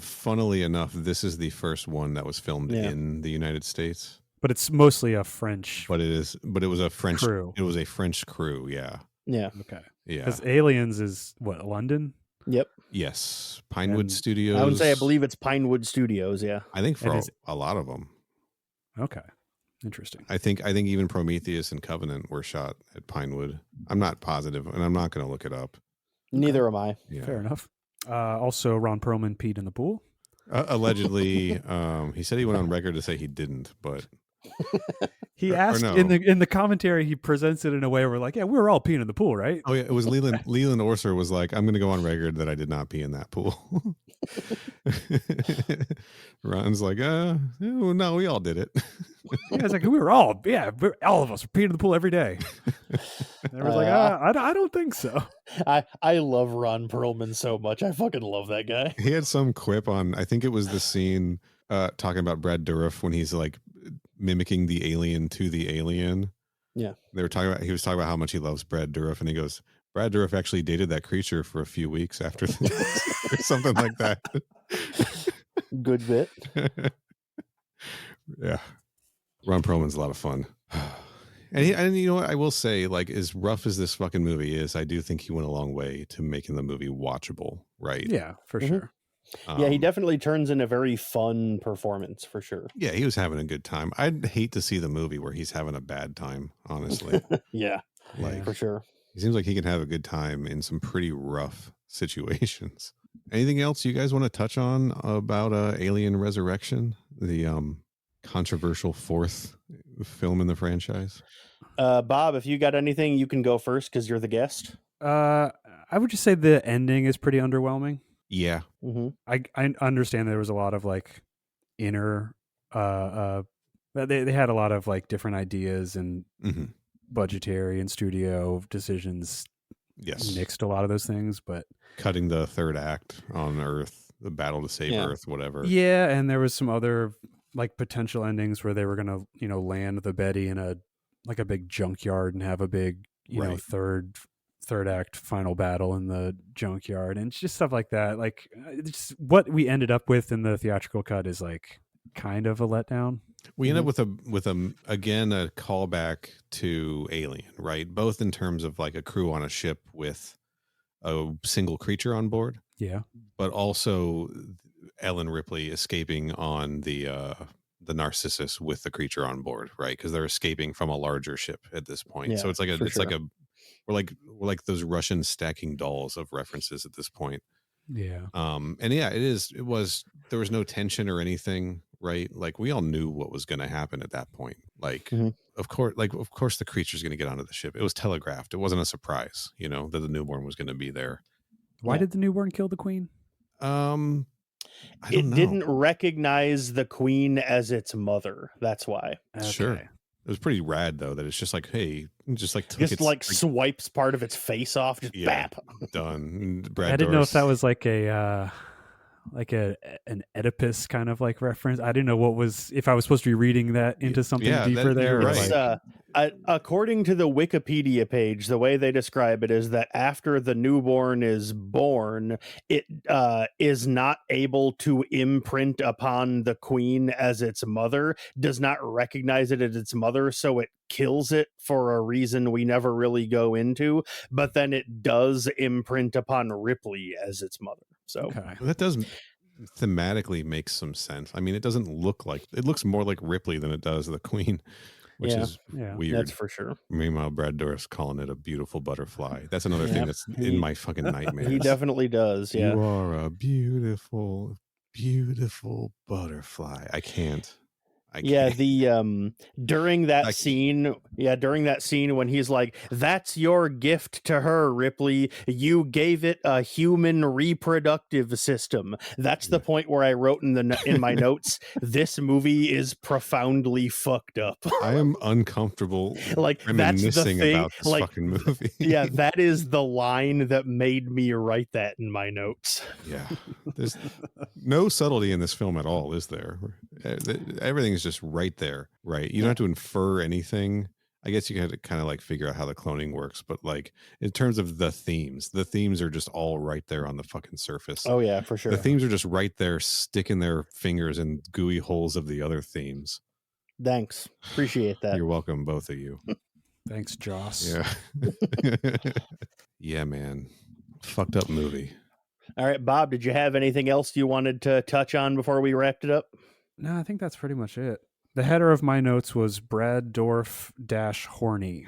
funnily enough, this is the first one that was filmed in the United States. But it's mostly a French. But it was a French crew. It was a French crew. Yeah. Yeah. Okay. Yeah. Because Aliens is what, London? Yep. Yes. Pinewood Studios. I would say I believe it's Pinewood Studios. Yeah. I think for a lot of them. Okay. Interesting. I think even Prometheus and Covenant were shot at Pinewood. I'm not positive, and I'm not going to look it up. Neither am I. Yeah. Fair enough. Also, Ron Perlman peed in the pool. Allegedly, he said he went on record to say he didn't, but he asked in the commentary. He presents it in a way where, like, yeah, we were all peeing in the pool, right? Oh yeah, it was Leland Orser was like, I'm going to go on record that I did not pee in that pool. Ron's like, no, we all did it. Yeah, it's like we were all of us were peeing in the pool every day. They was like, I don't think so. I love Ron Perlman so much. I fucking love that guy. He had some quip on, I think it was the scene talking about Brad Dourif when he's like mimicking the alien to the alien. Yeah. He was talking about how much he loves Brad Dourif, and he goes, Brad Dourif actually dated that creature for a few weeks after this, or something like that. Good bit. Yeah. Ron Perlman's a lot of fun. And you know what? I will say, like, as rough as this fucking movie is, I do think he went a long way to making the movie watchable, right? Yeah, for sure. Yeah, he definitely turns in a very fun performance, for sure. Yeah, he was having a good time. I'd hate to see the movie where he's having a bad time, honestly. Yeah, Like, for sure. He seems like he can have a good time in some pretty rough situations. Anything else you guys want to touch on about Alien Resurrection, the controversial fourth film in the franchise? Bob, if you got anything, you can go first because you're the guest. I would just say the ending is pretty underwhelming. Yeah. Mm-hmm. I understand there was a lot of like inner they had a lot of like different ideas and budgetary and studio decisions. Yes. Nixed a lot of those things, but cutting the third act on Earth, the battle to save Earth, whatever. Yeah, and there was some other like potential endings where they were gonna, land the Betty in a big junkyard and have a big, third act final battle in the junkyard, and it's just stuff like that. Like, it's what we ended up with in the theatrical cut is like kind of a letdown. We end up with a again a callback to Alien, right? Both in terms of like a crew on a ship with a single creature on board, but also Ellen Ripley escaping on the Narcissus with the creature on board, right? Because they're escaping from a larger ship at this point. Yeah, so it's like we're like those Russian stacking dolls of references at this point. Yeah. And yeah, there was no tension or anything, right? Like, we all knew what was going to happen at that point. Like, of course the creature's going to get onto the ship. It was telegraphed. It wasn't a surprise, that the newborn was going to be there. Why did the newborn kill the queen? I don't know. Didn't recognize the queen as its mother. That's why. Okay. Sure. It was pretty rad though that it's just like, hey, swipes part of its face off, just bap. Done. I didn't know if that was like an Oedipus kind of like reference. I didn't know if I was supposed to be reading that into something deeper there. Right. According to the Wikipedia page, the way they describe it is that after the newborn is born, it is not able to imprint upon the queen as its mother, does not recognize it as its mother, so it kills it for a reason we never really go into, but then it does imprint upon Ripley as its mother. So that does thematically make some sense. I mean, it looks more like Ripley than it does the queen, which is weird. That's for sure. Meanwhile, Brad Dourif's calling it a beautiful butterfly. That's another thing that's in my fucking nightmares. He definitely does. Yeah. You are a beautiful, beautiful butterfly. I can't. During that scene when he's like, that's your gift to her, Ripley, you gave it a human reproductive system. That's the point where I wrote in my notes, this movie is profoundly fucked up. I am uncomfortable reminiscing about this fucking movie. Yeah, that is the line that made me write that in my notes. Yeah, there's no subtlety in this film at all, is there? Everything is just right there, right? You don't have to infer anything. I guess you have to kind of like figure out how the cloning works, but like in terms of the themes are just all right there on the fucking surface. Oh yeah, for sure. The themes are just right there, sticking their fingers in gooey holes of the other themes. Thanks. Appreciate that. You're welcome, both of you. Thanks, Joss. Yeah. Yeah, man. Fucked up movie. All right, Bob, did you have anything else you wanted to touch on before we wrapped it up? No, I think that's pretty much it. The header of my notes was Brad Dourif - horny.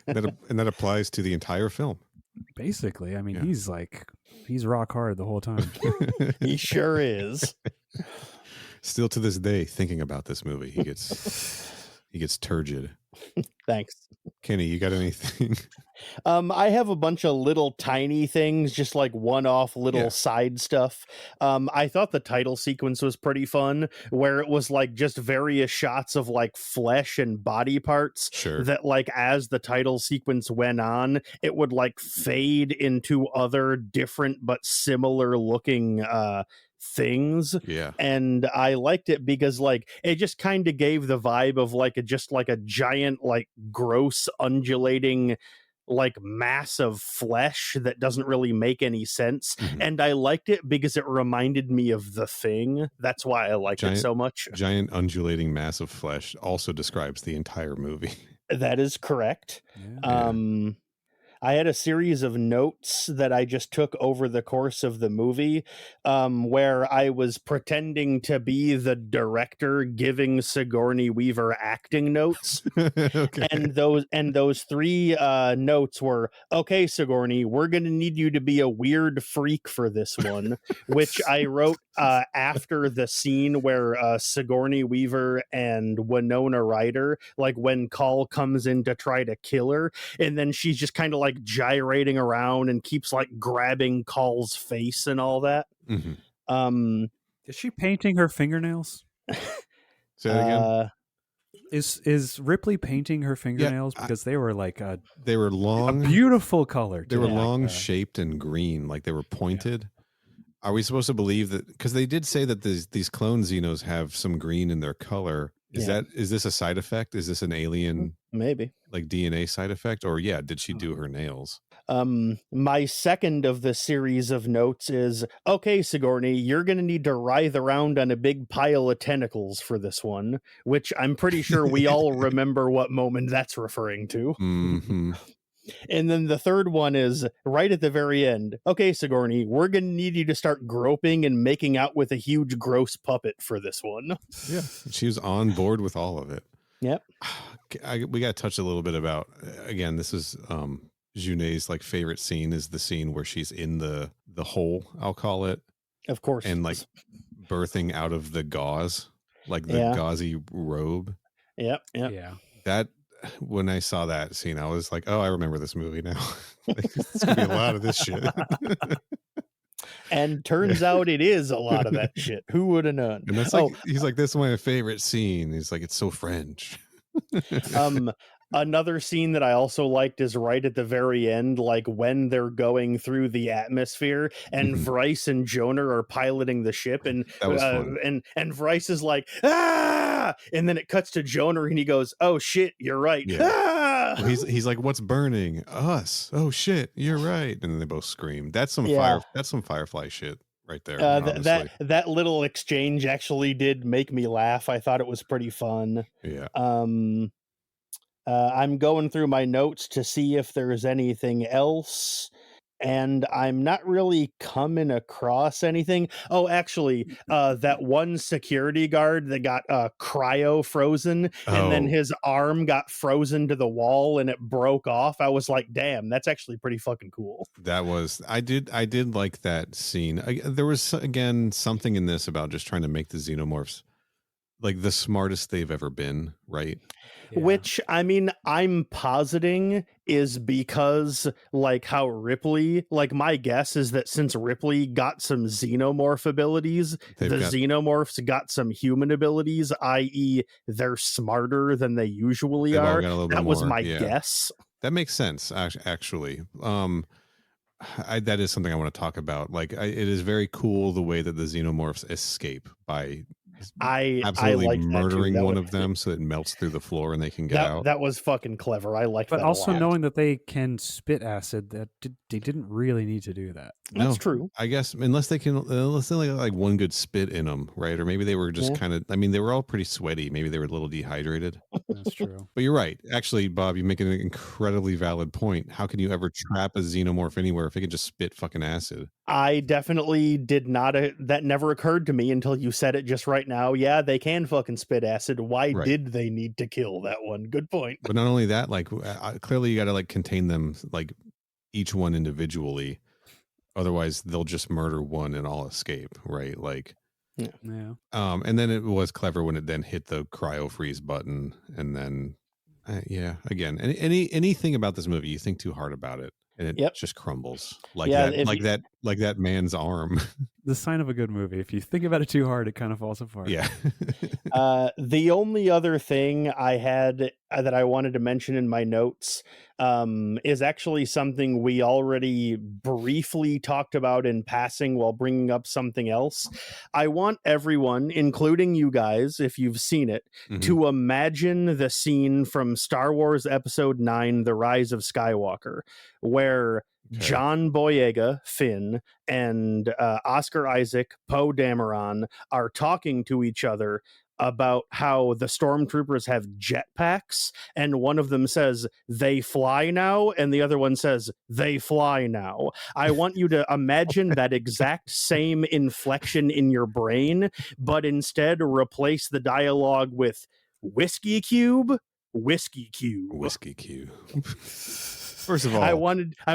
And that applies to the entire film. Basically, I mean, he's rock hard the whole time. He sure is. Still to this day, thinking about this movie, he gets turgid. Thanks. Kenny, you got anything? I have a bunch of little tiny things, just like one-off little side stuff. I thought the title sequence was pretty fun, where it was like just various shots of like flesh and body parts that like as the title sequence went on, it would like fade into other different but similar looking things. And I liked it because like it just kind of gave the vibe of like a giant like gross undulating like mass of flesh that doesn't really make any sense. And I liked it because it reminded me of The Thing. That's why I liked it so much. Giant undulating mass of flesh also describes the entire movie. That is correct. I had a series of notes that I just took over the course of the movie, where I was pretending to be the director giving Sigourney Weaver acting notes. And those three notes were, okay, Sigourney, we're going to need you to be a weird freak for this one, which I wrote after the scene where Sigourney Weaver and Winona Ryder, like when Call comes in to try to kill her, and then she's just kind of like gyrating around and keeps like grabbing Call's face and all that. Is she painting her fingernails? Say that again. Is Ripley painting her fingernails? Because they were like they were long, a beautiful color. They were long, shaped, and green, like they were pointed. Are we supposed to believe that? Because they did say that these clone Xenos have some green in their color. Is this a side effect? Is this an alien maybe like DNA side effect? Or did she do her nails? My second of the series of notes is, okay, Sigourney, you're going to need to writhe around on a big pile of tentacles for this one, which I'm pretty sure we all remember what moment that's referring to. And then the third one is right at the very end. Okay, Sigourney, we're going to need you to start groping and making out with a huge gross puppet for this one. Yeah, she was on board with all of it. Yep. We got to touch a little bit about, again, this is Junet's like favorite scene is the scene where she's in the hole, I'll call it. Of course. And like birthing out of the gauze, like the gauzy robe. Yep. Yeah. That, when I saw that scene, I was like, oh, I remember this movie now. It's going to be a lot of this shit. And turns out it is a lot of that shit. Who would have known? And that's like, he's like, this is my favorite scene. He's like, it's so French. Another scene that I also liked is right at the very end, like when they're going through the atmosphere and Vryce and Jonah are piloting the ship, and and Vryce is like, ah, and then it cuts to Jonah and he goes, oh shit, you're right. Ah! He's like, what's burning? Us. Oh shit, you're right. And then they both scream. That's some Firefly shit right there. That little exchange actually did make me laugh. I thought it was pretty fun. Yeah. I'm going through my notes to see if there's anything else, and I'm not really coming across anything. Oh, actually, that one security guard that got cryo frozen, and then his arm got frozen to the wall and it broke off. I was like, damn, that's actually pretty fucking cool. That was, I did like that scene. There was, again, something in this about just trying to make the Xenomorphs like the smartest they've ever been, right? Which, I mean, I'm positing is because, like, how Ripley, like, my guess is that since Ripley got some Xenomorph abilities, Xenomorphs got some human abilities, i.e. they're smarter than they usually are. That was my guess. That makes sense, actually. That is something I want to talk about. Like, it is very cool the way that the Xenomorphs escape by absolutely murdering one of them so it melts through the floor and they can get out. That was fucking clever. I liked that. But also knowing that they can spit acid, that they didn't really need to do that. That's true. I guess unless they like one good spit in them, right? Or maybe they were just kind of, I mean, they were all pretty sweaty. Maybe they were a little dehydrated. That's true. But you're right. Actually, Bob, you make an incredibly valid point. How can you ever trap a Xenomorph anywhere if it can just spit fucking acid? I definitely did not. That never occurred to me until you said it just right now. Yeah, they can fucking spit acid. Why did they need to kill that one? Good point. But not only that, like clearly you got to like contain them, like each one individually. Otherwise, they'll just murder one and all escape, right? Like, yeah. And then it was clever when it then hit the cryo freeze button, and then Yeah. Again, anything about this movie, you think too hard about it, and it just crumbles like that man's arm. The sign of a good movie. If you think about it too hard, it kind of falls apart. Yeah. The only other thing I had that I wanted to mention in my notes is actually something we already briefly talked about in passing while bringing up something else. I want everyone, including you guys, if you've seen it, to imagine the scene from Star Wars Episode 9, The Rise of Skywalker, where John Boyega, Finn, and Oscar Isaac, Poe Dameron, are talking to each other about how the stormtroopers have jetpacks, and one of them says, "They fly now," and the other one says, "They fly now." I want you to imagine that exact same inflection in your brain, but instead replace the dialogue with whiskey cube, whiskey cube. Whiskey cube. First of all, I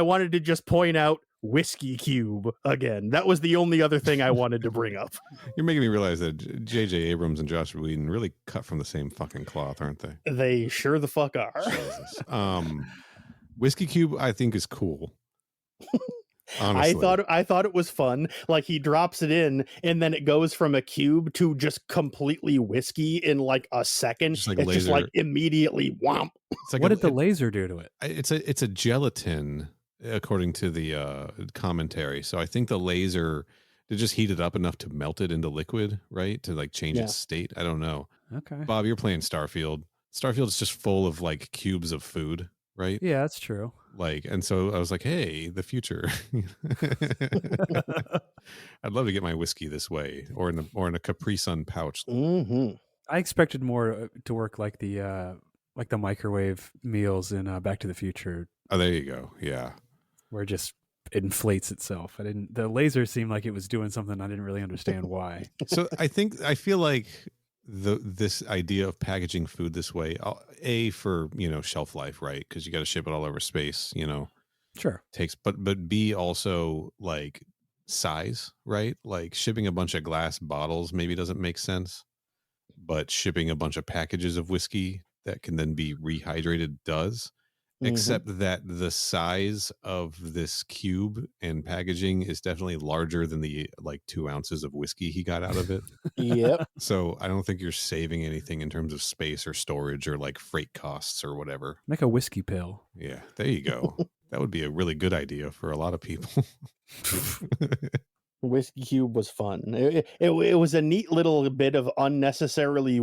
wanted to just point out whiskey cube again. That was the only other thing I wanted to bring up. You're making me realize that J.J. Abrams and Josh Whedon really cut from the same fucking cloth, aren't they? They sure the fuck are. Jesus. Whiskey cube, I think, is cool. Honestly. I thought it was fun. Like, he drops it in, and then it goes from a cube to just completely whiskey in like a second. It's just like immediately whomp. What did the laser do to it? It's a gelatin, according to the commentary. So I think the laser, to just heat it up enough to melt it into liquid, right? To like change its state. I don't know. Okay. Bob, you're playing Starfield. Starfield's just full of like cubes of food, right? Yeah, that's true. Like, and so I was like, hey, the future. I'd love to get my whiskey this way, or in a Capri Sun pouch. I expected more to work like the microwave meals in Back to the Future. Oh, there you go. Yeah, where it just inflates itself. The laser seemed like it was doing something I didn't really understand why. So I feel like this idea of packaging food this way, for shelf life, right? Because you got to ship it all over space, Sure. Takes, but B, also like size, right? Like shipping a bunch of glass bottles maybe doesn't make sense, but shipping a bunch of packages of whiskey that can then be rehydrated does. Except that the size of this cube and packaging is definitely larger than the like 2 ounces of whiskey he got out of it. Yep. So I don't think you're saving anything in terms of space or storage or like freight costs or whatever. Make a whiskey pill. Yeah, there you go. That would be a really good idea for a lot of people. Whiskey cube was fun. It was a neat little bit of unnecessary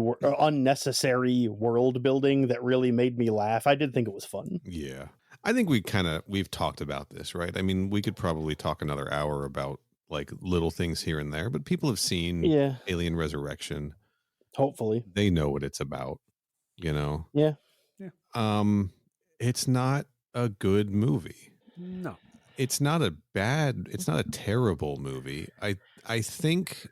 world building that really made me laugh. I did think it was fun. Yeah. I think we've talked about this, right? I mean, we could probably talk another hour about like little things here and there, but people have seen Alien Resurrection. Hopefully. They know what it's about, Yeah. It's not a good movie. No. It's not a terrible movie. I think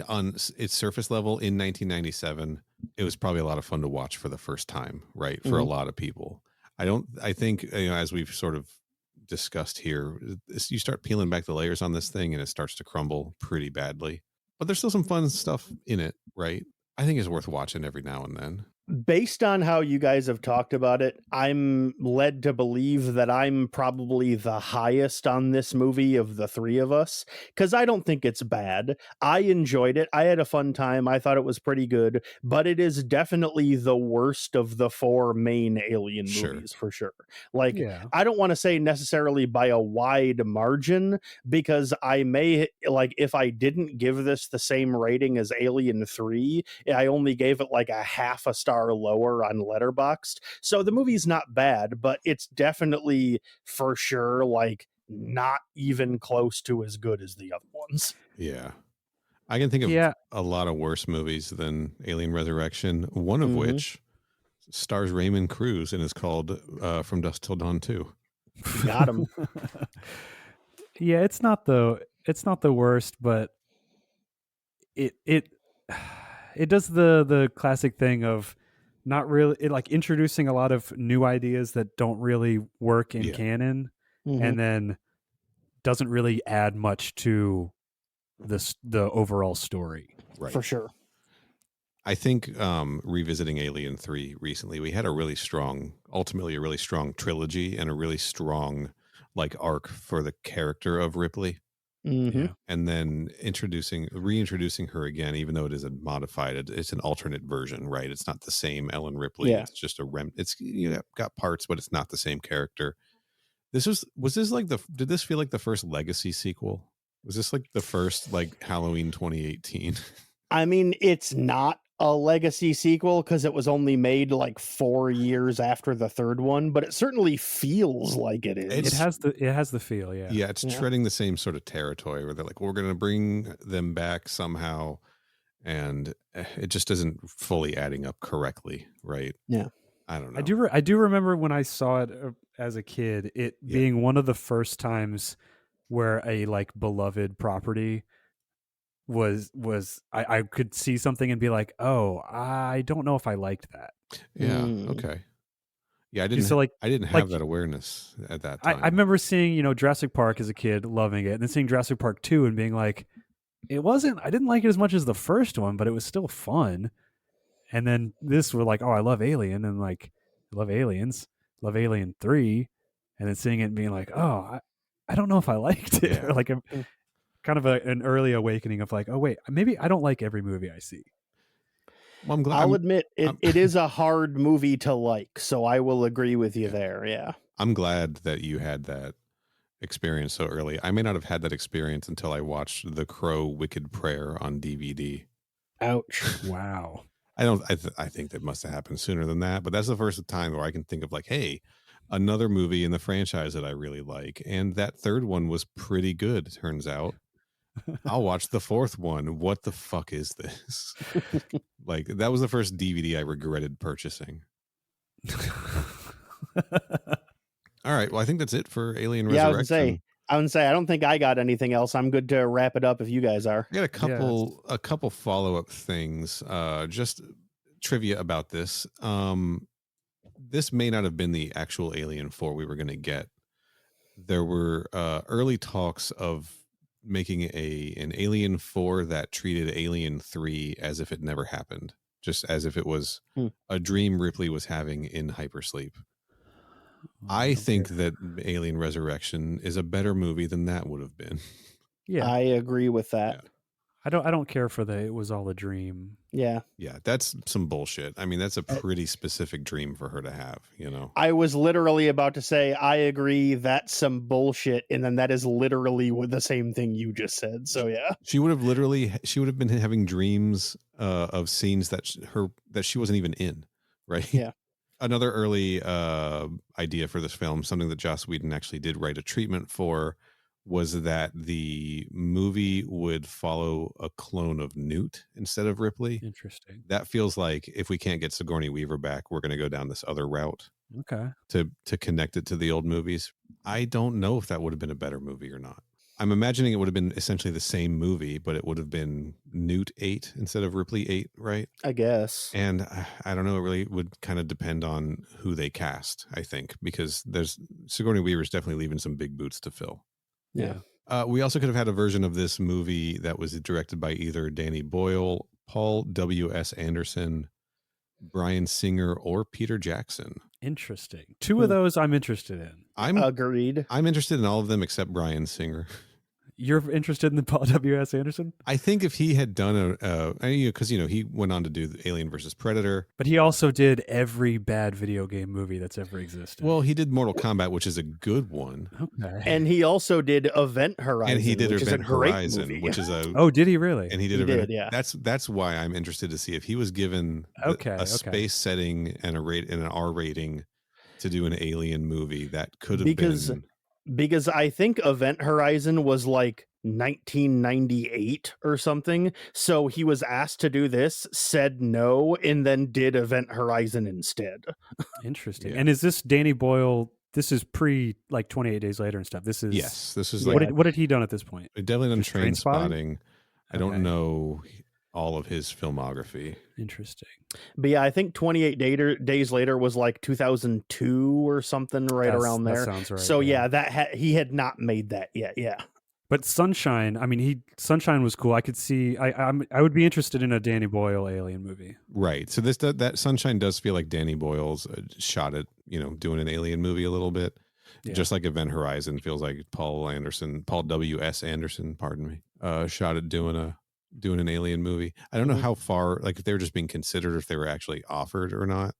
on its surface level in 1997, it was probably a lot of fun to watch for the first time, right? For a lot of people. I think, as we've sort of discussed here, you start peeling back the layers on this thing and it starts to crumble pretty badly, but there's still some fun stuff in it, right? I think it's worth watching every now and then. Based on how you guys have talked about it, I'm led to believe that I'm probably the highest on this movie of the three of us, because I don't think it's bad. I enjoyed it. I had a fun time. I thought it was pretty good, but it is definitely the worst of the 4 main Alien movies, for sure. Like, I don't want to say necessarily by a wide margin, because I may, like, if I didn't give this the same rating as Alien 3, I only gave it like a half a star lower on Letterboxd. So the movie's not bad, but it's definitely for sure like not even close to as good as the other ones. Yeah. I can think of a lot of worse movies than Alien Resurrection, one of which stars Raymond Cruz and is called From Dusk Till Dawn 2. Got him. Yeah, it's not the worst, but it does the classic thing of not really like introducing a lot of new ideas that don't really work in canon, and then doesn't really add much to the overall story. Right. For sure. I think revisiting Alien 3 recently, we had ultimately a really strong trilogy and a really strong like arc for the character of Ripley. Mm-hmm. Yeah. And then reintroducing her again, even though it is it's an alternate version, right? It's not the same Ellen Ripley. Yeah. It's just it's got parts, but it's not the same character. Did this feel like the first Legacy sequel? Was this like the first like Halloween 2018? I mean, it's not a Legacy sequel because it was only made like 4 years after the third one, but it certainly feels like it is. It has the feel, yeah. Yeah, it's treading the same sort of territory where they're like, we're going to bring them back somehow, and it just isn't fully adding up correctly, right? Yeah. I don't know. I do remember when I saw it as a kid, it being one of the first times where a like beloved property was I could see something and be like, oh, I don't know if I liked that. Yeah. Okay. Yeah, I didn't have that awareness at that time. I remember seeing, Jurassic Park as a kid, loving it, and then seeing Jurassic Park 2 and being like, I didn't like it as much as the first one, but it was still fun. And then this were like, oh, I love Alien, and like, I love Aliens, love Alien 3, and then seeing it and being like, oh, I don't know if I liked it. Yeah. Like kind of an early awakening of like, oh wait, maybe I don't like every movie I see. Well, I'm glad. I'll admit it is a hard movie to like, so I will agree with you there. Yeah. I'm glad that you had that experience so early. I may not have had that experience until I watched The Crow Wicked Prayer on DVD. Ouch. Wow. I think that must have happened sooner than that, but that's the first time where I can think of like, hey, another movie in the franchise that I really like. And that third one was pretty good, turns out. I'll watch the fourth one. What the fuck is this? Like, that was the first DVD I regretted purchasing. All right. Well, I think that's it for Alien Resurrection. I would say I don't think I got anything else. I'm good to wrap it up if you guys are. I got a couple follow-up things. Just trivia about this. This may not have been the actual Alien 4 we were going to get. There were early talks of making an Alien 4 that treated Alien 3 as if it never happened, just as if it was a dream Ripley was having in hypersleep. I think that Alien Resurrection is a better movie than that would have been. Yeah, I agree with that. Yeah. I don't care for it was all a dream. Yeah. Yeah, that's some bullshit. I mean, that's a pretty specific dream for her to have, I was literally about to say, I agree, that's some bullshit, and then that is literally the same thing you just said. So yeah. She would have been having dreams of scenes that she wasn't even in, right? Yeah. Another early idea for this film, something that Joss Whedon actually did write a treatment for, was that the movie would follow a clone of Newt instead of Ripley. Interesting. That feels like if we can't get Sigourney Weaver back, we're going to go down this other route. Okay. To connect it to the old movies. I don't know if that would have been a better movie or not. I'm imagining it would have been essentially the same movie, but it would have been Newt 8 instead of Ripley 8, right? I guess. And I don't know. It really would kind of depend on who they cast, I think, because Sigourney Weaver's definitely leaving some big boots to fill. Yeah. We also could have had a version of this movie that was directed by either Danny Boyle, Paul W.S. Anderson, Bryan Singer, or Peter Jackson. Interesting. Two of those I'm interested in. Agreed. I'm interested in all of them except Bryan Singer. You're interested in the Paul W.S. Anderson? I think if he had done because he went on to do the Alien versus Predator, but he also did every bad video game movie that's ever existed. Well, he did Mortal Kombat, which is a good one. Okay. And he also did Event Horizon, and he did Event Horizon, movie. which is Oh, did he really? And he did. Yeah. That's why I'm interested to see if he was given a space setting and an R rating to do an Alien movie that could have been. Because I think Event Horizon was like 1998 or something. So he was asked to do this, said no, and then did Event Horizon instead. Interesting. Yeah. And is this Danny Boyle? This is pre like 28 Days Later and stuff. This is This is what had he done at this point? Definitely done Train Spotting. I don't know all of his filmography. Interesting. But yeah, I think 28 Days Later was like 2002 or something around there. That sounds right. So yeah, he had not made that yet. Yeah. But Sunshine, I mean, Sunshine was cool. I could see. I would be interested in a Danny Boyle alien movie. Right. So that Sunshine does feel like Danny Boyle's shot at doing an alien movie a little bit, just like Event Horizon feels like Paul W.S. Anderson, pardon me, shot at doing an alien movie. I don't know how far, like if they were just being considered, or if they were actually offered or not.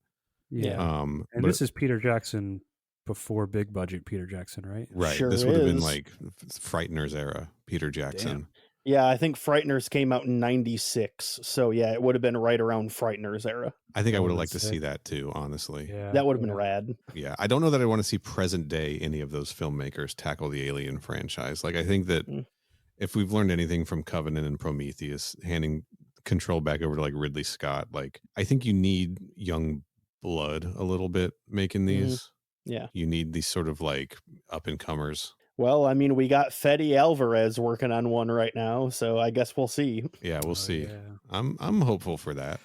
Yeah. And this is Peter Jackson. Before big budget Peter Jackson, right? Right. Sure this would have been is. like Frighteners era Peter Jackson. Damn. Yeah, I think Frighteners came out in 96. So yeah, it would have been right around Frighteners era. I think I would have liked to see that too, honestly. Yeah. That would have been rad. Yeah. I don't know that I want to see present day any of those filmmakers tackle the Alien franchise. Like, I think that if we've learned anything from Covenant and Prometheus, handing control back over to like Ridley Scott, like I think you need young blood a little bit making these. Yeah. You need these sort of like up and comers. Well, I mean, we got Fede Alvarez working on one right now, so I guess we'll see. Yeah, we'll see. Yeah. I'm hopeful for that.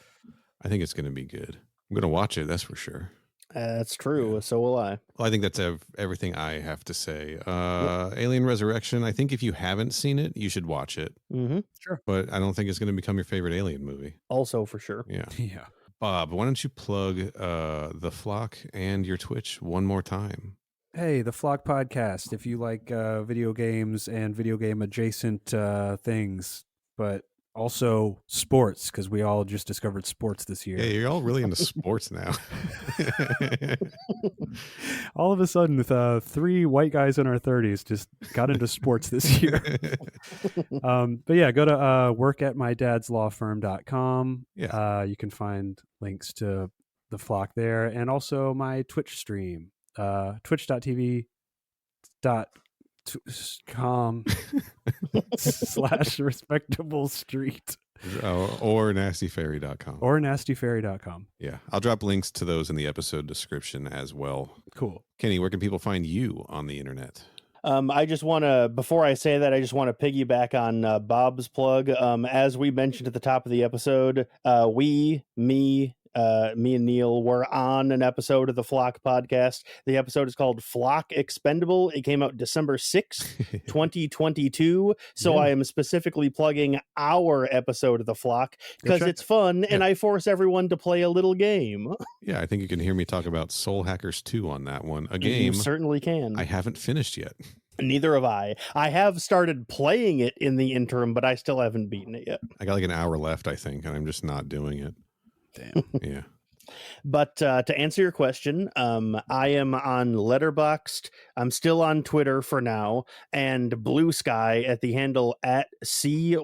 I think it's going to be good. I'm going to watch it, that's for sure. That's true. Yeah. So will I. Well, I think that's everything I have to say. Alien Resurrection, I think if you haven't seen it, you should watch it. Mm-hmm. Sure. But I don't think it's going to become your favorite Alien movie. Also for sure. Yeah. Yeah. Bob, why don't you plug the Flock and your Twitch one more time? Hey, the Flock Podcast. If you like video games and video game adjacent things, but also sports, because we all just discovered sports this year. Yeah, you're all really into sports now. All of a sudden, 3 white guys in our 30s just got into sports this year. But yeah, go to workatmydadslawfirm.com. Yeah. You can find links to the Flock there, and also my Twitch stream, twitch.tv.com/respectable street. Or nastyfairy.com. Or nastyfairy.com. Yeah. I'll drop links to those in the episode description as well. Cool. Kenny, where can people find you on the internet? I just want to, before I say that, I just want to piggyback on Bob's plug. As we mentioned at the top of the episode, me and Neil were on an episode of the Flock podcast. The episode is called Flock Expendable. It came out December 6th, 2022. So I am specifically plugging our episode of the Flock because it's fun and I force everyone to play a little game. Yeah, I think you can hear me talk about Soul Hackers 2 on that one. A game you certainly can. I haven't finished yet. Neither have I. I have started playing it in the interim, but I still haven't beaten it yet. I got like an hour left, I think, and I'm just not doing it. Damn. Yeah. But to answer your question, I am on Letterboxd. I'm still on Twitter for now, and Blue Sky at the handle at CYHOBBEZ.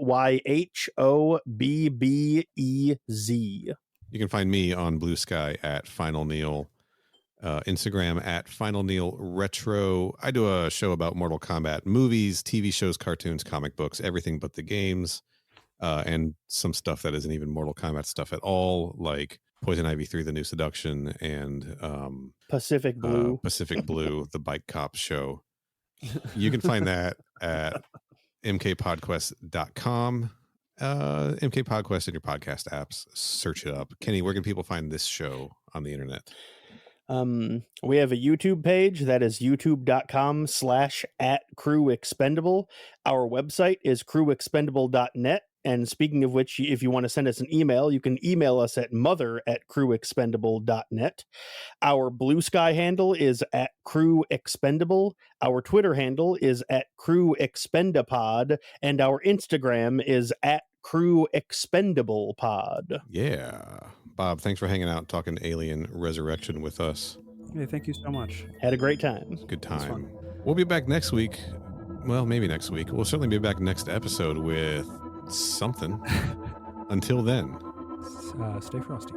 You can find me on Blue Sky at Final Neil, Instagram at Final Neil Retro. I do a show about Mortal Kombat movies, TV shows, cartoons, comic books, everything but the games. And some stuff that isn't even Mortal Kombat stuff at all, like Poison Ivy 3, The New Seduction, and Pacific Blue, the Bike Cop show. You can find that at mkpodquest.com. MK Podquest in your podcast apps. Search it up. Kenny, where can people find this show on the internet? We have a YouTube page that is youtube.com/@crewexpendable. Our website is crewexpendable.net. And speaking of which, if you want to send us an email, you can email us at mother@crewexpendable.net. Our Blue Sky handle is @crewexpendable. Our Twitter handle is @crewexpendapod. And our Instagram is @crewexpendablepod. Yeah. Bob, thanks for hanging out talking Alien Resurrection with us. Hey, thank you so much. Had a great time. Good time. We'll be back next week. Well, maybe next week. We'll certainly be back next episode with something. Until then, stay frosty.